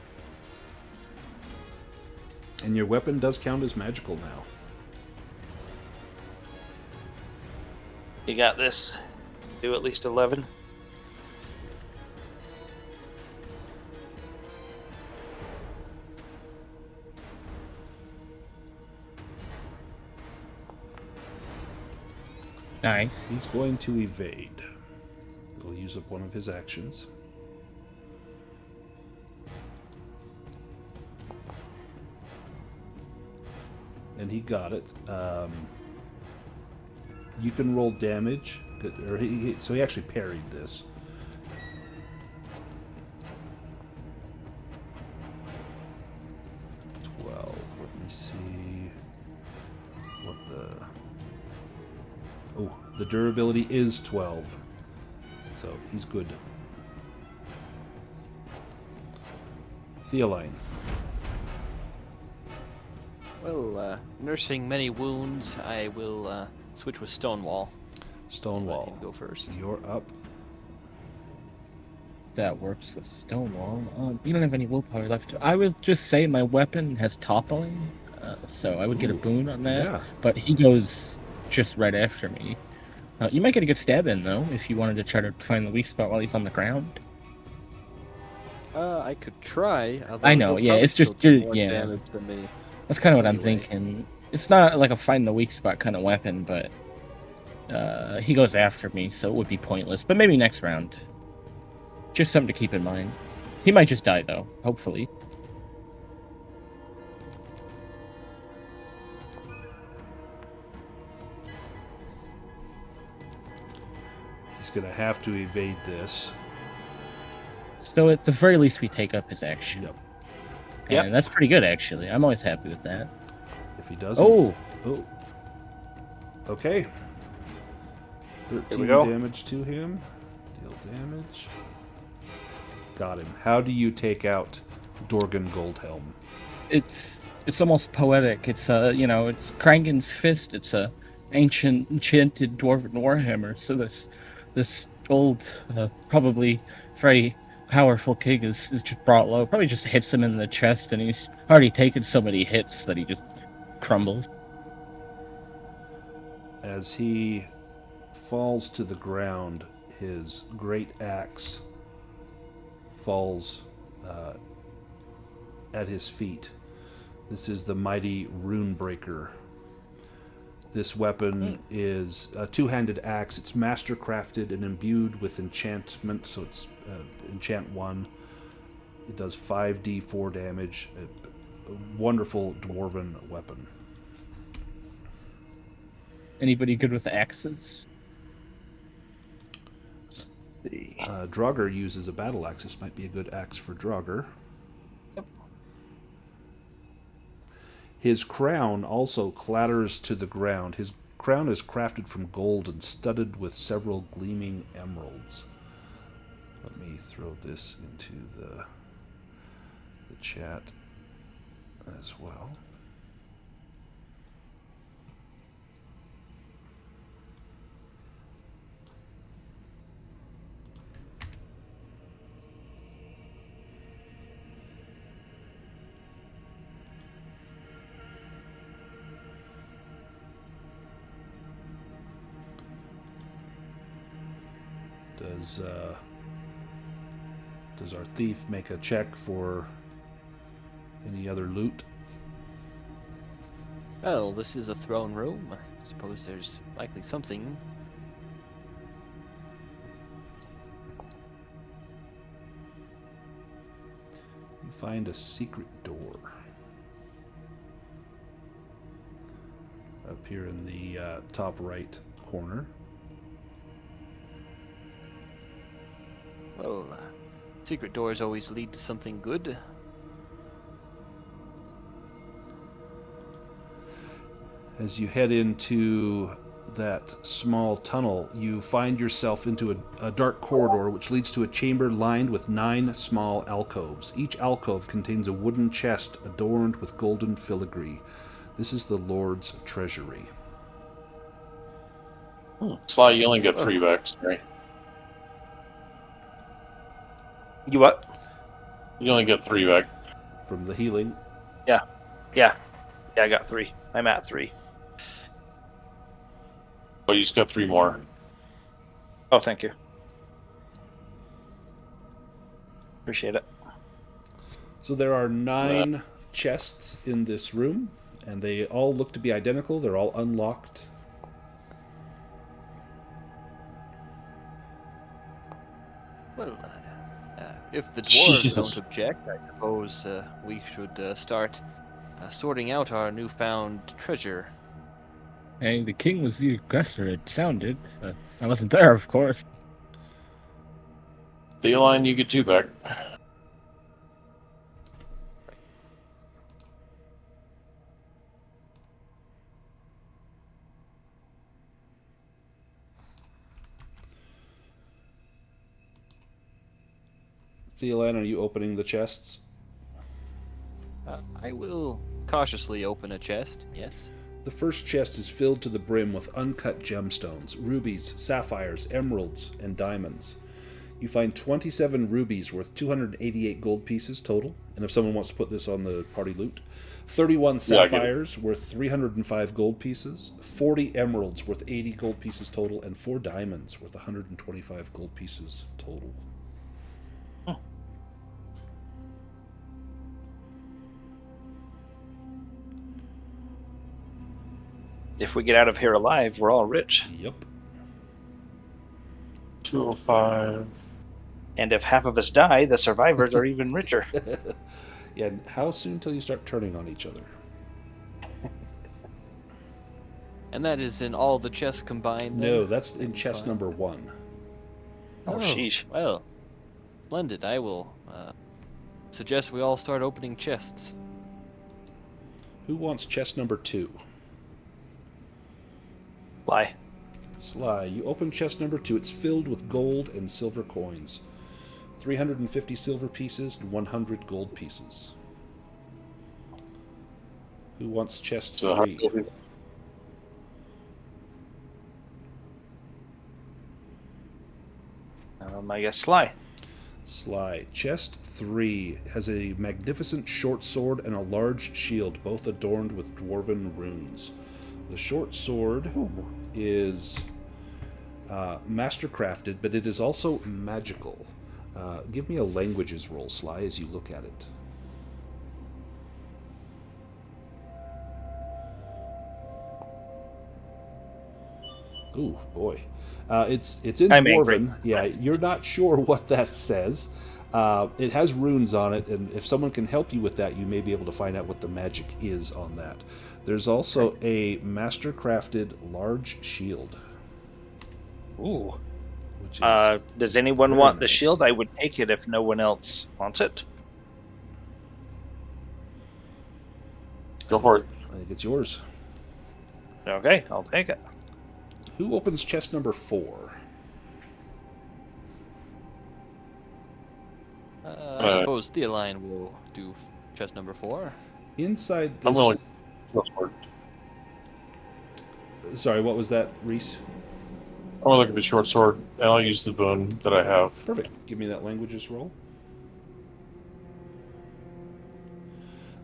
And your weapon does count as magical now. You got this. Do at least 11. Nice. He's going to evade. He'll use up one of his actions. And he got it. You can roll damage. So he actually parried this. Let me see what the durability is 12. So he's good. Theoline. Well, nursing many wounds, I will switch with Stonewall. Stonewall. Let him go first. You're up. That works with Stonewall. You don't have any willpower left. I would just say my weapon has toppling, so I would get a boon on that. Yeah. But he goes just right after me. You might get a good stab in, though, if you wanted to try to find the weak spot while he's on the ground. I could try. I know, they'll yeah, probably it's just- still do more yeah. damage than me. That's kind of what I'm Anyway. thinking. It's not like a find the weak spot kind of weapon, but he goes after me, so it would be pointless. But maybe next round. Just something to keep in mind. He might just die, though, hopefully. He's going to have to evade this. So at the very least, we take up his action. Yep. Yep. And that's pretty good, actually. I'm always happy with that. If he doesn't... Oh! Oh. Okay. Here 13 we go. damage to him. Deal damage. Got him. How do you take out Dorgan Goldhelm? It's almost poetic. It's it's Krangen's fist. It's a ancient enchanted dwarven warhammer. So this old, probably very powerful king is just brought low. Probably just hits him in the chest, and he's already taken so many hits that he just crumbles. As he falls to the ground, his great axe falls at his feet. This is the mighty Runebreaker. This weapon is a two-handed axe. It's mastercrafted and imbued with enchantment, so it's enchant 1. It does 5d4 damage. A wonderful dwarven weapon. Anybody good with axes? Dragur uses a battle axe. This might be a good axe for Dragur. His crown also clatters to the ground. His crown is crafted from gold and studded with several gleaming emeralds. Let me throw this into the chat as well. Does our thief make a check for any other loot? Well, this is a throne room. I suppose there's likely something. You find a secret door up here in the top right corner. Well, secret doors always lead to something good. As you head into that small tunnel, you find yourself into a dark corridor which leads to a chamber lined with 9 small alcoves. Each alcove contains a wooden chest adorned with golden filigree. This is the Lord's treasury. Sly, you only get 3 back. Sorry. You what? You only get 3 back. From the healing. Yeah, I got 3. I'm at 3. Oh, you just got 3 more. Oh, thank you. Appreciate it. So there are 9 chests in this room, and they all look to be identical. They're all unlocked. Well, if the dwarves Jesus. don't object, I suppose we should start sorting out our newfound treasure. Hey, the king was the aggressor, it sounded. I wasn't there, of course. Theoline, you get 2 back. Theoline, are you opening the chests? I will cautiously open a chest, yes. The first chest is filled to the brim with uncut gemstones, rubies, sapphires, emeralds, and diamonds. You find 27 rubies worth 288 gold pieces total, and if someone wants to put this on the party loot, 31 sapphires worth 305 gold pieces, 40 emeralds worth 80 gold pieces total, and 4 diamonds worth 125 gold pieces total. If we get out of here alive, we're all rich. Yep. 205. And if half of us die, the survivors are even richer. Yeah, and how soon till you start turning on each other? And that is in all the chests combined? No, then? that's in chest Fine. number 1. Oh, sheesh. Well, splendid. I will suggest we all start opening chests. Who wants chest number 2? Lie. Sly, you open chest number 2. It's filled with gold and silver coins. 350 silver pieces and 100 gold pieces. Who wants chest So 3? I guess Sly. Sly. Chest 3 has a magnificent short sword and a large shield, both adorned with dwarven runes. The short sword is mastercrafted, but it is also magical. Give me a languages roll, Sly, as you look at it. Ooh, boy. It's in I'm Dwarven. angry. Yeah, you're not sure what that says. It has runes on it, and if someone can help you with that, you may be able to find out what the magic is on that. There's also a master-crafted large shield. Ooh. Which is Does anyone very want the nice. shield? I would take it if no one else wants it. Go for it. I think it's yours. Okay, I'll take it. Who opens chest number 4? I suppose Theoline will do chest number 4. Inside I'm this... willing. Go for it. Sorry, what was that, Reese? I'm gonna look at the short sword, and I'll use the boon that I have. Perfect. Give me that languages roll.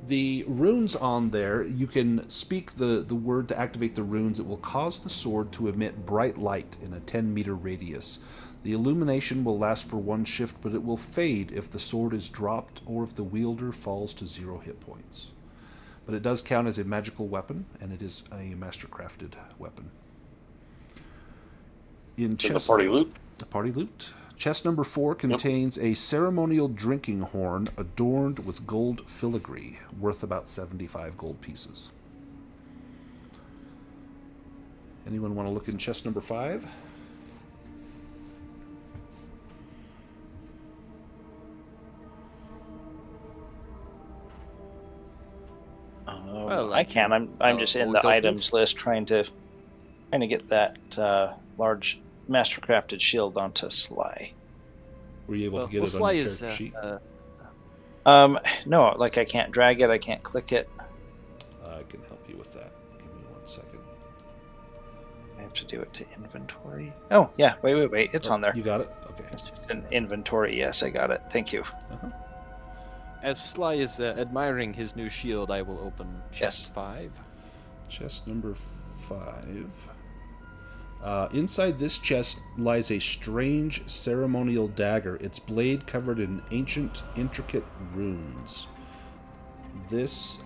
The runes on there, you can speak the word to activate the runes. It will cause the sword to emit bright light in a 10-meter radius. The illumination will last for 1 shift, but it will fade if the sword is dropped or if the wielder falls to 0 hit points. But it does count as a magical weapon, and it is a master-crafted weapon. In To the chest, party loot. the party loot. Chest number 4 contains a ceremonial drinking horn adorned with gold filigree, worth about 75 gold pieces. Anyone want to look in chest number 5? Well, I like can. you- I'm just in always the open items it? list trying to get that large mastercrafted shield onto Sly. Were you able Well, to get well, it on Sly your is character sheet? No, like I can't drag it, I can't click it. I can help you with that. Give me 1 second. I have to do it to inventory. Oh yeah, wait, it's on there. You got it? Okay. It's just an inventory. Yes, I got it. Thank you. Uh-huh. As Sly is admiring his new shield, I will open chest Yes. 5. Chest number 5. Inside this chest lies a strange ceremonial dagger, its blade covered in ancient, intricate runes. This,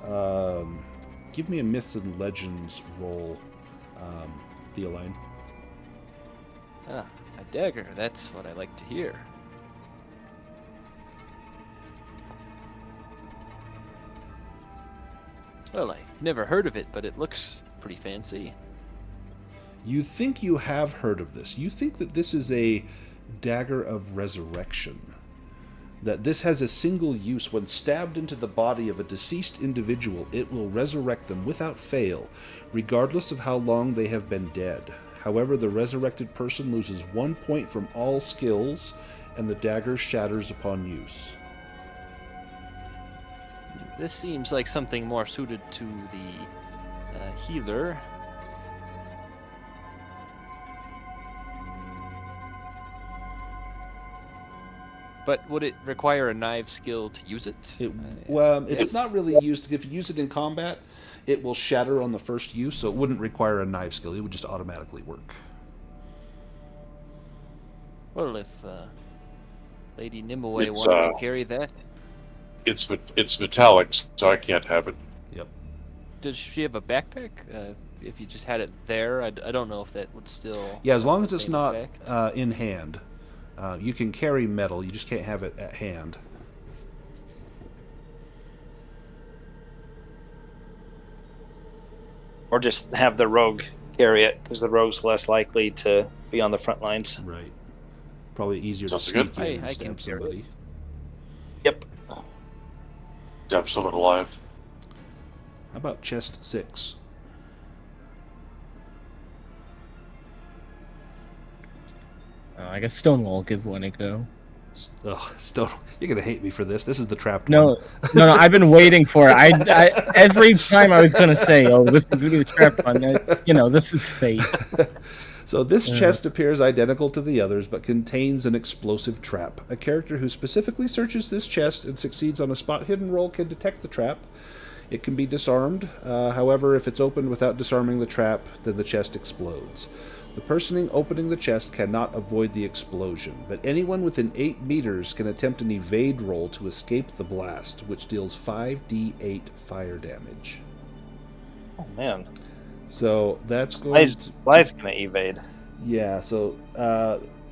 give me a Myths and Legends roll, Theoline. Ah, a dagger. That's what I like to hear. Well, I never heard of it, but it looks pretty fancy. You think you have heard of this. You think that this is a dagger of resurrection. That this has a single use. When stabbed into the body of a deceased individual, it will resurrect them without fail, regardless of how long they have been dead. However, the resurrected person loses 1 point from all skills, and the dagger shatters upon use. This seems like something more suited to the healer. But would it require a knife skill to use it? It's Yes. not really used. If you use it in combat, it will shatter on the first use, so it wouldn't require a knife skill. It would just automatically work. Well, if Lady Nimue It's, wanted to carry that, It's metallic, so I can't have it. Yep. does she have a backpack? If you just had it there, I don't know if that would still. Yeah, as long have as the it's same not effect. in hand. You can carry metal, you just can't have it at hand. Or just have the rogue carry it, because the rogue's less likely to be on the front lines. Right. Probably easier to Sounds sneak good. in and I stab can carry somebody. it. Yep. Stab someone alive. How about chest 6? I guess Stonewall will give one a go. Stone, you're gonna hate me for this. This is the trapped No, one. no, I've been waiting for it. I every time I was gonna say, "Oh, this is gonna be the trap one." This is fate. So this chest appears identical to the others, but contains an explosive trap. A character who specifically searches this chest and succeeds on a spot hidden roll can detect the trap. It can be disarmed. However, if it's opened without disarming the trap, then the chest explodes. The person opening the chest cannot avoid the explosion, but anyone within 8 meters can attempt an evade roll to escape the blast, which deals 5d8 fire damage. Oh man, So that's going to... Sly's gonna evade. Yeah, so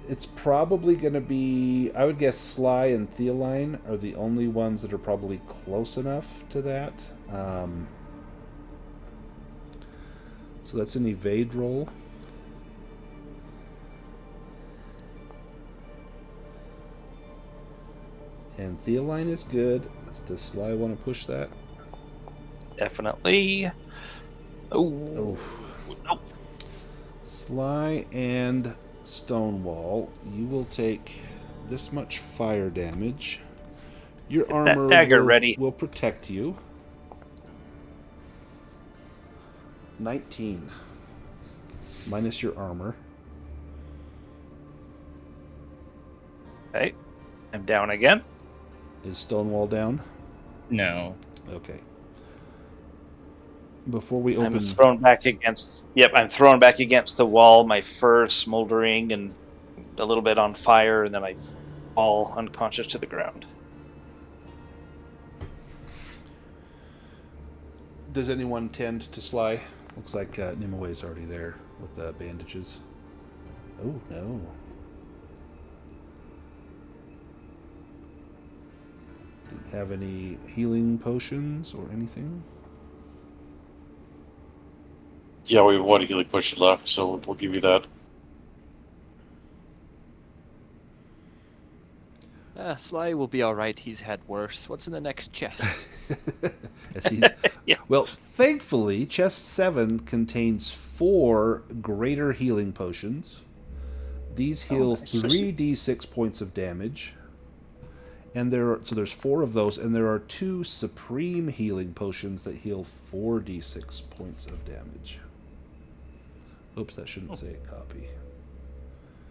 it's probably going to be... I would guess Sly and Theoline are the only ones that are probably close enough to that. So that's an evade roll. And Theoline is good. Does Sly want to push that? Definitely. Oh, Oh. nope. Sly and Stonewall, you will take this much fire damage. Your that armor dagger ready. will protect you. 19. Minus your armor. Okay, I'm down again. Is Stonewall down? No. Okay. Before we open... I'm thrown back against. Yep, I'm thrown back against the wall. My fur smoldering and a little bit on fire, and then I fall unconscious to the ground. Does anyone tend to Sly? Looks like Nimue is already there with the bandages. Oh, no. Do you have any healing potions or anything? Yeah, we have one healing potion left, so we'll give you that. Sly will be all right. He's had worse. What's in the next chest? As he's, Yeah. Well, thankfully, chest 7 contains 4 greater healing potions. These heal nice. 3d6 points of damage. And there's 4 of those, and there are 2 supreme healing potions that heal 4d6 points of damage. Oops, that shouldn't say copy.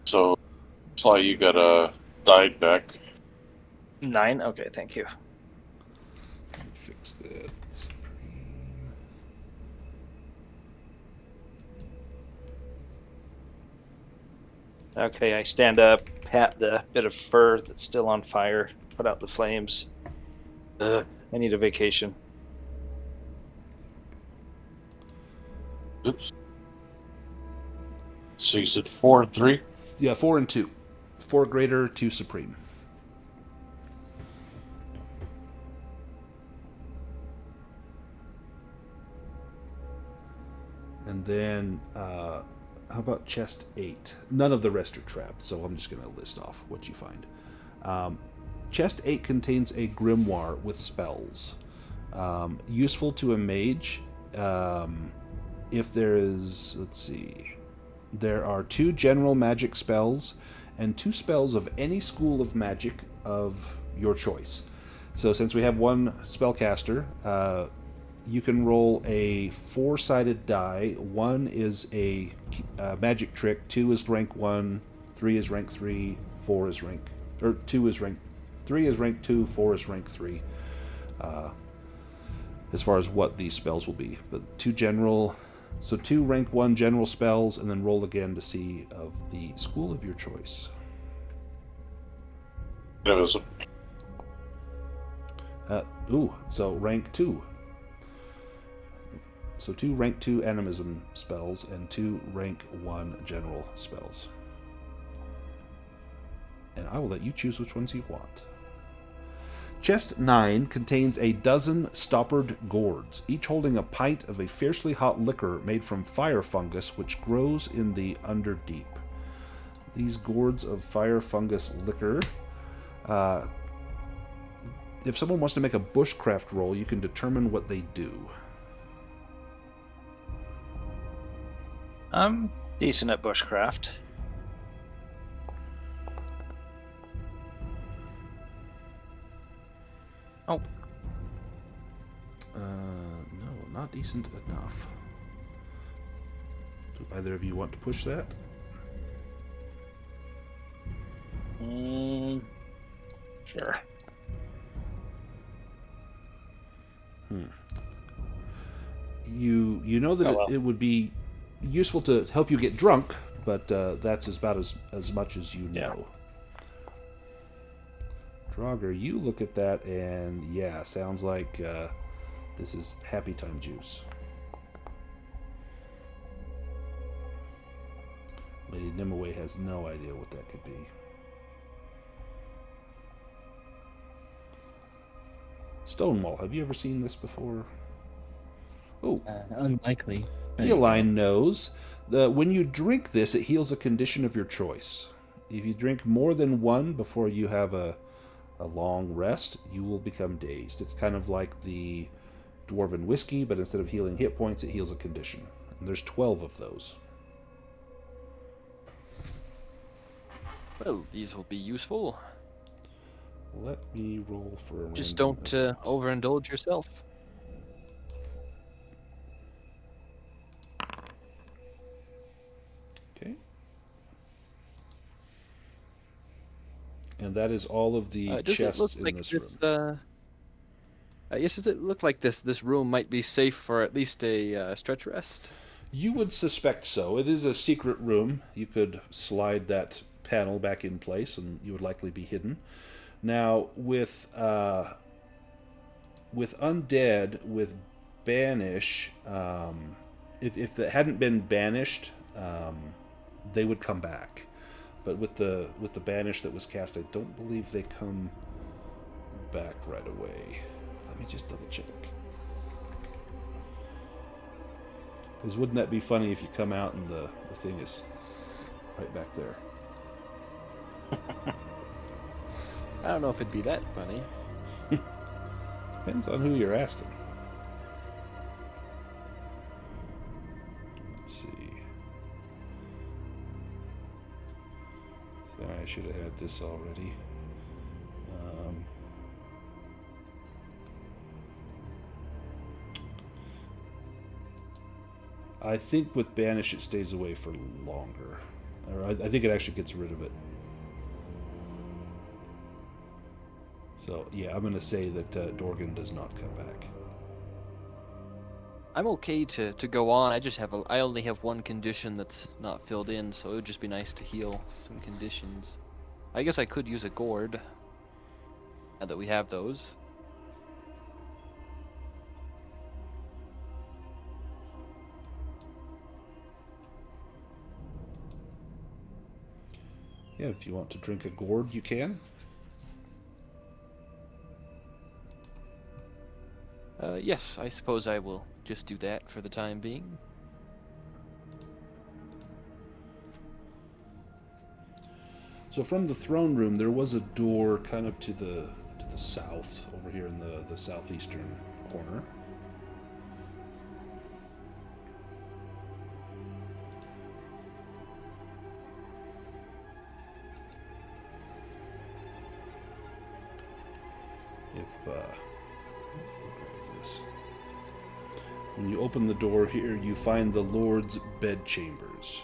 So, Sly, you got a died back. 9? Okay, thank you. Let me fix that. Supreme. Okay, I stand up, pat the bit of fur that's still on fire, put out the flames. I need a vacation. Oops. So you said 4 and 3? Yeah, 4 and 2. 4 greater, 2 supreme. And then, how about chest 8? None of the rest are trapped, so I'm just going to list off what you find. Chest 8 contains a grimoire with spells. Useful to a mage. If there is, let's see, there are 2 general magic spells and 2 spells of any school of magic of your choice. So since we have 1 spellcaster, you can roll a 4-sided die. 1 is a magic trick, 2 is rank 1, 3 is rank 3, 4 is rank, or 2 is rank, 3 is rank 2, 4 is rank 3. As far as what these spells will be, but 2 general, so 2 rank 1 general spells, and then roll again to see of the school of your choice. It was So rank 2. So 2 rank 2 animism spells and 2 rank 1 general spells. And I will let you choose which ones you want. Chest 9 contains a dozen stoppered gourds, each holding a pint of a fiercely hot liquor made from fire fungus which grows in the underdeep. These gourds of fire fungus liquor, if someone wants to make a bushcraft roll, you can determine what they do. I'm decent at bushcraft. Oh, No, not decent enough. Do either of you want to push that? sure. You know that Oh, well. it would be useful to help you get drunk, but that's about as much as you Yeah. know. Dragur, you look at that and yeah, sounds like this is happy time juice. Lady Nimue has no idea what that could be. Stonewall, have you ever seen this before? Oh, Unlikely. Theoline knows that when you drink this, it heals a condition of your choice. If you drink more than 1 before you have a long rest, you will become dazed. It's kind of like the dwarven whiskey, but instead of healing hit points, it heals a condition. And there's 12 of those. Well, these will be useful. Let me roll for a Just random don't event. overindulge yourself. Okay. And that is all of the Does it look chests in like this this? room. Yes, does it look like this room might be safe for at least a stretch rest? You would suspect so. It is a secret room. You could slide that panel back in place, and you would likely be hidden. Now, with undead, with banish, if it hadn't been banished, they would come back. But with the banish that was cast, I don't believe they come back right away. Let me just double check. Because wouldn't that be funny if you come out and the thing is right back there? I don't know if it'd be that funny. Depends on who you're asking. Let's see. Sorry, I should have had this already. I think with Banish it stays away for longer. Or I think it actually gets rid of it. So, yeah, I'm going to say that Dorgan does not come back. I'm okay to go on. I only have one condition that's not filled in, so it would just be nice to heal some conditions. I guess I could use a gourd, now that we have those. Yeah, if you want to drink a gourd, you can. Yes, I suppose I will just do that for the time being. So from the throne room, there was a door kind of to the south, over here in the southeastern corner. I'll grab this. When you open the door here, you find the Lord's bedchambers.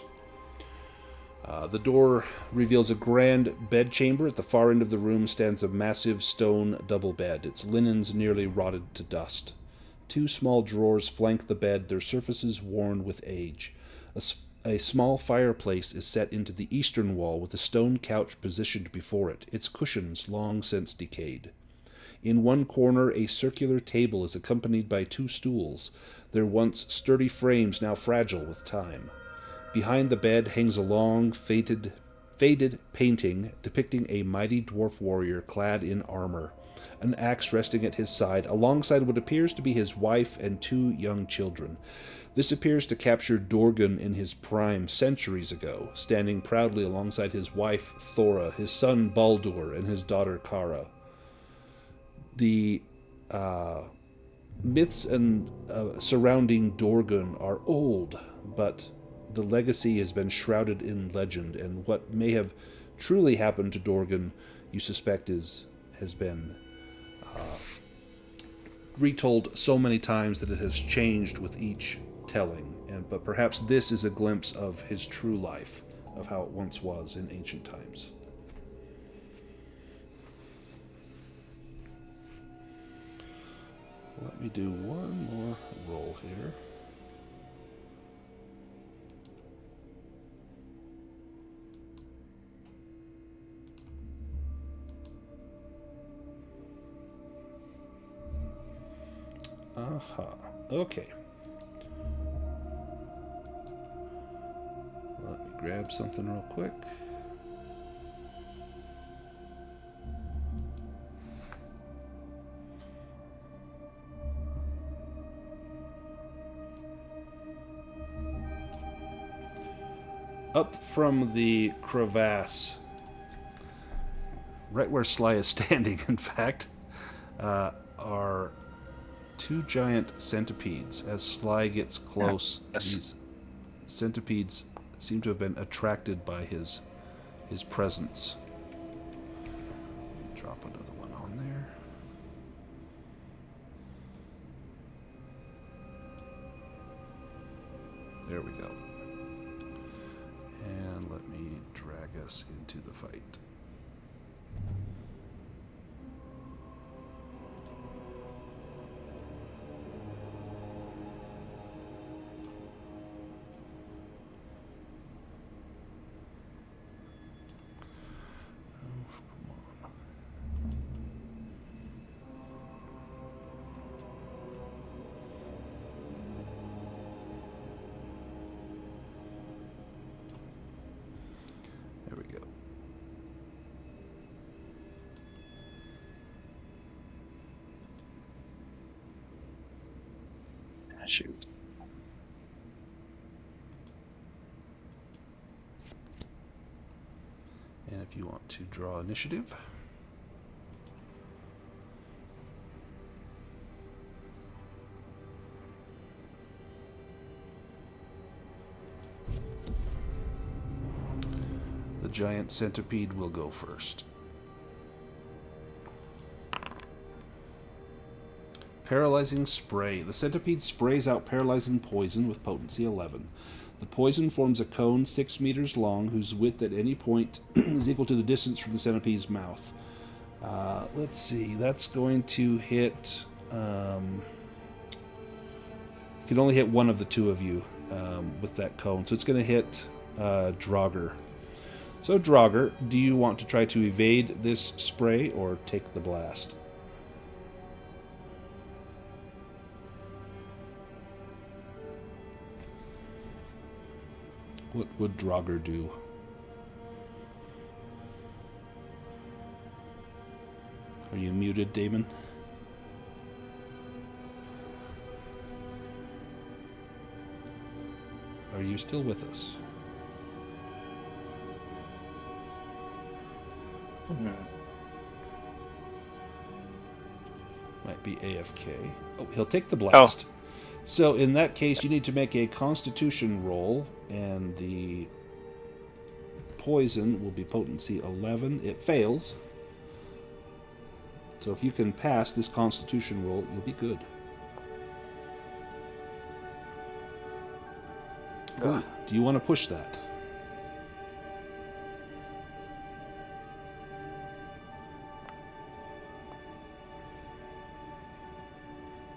The door reveals a grand bedchamber. At the far end of the room stands a massive stone double bed, its linens nearly rotted to dust. Two small drawers flank the bed, their surfaces worn with age. A small fireplace is set into the eastern wall with a stone couch positioned before it, its cushions long since decayed. In one corner, a circular table is accompanied by two stools, their once sturdy frames now fragile with time. Behind the bed hangs a long, faded painting depicting a mighty dwarf warrior clad in armor, an axe resting at his side, alongside what appears to be his wife and two young children. This appears to capture Dorgan in his prime centuries ago, standing proudly alongside his wife Thora, his son Baldur, and his daughter Kara. The myths and surrounding Dorgan are old, but the legacy has been shrouded in legend, and what may have truly happened to Dorgan, you suspect, has been retold so many times that it has changed with each telling. But perhaps this is a glimpse of his true life, of how it once was in ancient times. Let me do one more roll here. Okay. Let me grab something real quick. Up from the crevasse, right where Sly is standing, in fact, are two giant centipedes. As Sly gets close, these centipedes seem to have been attracted by his presence. Drop another one on there. There we go. And let me drag us into the fight. There we go. Shoot. And if you want to draw initiative. giant centipede will go first. Paralyzing spray. The centipede sprays out paralyzing poison with potency 11. The poison forms a cone 6 meters long whose width at any point is equal to the distance from the centipede's mouth. Let's see. That's going to hit... you can only hit one of the two of you with that cone. So it's going to hit Dragur. So Dragur, do you want to try to evade this spray or take the blast? What would Dragur do? Are you muted, Damon? Are you still with us? Might be AFK. Oh, he'll take the blast. So in that case, you need to make a Constitution roll, and the poison will be potency 11. It fails. So if you can pass this Constitution roll, you'll be good. Ooh, do you want to push that?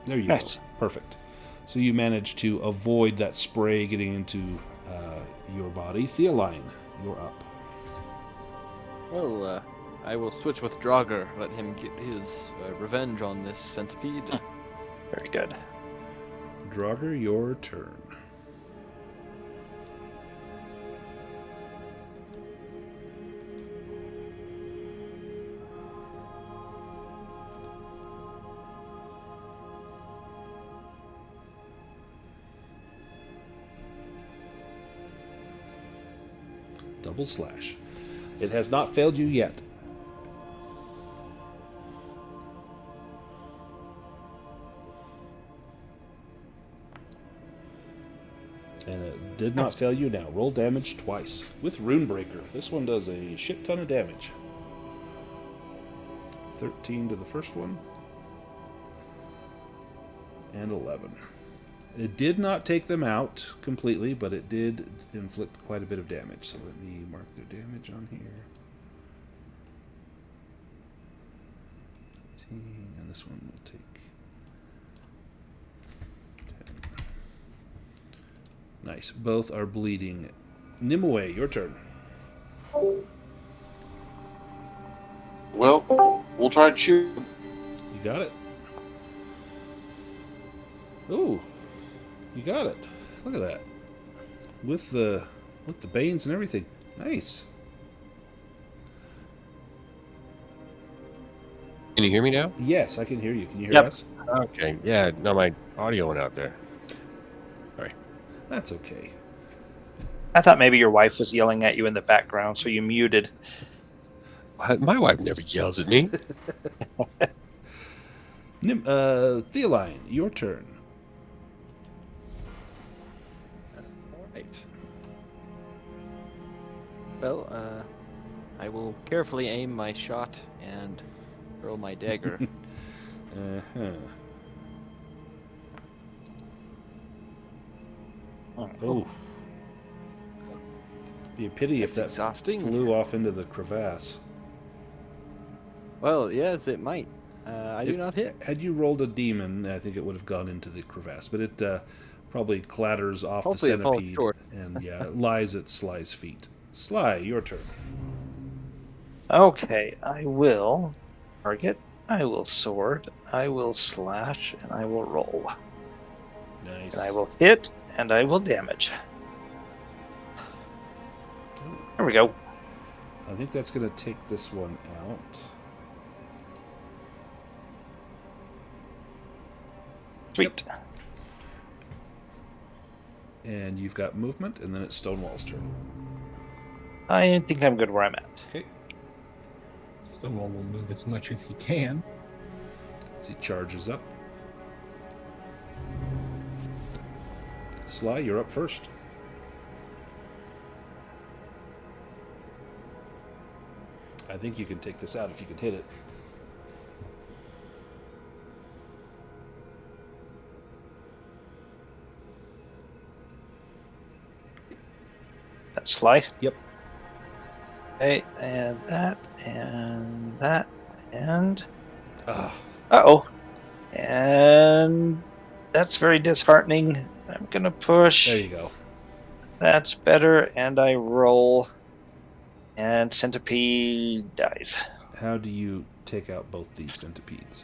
There you go. Perfect. So you managed to avoid that spray getting into your body. Theoline, you're up. Well, I will switch with Dragur, let him get his revenge on this centipede. Very good. Dragur, your turn. Double slash. It has not failed you yet. And it did not fail you now. Roll damage twice with Runebreaker. This one does a shit ton of damage. 13 to the first one. And 11. It did not take them out completely, but it did inflict quite a bit of damage. So let me mark their damage on here. 15, and this one will take 10. Nice. Both are bleeding. Nimue, your turn. Well, we'll try to shoot. You got it. Ooh. You got it. Look at that. With the banes and everything. Nice. Can you hear me now? Yes, I can hear you. Can you hear us? Okay. Yeah. No, my audio went out there. Sorry. That's okay. I thought maybe your wife was yelling at you in the background, so you muted. My wife never yells at me. Theoline, your turn. Alright. Well, I will carefully aim my shot and throw my dagger. Uh-huh. Oh. Be a pity if That's that exhausting. flew off into the crevasse. Well, yes, it might. I do not hit. Had you rolled a demon, I think it would have gone into the crevasse, but it probably clatters off Hopefully the it falls centipede short. and it lies at Sly's feet. Sly, your turn. Okay, I will target, I will sword, I will slash, and I will roll. Nice. And I will hit, and I will damage. There we go. I think that's going to take this one out. Sweet. And you've got movement, and then it's Stonewall's turn. I think I'm good where I'm at. Okay. Stonewall will move as much as he can. As he charges up. Sly, you're up first. I think you can take this out if you can hit it. That slide. Yep. Okay, and that, and that, and Ah, uh-oh. And that's very disheartening. I'm gonna push. there you go. That's better, and I roll. And centipede dies. How do you take out both these centipedes?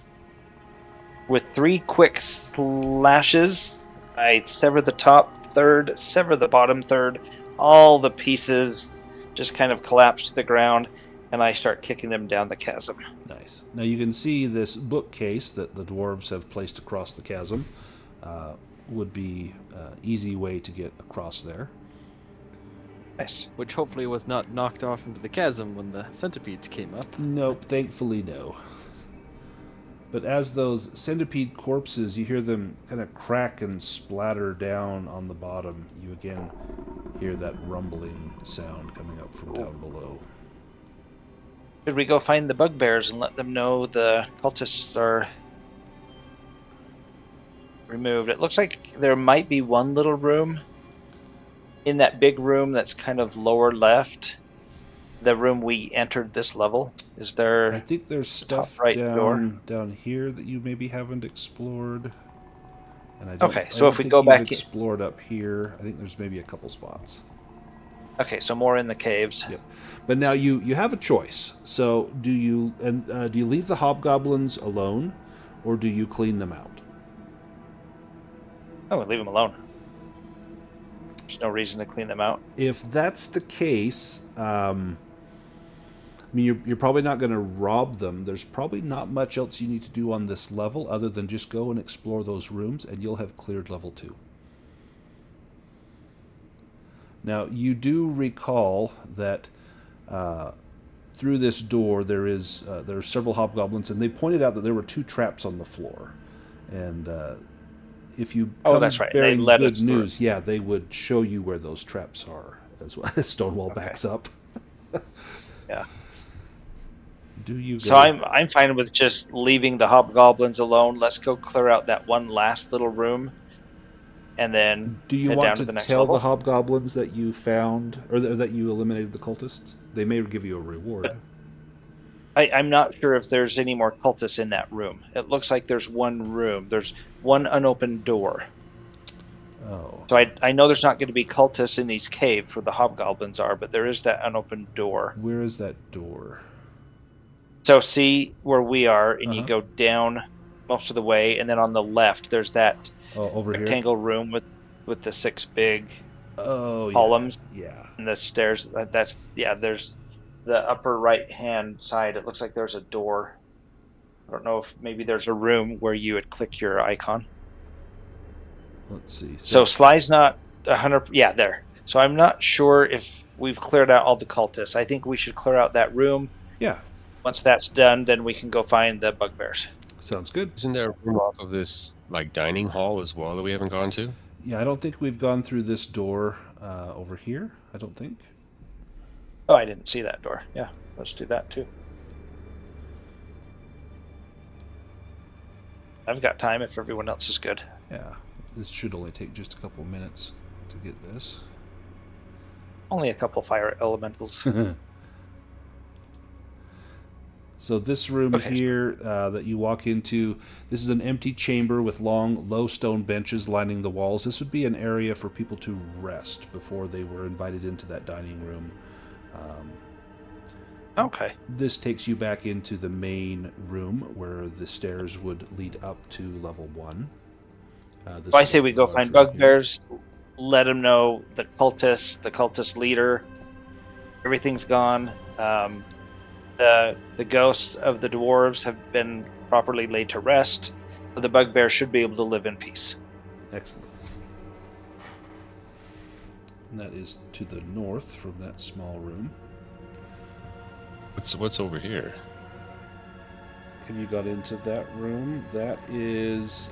With 3 quick slashes, I sever the top third, sever the bottom third. All the pieces just kind of collapse to the ground, and I start kicking them down the chasm. Nice. Now you can see this bookcase that the dwarves have placed across the chasm. Would be an easy way to get across there. Nice. Which hopefully was not knocked off into the chasm when the centipedes came up. Nope, thankfully no. But as those centipede corpses, you hear them kind of crack and splatter down on the bottom. You again hear that rumbling sound coming up from down below. Should we go find the bugbears and let them know the cultists are removed? It looks like there might be one little room in that big room that's kind of lower left. The room we entered this level. Is there... I think there's stuff right down here that you maybe haven't explored. And I don't, Okay, I so don't if we think go you've back in- explored up here. I think there's maybe a couple spots. Okay, so more in the caves. Yep. But now you have a choice. So do you leave the hobgoblins alone, or do you clean them out? Oh, leave them alone. There's no reason to clean them out. If that's the case, I mean, you're probably not going to rob them. There's probably not much else you need to do on this level other than just go and explore those rooms, and you'll have cleared level 2. Now, you do recall that through this door there are several hobgoblins, and they pointed out that there were 2 traps on the floor. And if you come that's right. They bearing led good us through. news, yeah, they would show you where those traps are as well. Stonewall backs up. Yeah. Do you? So I'm fine with just leaving the hobgoblins alone. Let's go clear out that one last little room, and then Do you head want down to the next tell level. the hobgoblins that you found, or that you eliminated the cultists? They may give you a reward. I'm not sure if there's any more cultists in that room. It looks like there's one room. There's one unopened door. Oh. So I know there's not going to be cultists in these caves where the hobgoblins are, but there is that unopened door. Where is that door? So see where we are, and you Uh-huh. go down most of the way, and then on the left there's that Oh, over here. rectangle room with the 6 big Oh, yeah. columns Yeah. and the stairs. There's the upper right hand side. It looks like there's a door. I don't know if maybe there's a room where you would click your icon. Let's see. So Sly's not 100. Yeah, there. So I'm not sure if we've cleared out all the cultists. I think we should clear out that room. Yeah, Once that's done, then we can go find the bugbears. sounds good. Isn't there a room off of this like dining hall as well that we haven't gone to? Yeah, I don't think we've gone through this door over here. I don't think. Oh, I didn't see that door. Yeah, let's do that too. I've got time if everyone else is good. Yeah, this should only take just a couple minutes to get this. Only a couple fire elementals. So this room Okay. here that you walk into, this is an empty chamber with long, low stone benches lining the walls. This would be an area for people to rest before they were invited into that dining room. Okay. This takes you back into the main room where the stairs would lead up to level 1. So I say we go find bugbears, let them know the cultist leader, everything's gone. The ghosts of the dwarves have been properly laid to rest, so the bugbear should be able to live in peace. Excellent. And that is to the north from that small room. What's over here? have you got into that room? That is,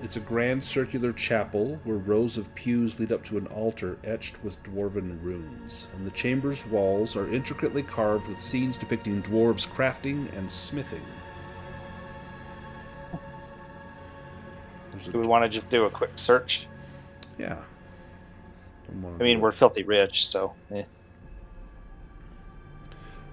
it's a grand circular chapel where rows of pews lead up to an altar etched with dwarven runes. And the chamber's walls are intricately carved with scenes depicting dwarves crafting and smithing. Do we want to just do a quick search? Yeah. I mean, we're filthy rich, so...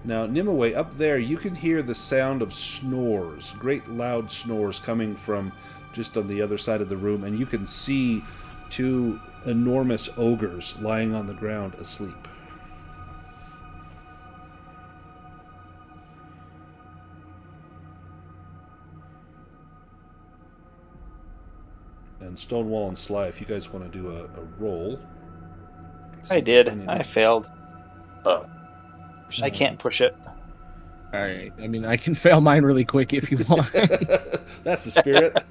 Now, Nimue, up there, you can hear the sound of snores, great loud snores coming from just on the other side of the room, and you can see two enormous ogres lying on the ground asleep. And Stonewall and Sly, if you guys want to do a roll. I did. I failed. I can't push it. All right. I mean, I can fail mine really quick if you want. That's the spirit.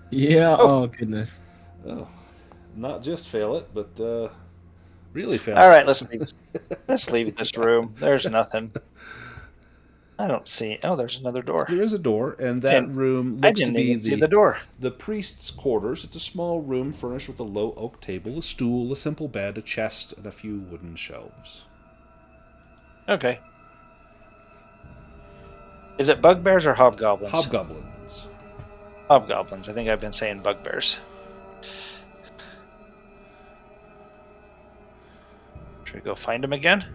Yeah. Oh, goodness. Oh, not just fail it, but really fail All it. right, let's leave this room. There's nothing. I don't see. Oh, there's another door. There is a door, and that room I looks to didn't be even see the door. the priest's quarters. It's a small room furnished with a low oak table, a stool, a simple bed, a chest, and a few wooden shelves. Okay. Is it bugbears or hobgoblins? Hobgoblins. Hobgoblins. I think I've been saying bugbears. Should we go find them again?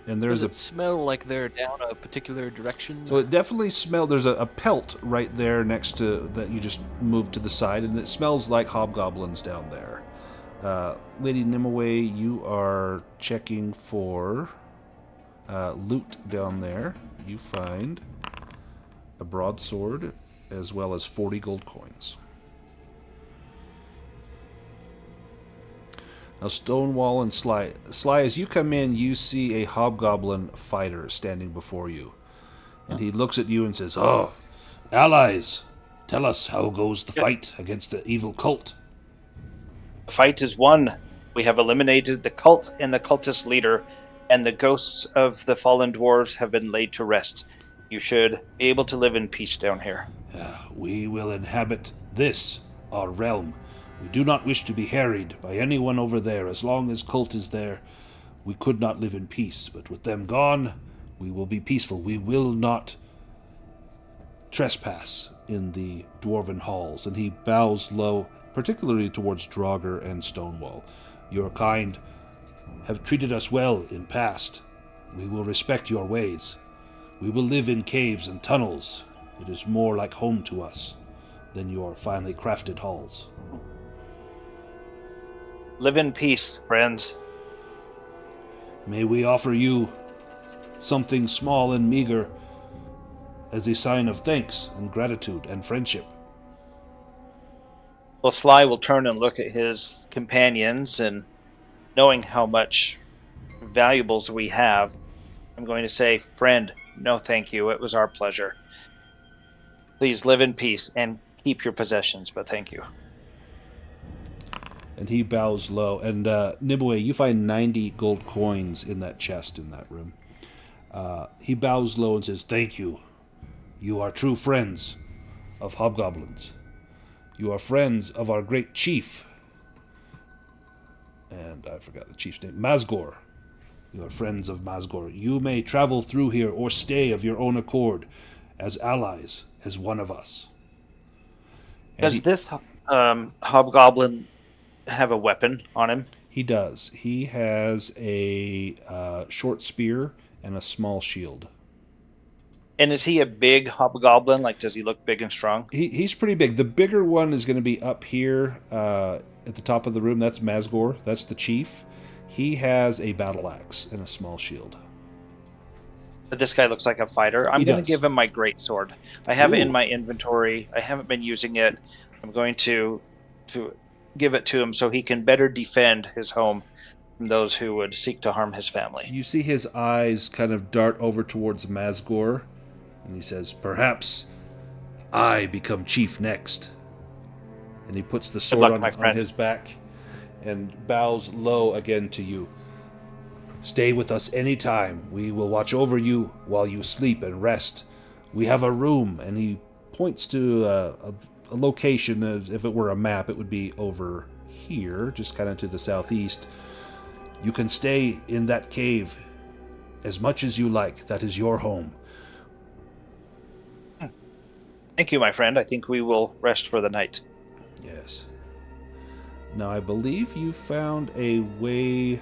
And there's Does it smell like they're down a particular direction? So it definitely smells. There's a pelt right there next to that you just moved to the side, and it smells like hobgoblins down there. Lady Nimue, you are checking for loot down there. You find a broadsword as well as 40 gold coins. Now, Stonewall and Sly, as you come in, you see a hobgoblin fighter standing before you. And he looks at you and says, "Oh, allies, tell us how goes the fight against the evil cult." The fight is won. We have eliminated the cult and the cultist leader, and the ghosts of the fallen dwarves have been laid to rest. You should be able to live in peace down here. We will inhabit this, our realm. We do not wish to be harried by anyone over there. As long as cult is there, we could not live in peace. But with them gone, we will be peaceful. We will not trespass in the dwarven halls. And he bows low, particularly towards Dragur and Stonewall. Your kind have treated us well in past. We will respect your ways. We will live in caves and tunnels. It is more like home to us than your finely crafted halls. Live in peace, friends. May we offer you something small and meager as a sign of thanks and gratitude and friendship. Well, Sly will turn and look at his companions, and knowing how much valuables we have, I'm going to say, "Friend, no thank you. It was our pleasure. Please live in peace and keep your possessions, but thank you." And he bows low. And Nimue, you find 90 gold coins in that chest in that room. He bows low and says, "Thank you. You are true friends of hobgoblins. You are friends of our great chief." And I forgot the chief's name. Mazgor. You are friends of Mazgor. You may travel through here or stay of your own accord as allies, as one of us. And Does this hobgoblin have a weapon on him? He does. He has a short spear and a small shield. And is he a big hobgoblin? Like, does he look big and strong? He's pretty big. The bigger one is going to be up here at the top of the room. That's Mazgor. That's the chief. He has a battle axe and a small shield. But this guy looks like a fighter. I'm going to give him my great sword. I have it in Ooh. my inventory. I haven't been using it. I'm going to give it to him so he can better defend his home from those who would seek to harm his family. You see his eyes kind of dart over towards Mazgor, and he says, "Perhaps I become chief next." And he puts the sword luck, on my friend. his back and bows low again to you. Stay with us anytime. We will watch over you while you sleep and rest. We have a room, and he points to a location. If it were a map, it would be over here, just kind of to the southeast. You can stay in that cave as much as you like. That is your home. Thank you, my friend. I think we will rest for the night. Yes. Now, I believe you found a way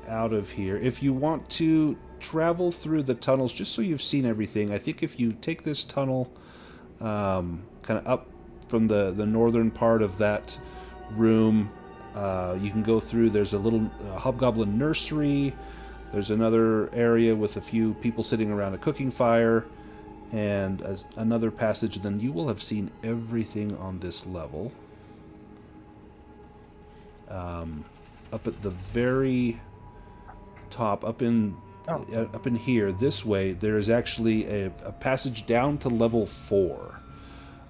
out of here. If you want to travel through the tunnels, just so you've seen everything, I think if you take this tunnel kind of up from the northern part of that room, you can go through. There's a little hobgoblin nursery. There's another area with a few people sitting around a cooking fire, and another passage. Then you will have seen everything on this level. Up at the very top, up in here, this way, there is actually a passage down to level 4.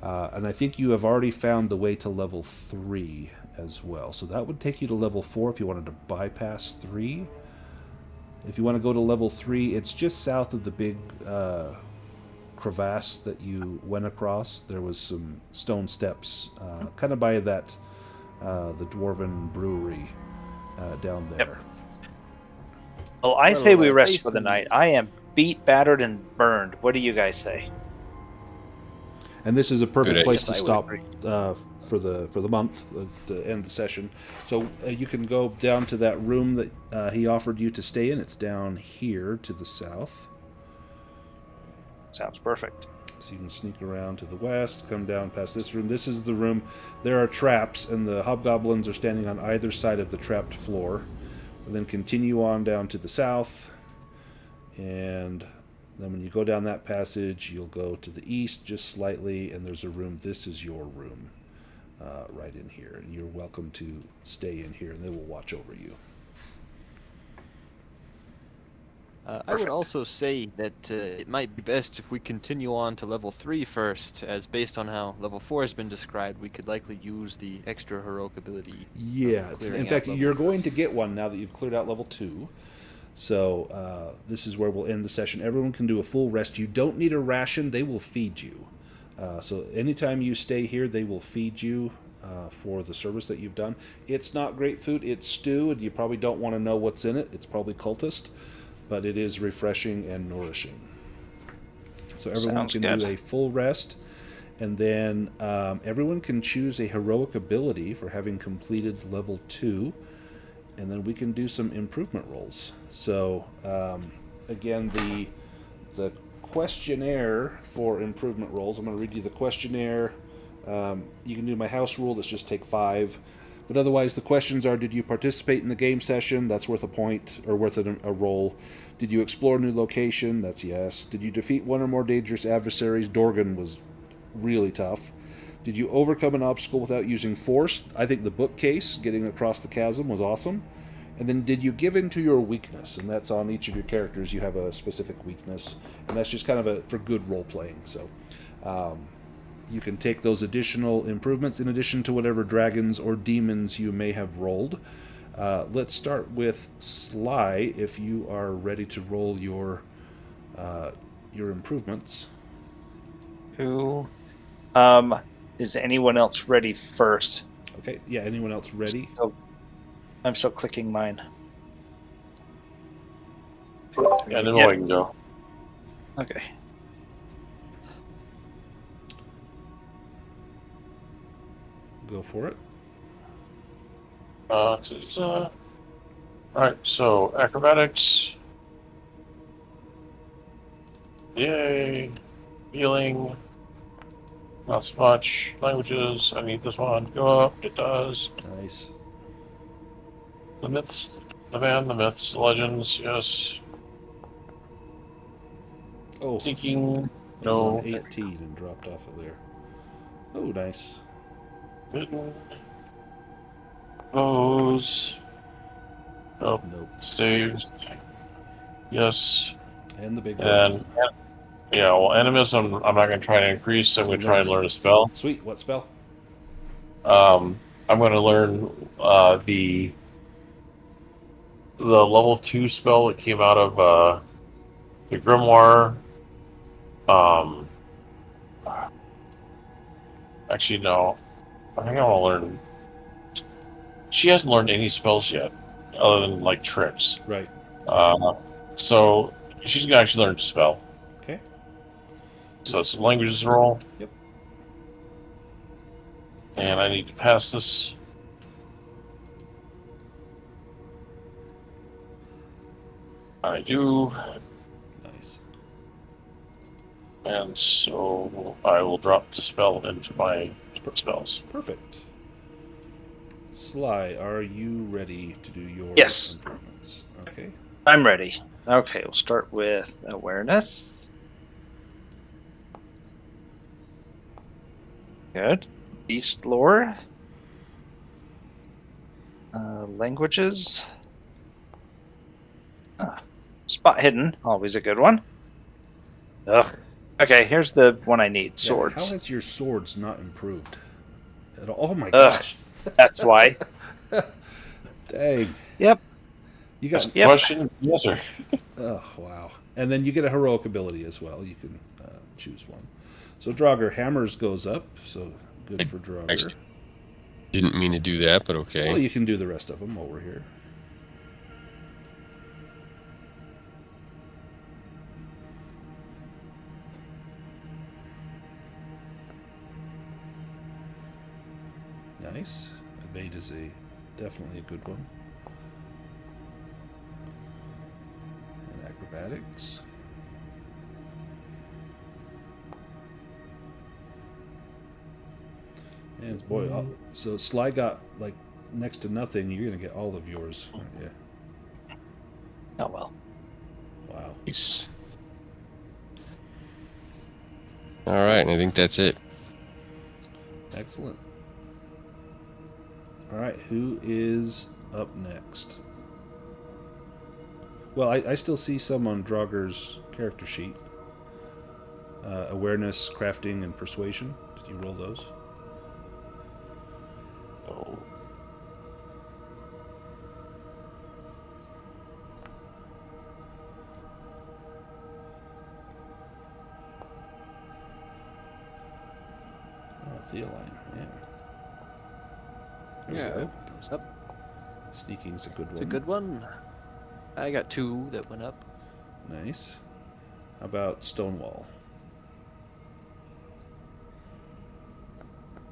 And I think you have already found the way to level 3 as well. So that would take you to level 4 if you wanted to bypass 3. If you want to go to level 3, it's just south of the big crevasse that you went across. There was some stone steps kind of by that the Dwarven Brewery down there. Yep. Well, I say we rest for the night. I am beat, battered, and burned. What do you guys say? And this is a perfect Good place to idea. stop for the month to end the session. So you can go down to that room that he offered you to stay in. It's down here to the south. Sounds perfect. So you can sneak around to the west, come down past this room. This is the room. There are traps, and the hobgoblins are standing on either side of the trapped floor. And then continue on down to the south, and then when you go down that passage, you'll go to the east just slightly, and there's a room. This is your room right in here. And you're welcome to stay in here, and they will watch over you. I would also say that it might be best if we continue on to level 3 first, as based on how level 4 has been described, we could likely use the extra heroic ability. Yeah, clearing in out fact, level you're 4. going to get one now that you've cleared out level 2. So this is where we'll end the session. Everyone can do a full rest. You don't need a ration. They will feed you. So anytime you stay here, they will feed you for the service that you've done. It's not great food. It's stew, and you probably don't want to know what's in it. It's probably cultist, but it is refreshing and nourishing. So everyone Sounds can good. do a full rest, and then everyone can choose a heroic ability for having completed level 2, and then we can do some improvement rolls. So again, the questionnaire for improvement rolls, I'm going to read you the questionnaire. You can do my house rule, let's just take 5. But otherwise, the questions are: did you participate in the game session? That's worth a point, or worth a roll. Did you explore a new location? That's yes. Did you defeat one or more dangerous adversaries? Dorgan was really tough. Did you overcome an obstacle without using force? I think the bookcase, getting across the chasm, was awesome. And then did you give in to your weakness? And that's on each of your characters. You have a specific weakness. And that's just kind of for good role-playing. So you can take those additional improvements in addition to whatever dragons or demons you may have rolled. Let's start with Sly, if you are ready to roll your improvements. Who? Is anyone else ready first? Okay, yeah, anyone else ready? I'm still clicking mine. Yeah, then Yep. I can go. Okay. Go for it. Alright, so acrobatics. Yay. Healing. Not so much. Languages. I need this one to go up. It does. Nice. The myths. The man, the myths, the legends, yes. Oh, Seeking. it was No. on 18 and dropped off of there. Oh, nice. Hidden. Those. Nope. Nope. Saves. Yes. And the big one. And yeah, well, animism I'm not going to try to increase, so I'm going to try and learn a spell. Sweet. What spell? I'm going to learn the the level 2 spell that came out of the Grimoire. Actually, no. I think I want to learn. She hasn't learned any spells yet, other than like tricks. Right. So she's gonna actually learn to spell. Okay. So it's a languages roll. Yep. And I need to pass this. I do. Nice. And so I will drop the spell into my spells. Perfect. Sly, are you ready to do your Yes. improvements? Okay. I'm ready. Okay, we'll start with awareness. Good. Beast lore. Languages. Spot hidden, always a good one. Ugh. Okay, here's the one I need. Yeah, Swords. how has your swords not improved at all? Oh my Ugh. gosh. That's why. Dang. Yep. You got. Yep. Question? Yes, sir. Oh wow. And then you get a heroic ability as well. You can choose one. So Dragur, hammers goes up. So good for Dragur. Actually, didn't mean to do that, but okay. Well, you can do the rest of them while we're here. Nice. Evade is definitely a good one. And acrobatics. And boy, so Sly got like next to nothing. You're gonna get all of yours, aren't you? Oh well. Wow. Nice. All right, and I think that's it. Excellent. All right, who is up next? Well, I still see some on Draugur's character sheet. Awareness, crafting, and persuasion. Did you roll those? Oh. Oh, Theoline, yeah. There Yeah, you go. it goes up. Sneaking's a good one. It's a good one. I got 2 that went up. Nice. How about Stonewall?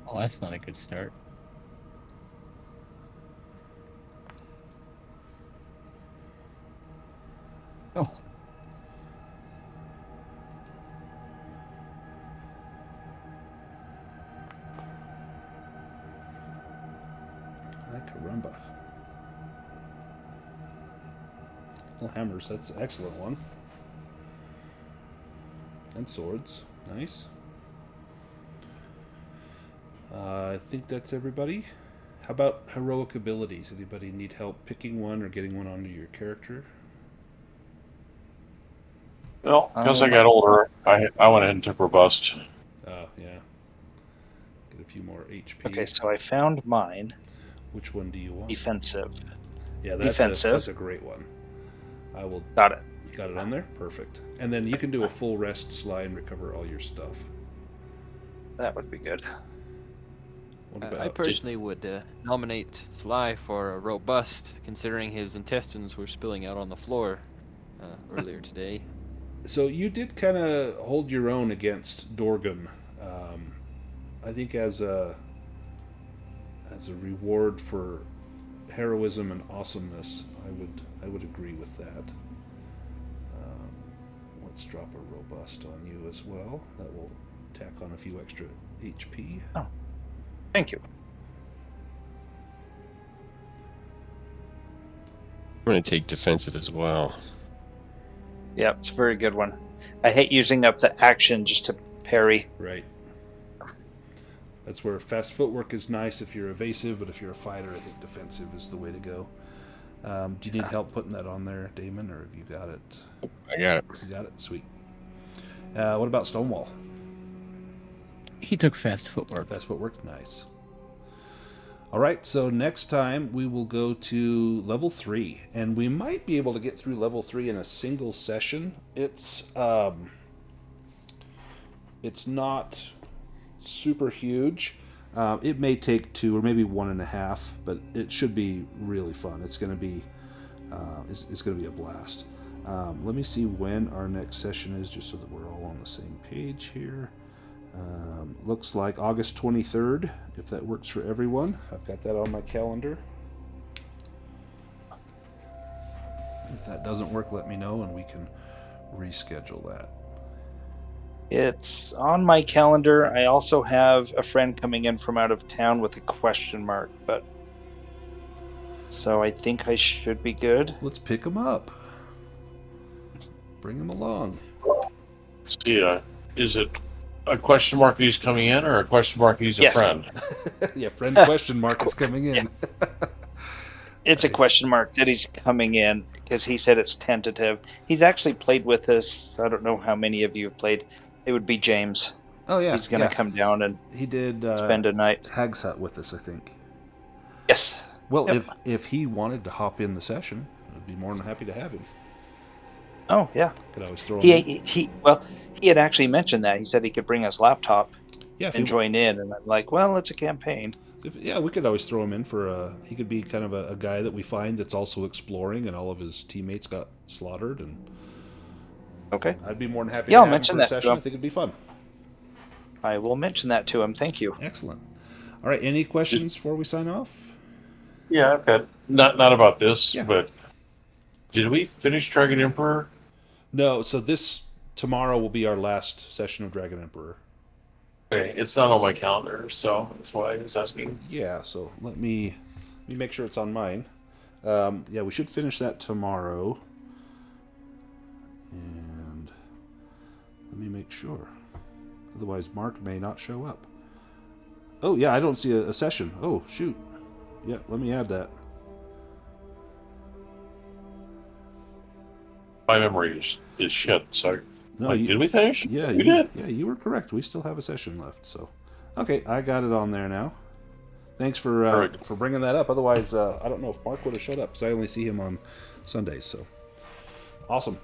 Oh, that's not a good start. Oh. Ay, caramba. Well, hammers, that's an excellent one. And swords. Nice. I think that's everybody. How about heroic abilities? Anybody need help picking one or getting one onto your character? Well, because I got older, I went ahead and took robust. Oh, yeah. Get a few more HP. Okay, so I found mine. Which one do you want? Defensive. Yeah, that's defensive. that's a great one. I will. Got it. Got it on there? Perfect. And then you can do a full rest slide and recover all your stuff. That would be good. What about I personally would nominate Sly for a robust, considering his intestines were spilling out on the floor earlier today. So you did kind of hold your own against Dorgan. I think as a reward for heroism and awesomeness, I would agree with that. Let's drop a robust on you as well. That will tack on a few extra HP. Oh, thank you. I'm going to take defensive as well. Yeah, it's a very good one. I hate using up the action just to parry. Right. That's where fast footwork is nice if you're evasive, but if you're a fighter, I think defensive is the way to go. Do you need help putting that on there, Damon, or have you got it? I got it. You got it? Sweet. What about Stonewall? He took fast footwork. Fast footwork? Nice. All right, so next time we will go to level 3, and we might be able to get through level 3 in a single session. It's not super huge. It may take 2 or maybe 1.5, but it should be really fun. It's going to be it's going to be a blast. Let me see when our next session is, just so that we're all on the same page here. Looks like August 23rd, if that works for everyone. I've got that on my calendar. If that doesn't work, let me know and we can reschedule that. It's on my calendar. I also have a friend coming in from out of town with a question mark, but so I think I should be good. Let's pick him up. Bring him along. Yeah. Is it a question mark that he's coming in, or a question mark that he's a Yes. friend? Yeah, friend question mark is coming in. It's a question mark that he's coming in because he said it's tentative. He's actually played with us. I don't know how many of you have played. It would be James. Oh yeah, He's going to come down and He did spend a night. Hag's Hut with us, I think. Yes. Well, Yep. if he wanted to hop in the session, I'd be more than happy to have him. Oh, yeah. Could always throw him in. He had actually mentioned that. He said he could bring his laptop Yeah, if and he, join in. And I'm like, well, it's a campaign. yeah, we could always throw him in for he could be kind of a guy that we find that's also exploring, and all of his teammates got slaughtered, and Okay. I'd be more than happy Yeah, to I'll have him mention for a that to session. I him. think it'd be fun. I will mention that to him. Thank you. Excellent. All right, any questions before we sign off? Yeah, I've got not about this, Yeah. but did we finish Dragon Emperor? No, so tomorrow will be our last session of Dragon Emperor. Okay, it's not on my calendar, so that's why I was asking. Yeah, so let me make sure it's on mine. Yeah, we should finish that tomorrow. And let me make sure. Otherwise, Mark may not show up. Oh, yeah, I don't see a session. Oh, shoot. Yeah, let me add that. My memory is shit. So, No, you- did we finish? Yeah, we did. Yeah, you were correct. We still have a session left. So, okay, I got it on there now. Thanks for Alright. for bringing that up. Otherwise, I don't know if Mark would have showed up because I only see him on Sundays. So, awesome.